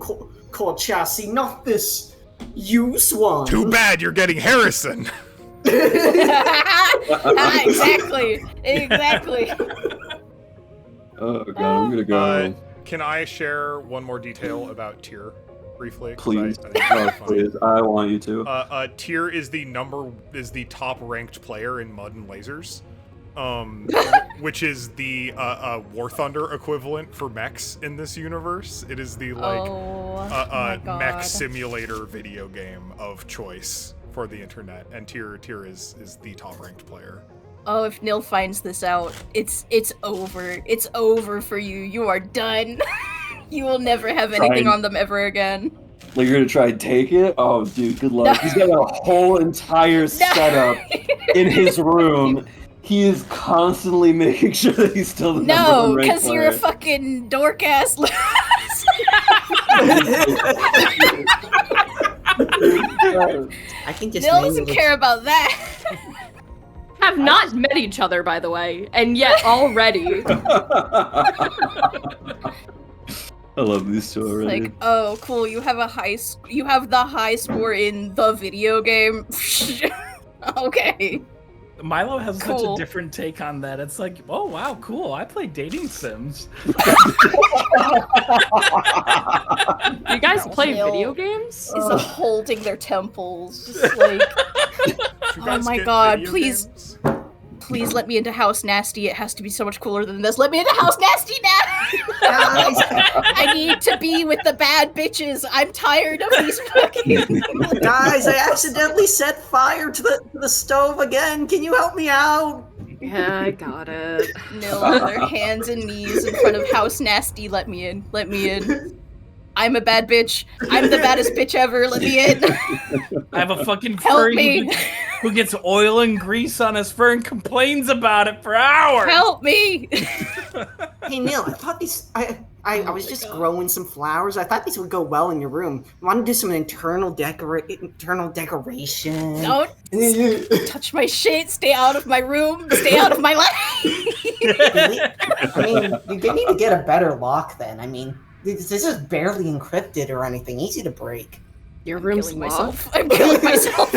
core chassis, not this used one. Too bad you're getting Harrison. Exactly. Oh god, I'm gonna go. Can I share one more detail about Tyr briefly? 'Cause Please. I think it's Oh, really funny. please. I want you to. Tyr is the top ranked player in Mud and Lasers, which is the War Thunder equivalent for mechs in this universe. It is the my God. mech simulator video game of choice for the internet, and Tyr is the top ranked player. Oh, if Nil finds this out, it's over. It's over for you. You are done. You will never have anything Fine. on them ever again. Like you're gonna try and take it? Oh, dude, good luck. He's got a whole entire setup in his room. He is constantly making sure that he's still the number No, one ranked because you're a player. fucking dork ass. I can just Nil name doesn't it. care about that. Have not met each other, by the way, and yet already. I love these two already. Like, oh, cool. You have the high score in the video game. Okay. Milo has such Cool. a different take on that. It's like, oh wow, cool. I play dating sims. You guys play Nil video games? Is holding their temples, just like, You oh guys my get God, video please. games? Please let me into House Nasty. It has to be so much cooler than this. Let me into House Nasty now! Guys, I need to be with the bad bitches. I'm tired of these fucking. Guys, I accidentally set fire to the stove again. Can you help me out? Yeah, I got it. Nil on their hands and knees in front of House Nasty. Let me in. Let me in. I'm a bad bitch. I'm the baddest bitch ever. Let me in. I have a fucking Help furry me. who gets oil and grease on his fur and complains about it for hours. Help me. Hey Neil, I thought these. I was just growing some flowers. I thought these would go well in your room. You want to do some internal decoration? Don't touch my shit. Stay out of my room. Stay out of my life. I mean, you need to get a better lock then. I mean, this is barely encrypted or anything. Easy to break. Your room's killing locked. myself. I'm killing myself.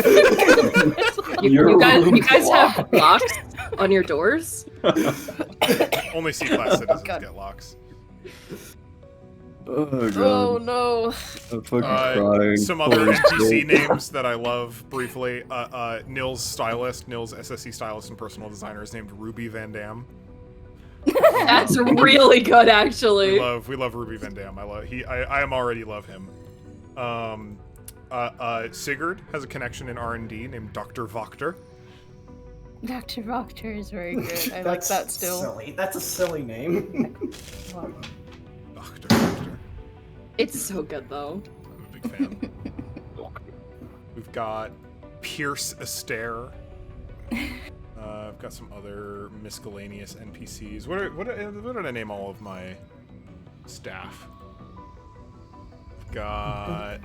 Your You guys room's have locked. locks on your doors? Only C-class citizens God. get locks. Oh god. Oh no. I'm fucking crying. Some other Holy NPC shit. names that I love briefly. Nils stylist, Nils SSC stylist and personal designer is named Ruby Van Dam. That's really good, We actually. love Ruby Van Dam. I am already love him. Sigurd has a connection in R&D named Dr. Voctor. Dr. Proctor is very good. I like That's that still. Silly. That's a silly name. Wow. Dr. Voctor. It's so good, though. I'm a big fan. We've got Pierce Astaire. I've got some other miscellaneous NPCs. What did I name all of my staff? We've got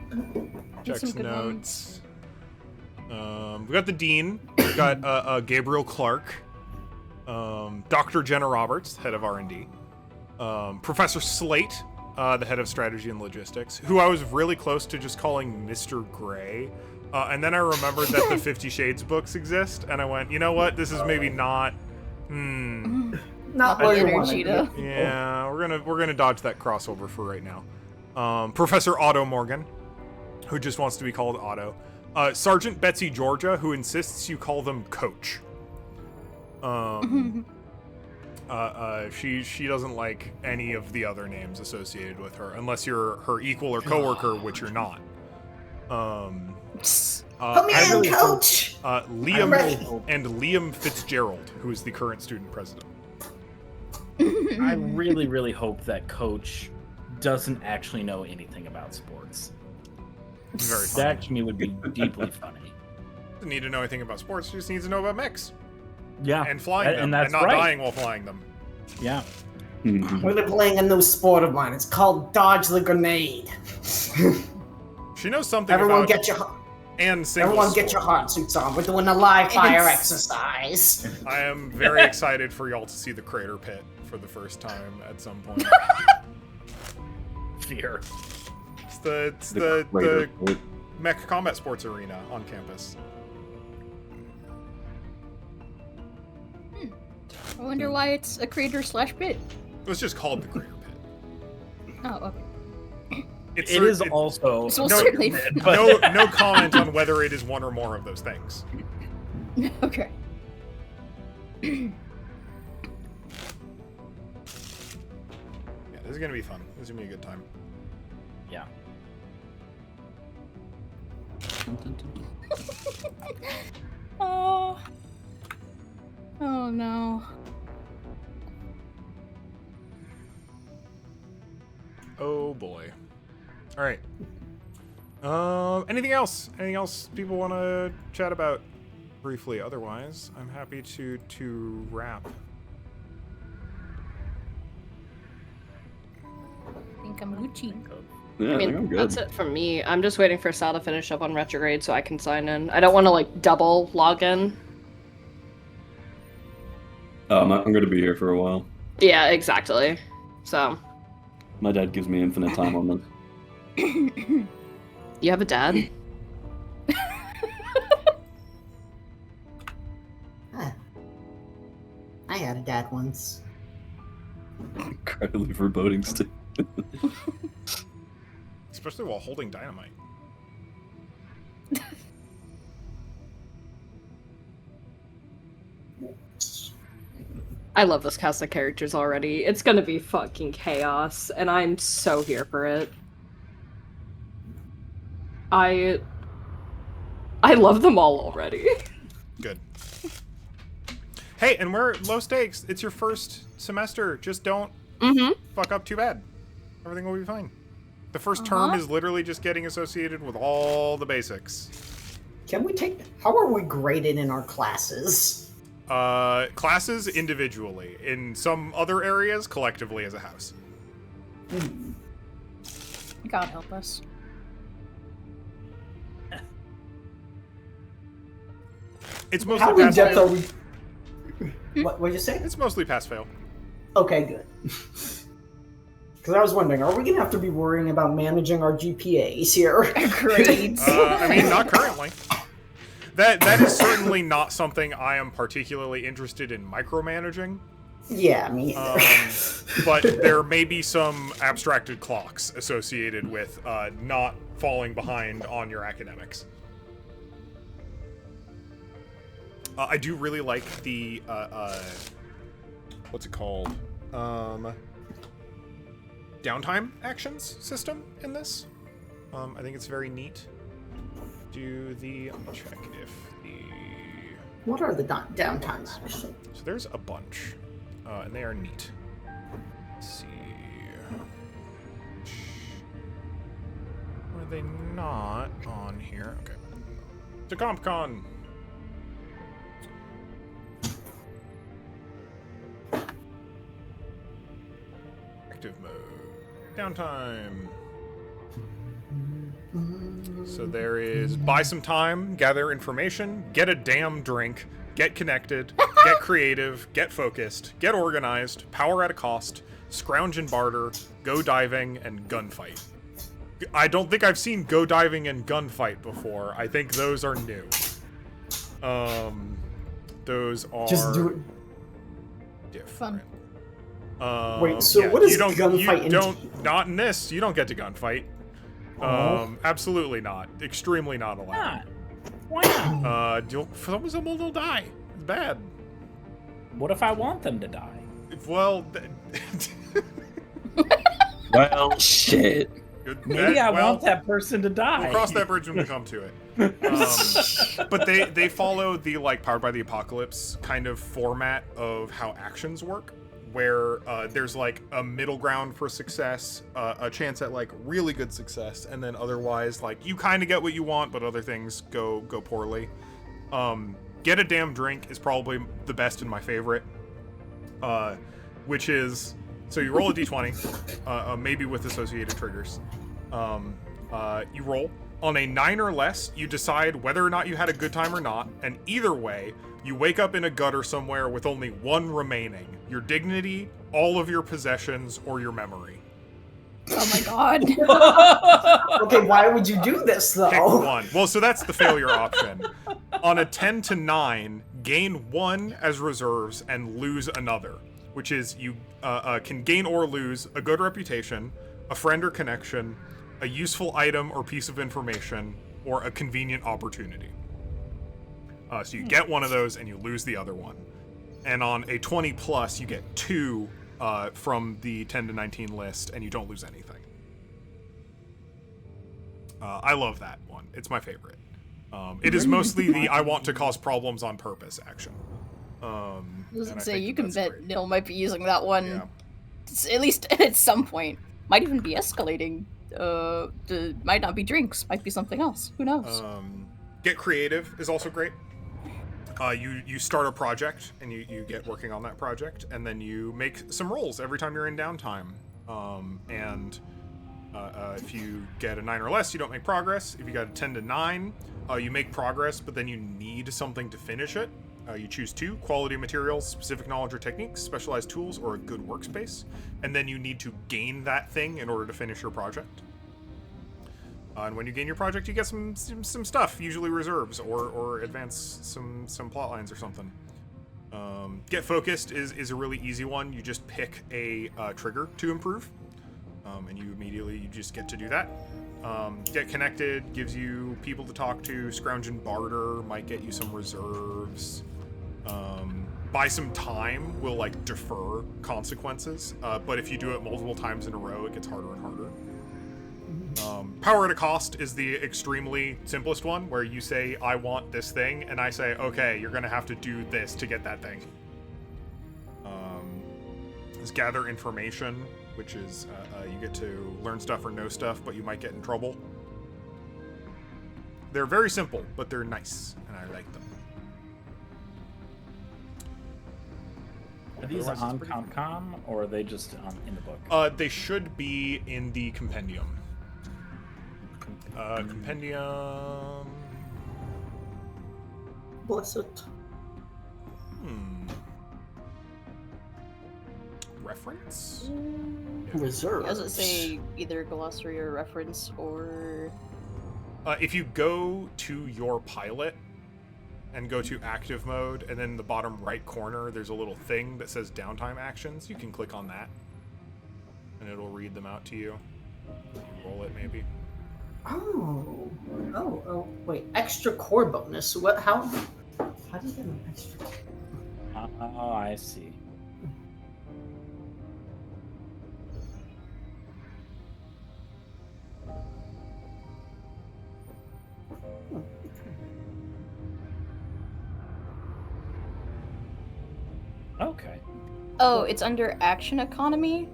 There's some Jack's good notes. We got the dean. We got Gabriel Clark, Dr. Jenna Roberts, head of R&D, Professor Slate, the head of strategy and logistics, who I was really close to just calling Mr. Gray. And then I remembered that the 50 Shades books exist, and I went, you know what? This is maybe not. Not Not where the you want energy to to. be. Yeah, we're gonna dodge that crossover for right now. Professor Otto Morgan, who just wants to be called Otto. Sergeant Betsy Georgia, who insists you call them Coach. She doesn't like any of the other names associated with her, unless you're her equal or coworker, which you're not. Put me in, coach! I'm ready. Liam and Liam Fitzgerald, who is the current student president. I really, really hope that Coach doesn't actually know anything about sports. Very funny. That to me would be deeply funny. Doesn't need to know anything about sports. She just needs to know about mechs Yeah, and flying them, and that's not right. dying while flying them. Yeah, Mhm. We're gonna be playing a new sport of mine. It's called Dodge the Grenade. She knows something Everyone about get your and single everyone get your heart suits on. We're doing a live fire It's- exercise. I am very excited for y'all to see the crater pit for the first time at some point. fear. It's the crater pit. mech combat sports arena on campus. I wonder why it's a crater / pit. It was just called the crater pit. Oh, okay. It is also So No, certainly. no comment on whether it is one or more of those things. Okay. Yeah, this is gonna be fun. This is gonna be a good time. yeah. Oh. Oh no. Oh boy. All right. Anything else? Anything else people want to chat about briefly? Otherwise, I'm happy to wrap. I think I'm Gucci. Yeah, I I think mean, I'm good. that's it from me. I'm just waiting for Sal to finish up on retrograde so I can sign in. I don't want to like double log in. I'm going to be here for a while. Yeah, exactly. So, My dad gives me infinite time on this. you have a dad? I had a dad once. Incredibly foreboding stick. Especially while holding dynamite. I love this cast of characters already. It's gonna be fucking chaos, and I'm so here for it. I love them all already. Good. Hey, and we're low stakes. It's your first semester. Just don't Mm-hmm. fuck up too bad. Everything will be fine. The first term is literally just getting associated with all the basics. Can we take? How are we graded in our classes? Classes individually. In some other areas, collectively as a house. God help us. It's How mostly in pass depth are fail. we? What you say? It's mostly pass fail. Okay, good. Because I was wondering, are we gonna have to be worrying about managing our GPAs here? Grades. I mean, not currently. That is certainly not something I am particularly interested in micromanaging. Yeah, me either. But there may be some abstracted clocks associated with not falling behind on your academics. I do really like the what's it called? Downtime actions system in this. I think it's very neat. Let me check if the... What are the downtime actions? So there's a bunch, and they are neat. Let's see. Are they not on here? Okay. To CompCon. Active mode. Downtime. So there is buy some time, gather information, get a damn drink, get connected, get creative, get focused, get organized, power at a cost, scrounge and barter, go diving, and gunfight. I don't think I've seen go diving and gunfight before. I think those are new. Those are Just do it. different. Wait, so what is gunfight in not in this. You don't get to gunfight. Absolutely not. Extremely not allowed. Why not? Some of them will die. It's bad. What if I want them to die? Well, Well, shit. Maybe I want that person to die. We'll cross that bridge when we come to it. But they follow the Powered by the Apocalypse kind of format of how actions work, where there's a middle ground for success, a chance at really good success, and then otherwise you kind of get what you want, but other things go poorly. Get a damn drink is probably the best and my favorite, which is, so you roll a d20, maybe with associated triggers. You roll. On a 9 or less, you decide whether or not you had a good time or not, and either way, you wake up in a gutter somewhere with only one remaining. Your dignity, all of your possessions, or your memory. Oh my god. Okay, why would you do this, though? Pick one. Well, so that's the failure option. On a 10 to 9, gain 1 as reserves and lose another, which is you can gain or lose a good reputation, a friend or connection, a useful item or piece of information, or a convenient opportunity. So you get one of those and you lose the other one. And on a 20 plus, you get 2 from the 10 to 19 list, and you don't lose anything. I love that one. It's my favorite. It is mostly the I want to cause problems on purpose action. I was gonna say, you can bet Nil might be using that one, at least at some point. Might even be escalating. Might not be drinks, might be something else. Who knows? Get creative is also great. You start a project and you get working on that project, and then you make some rolls every time you're in downtime. If you get a 9 or less, you don't make progress. If you got a 10 to 9, you make progress, but then you need something to finish it. You choose 2: quality materials, specific knowledge or techniques, specialized tools, or a good workspace. And then you need to gain that thing in order to finish your project. And when you gain your project, you get some stuff, usually reserves, or advance some plot lines or something. Get focused is a really easy one. You just pick a trigger to improve, and you just get to do that. Get connected gives you people to talk to. Scrounge and barter might get you some reserves. Buy some time will defer consequences, but if you do it multiple times in a row, it gets harder and harder. Power at a cost is the extremely simplest one, where you say, I want this thing, and I say, okay, you're gonna have to do this to get that thing. Is gather information, which is you get to learn stuff or know stuff, but you might get in trouble. They're very simple, but they're nice, and I like them. Are these on CompCon, or are they just in the book? They should be in the compendium. Compendium. Bless it. Reference? Reserve. Does it say either glossary or reference, or... If you go to your pilot, and go to active mode, and then in the bottom right corner, there's a little thing that says downtime actions. You can click on that, and it'll read them out to you. You roll it, maybe. Oh, wait, extra core bonus. What, how do you get an extra? Oh, I see. Okay. Oh, it's under action economy.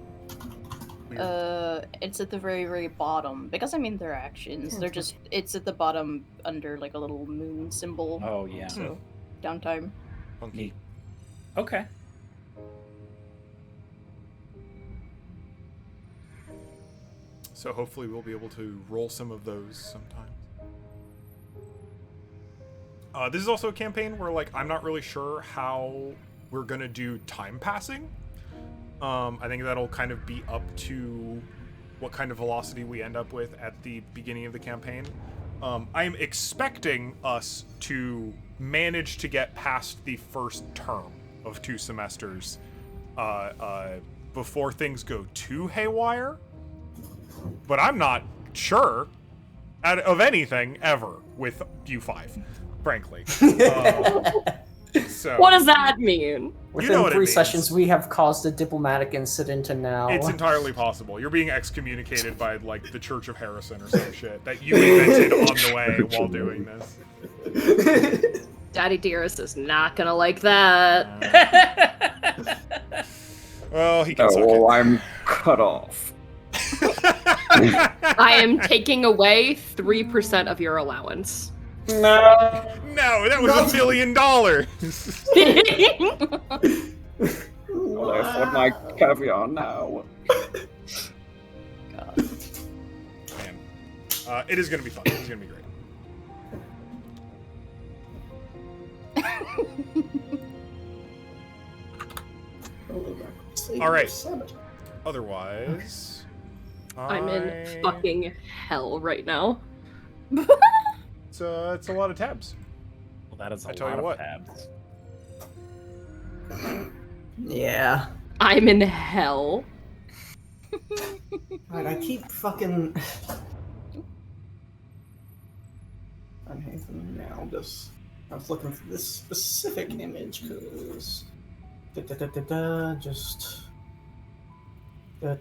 Weird. It's at the very, very bottom. Because I mean they're actions. They're just it's at the bottom under like a little moon symbol. Oh yeah. So downtime. Funky. Okay. So hopefully we'll be able to roll some of those sometime. This is also a campaign where, like, I'm not really sure how we're gonna do time passing. I think that'll kind of be up to what kind of velocity we end up with at the beginning of the campaign. I'm expecting us to manage to get past the first term of 2 semesters before things go too haywire. But I'm not sure of anything ever with U5, frankly. So What does that mean? Within You know what it 3 means. sessions, we have caused a diplomatic incident, and now it's entirely possible. You're being excommunicated by, like, the Church of Harrison or some shit that you invented on the way while doing this. Daddy Dearest is not gonna like that. Well, he can suck it. I'm cut off. I am taking away 3% of your allowance. no. No, that was $1 million. Well, I afford my caviar now. Man. It is going to be fun. It's going to be great. All right. Otherwise, I'm in fucking hell right now. It's a lot of tabs. Well, that is a I tell lot you of what. tabs. Yeah. I'm in hell. Alright, I keep fucking. Okay, now just. I was looking for this specific image because. Just. I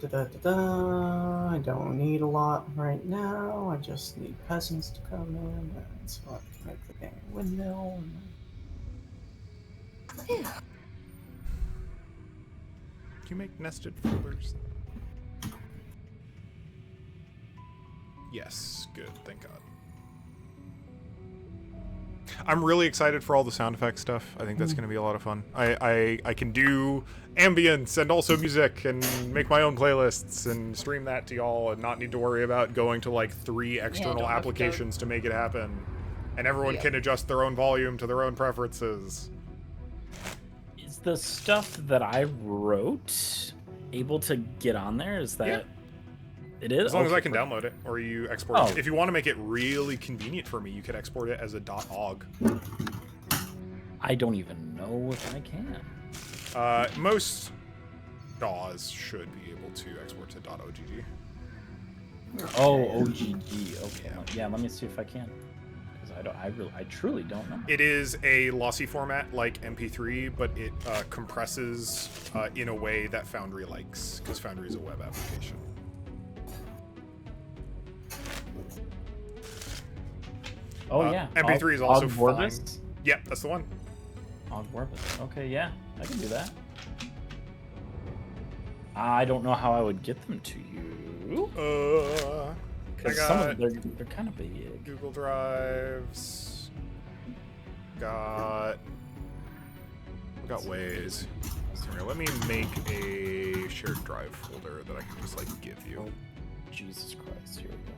don't need a lot right now. I just need peasants to come in, and so I can make the game windmill. Can you make nested folders? Yes, good, thank God. I'm really excited for all the sound effect stuff. I think that's going to be a lot of fun. I can do ambience and also music and make my own playlists and stream that to y'all and not need to worry about going to like 3 external don't have to go- applications to make it happen. And everyone can adjust their own volume to their own preferences. Is the stuff that I wrote able to get on there? Is that Yeah. It is? As long as I Okay, can great. download it, or you export Oh. it. If you want to make it really convenient for me, you could export it as a .ogg. I don't even know if I can. Most DAWs should be able to export to .ogg. Oh, OGG. Okay. Yeah, let me see if I can. Because I truly don't know. It is a lossy format like MP3, but it compresses in a way that Foundry likes, because Foundry is a web application. Oh yeah. MP3 is also Og fine. Vorbis? Yep, that's the one. Og Vorbis. Okay, yeah, I can do that. I don't know how I would get them to you. I Because some got of them, they're kind of big. Google Drives. Got Waze. Here, let me make a shared drive folder that I can just like give you. Jesus Christ, here we go.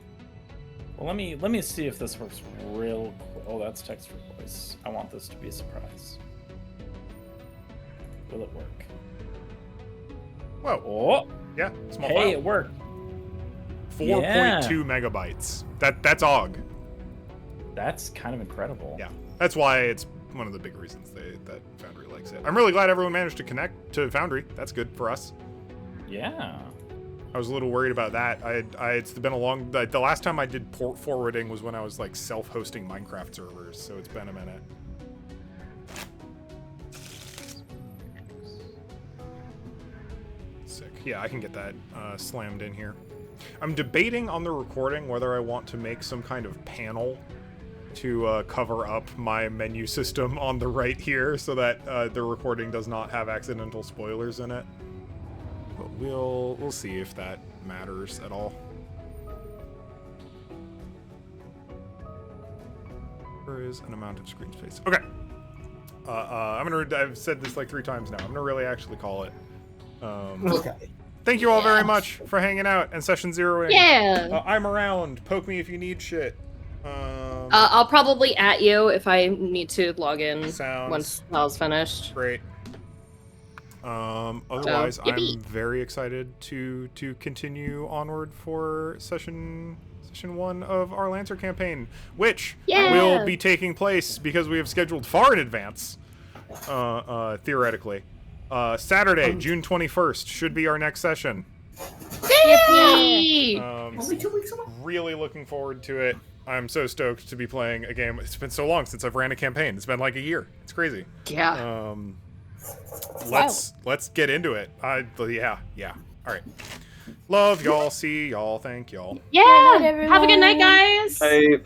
Well, let me see if this works real quick. Oh, that's text for voice. I want this to be a surprise. Will it work? Whoa. Oh, Yeah, small hey, file. it worked. 4.2 megabytes. That's OGG. That's kind of incredible. Yeah, that's why it's one of the big reasons that Foundry likes it. I'm really glad everyone managed to connect to Foundry. That's good for us. Yeah. I was a little worried about that. It's been a long. The last time I did port forwarding was when I was like self-hosting Minecraft servers, so it's been a minute. Sick. Yeah, I can get that slammed in here. I'm debating on the recording whether I want to make some kind of panel to cover up my menu system on the right here, so that the recording does not have accidental spoilers in it. But we'll see if that matters at all. There is an amount of screen space. Okay. I've said this like 3 times now. I'm gonna really actually call it. Okay. Thank you all very much for hanging out and session zeroing. Yeah. I'm around. Poke me if you need shit. I'll probably at you if I need to log in Sounds once Val's finished. great. Otherwise, yippee. I'm very excited to continue onward for session 1 of our Lancer campaign, which Yeah. will be taking place because we have scheduled far in advance, theoretically. Saturday, June 21st should be our next session. Yippee! Only 2 weeks away. Really looking forward to it. I'm so stoked to be playing a game. It's been so long since I've ran a campaign. It's been like a year. It's crazy. Yeah. Let's get into it. Yeah. All right. Love y'all. See y'all. Thank y'all. Yeah. Have a good night, guys. Hey.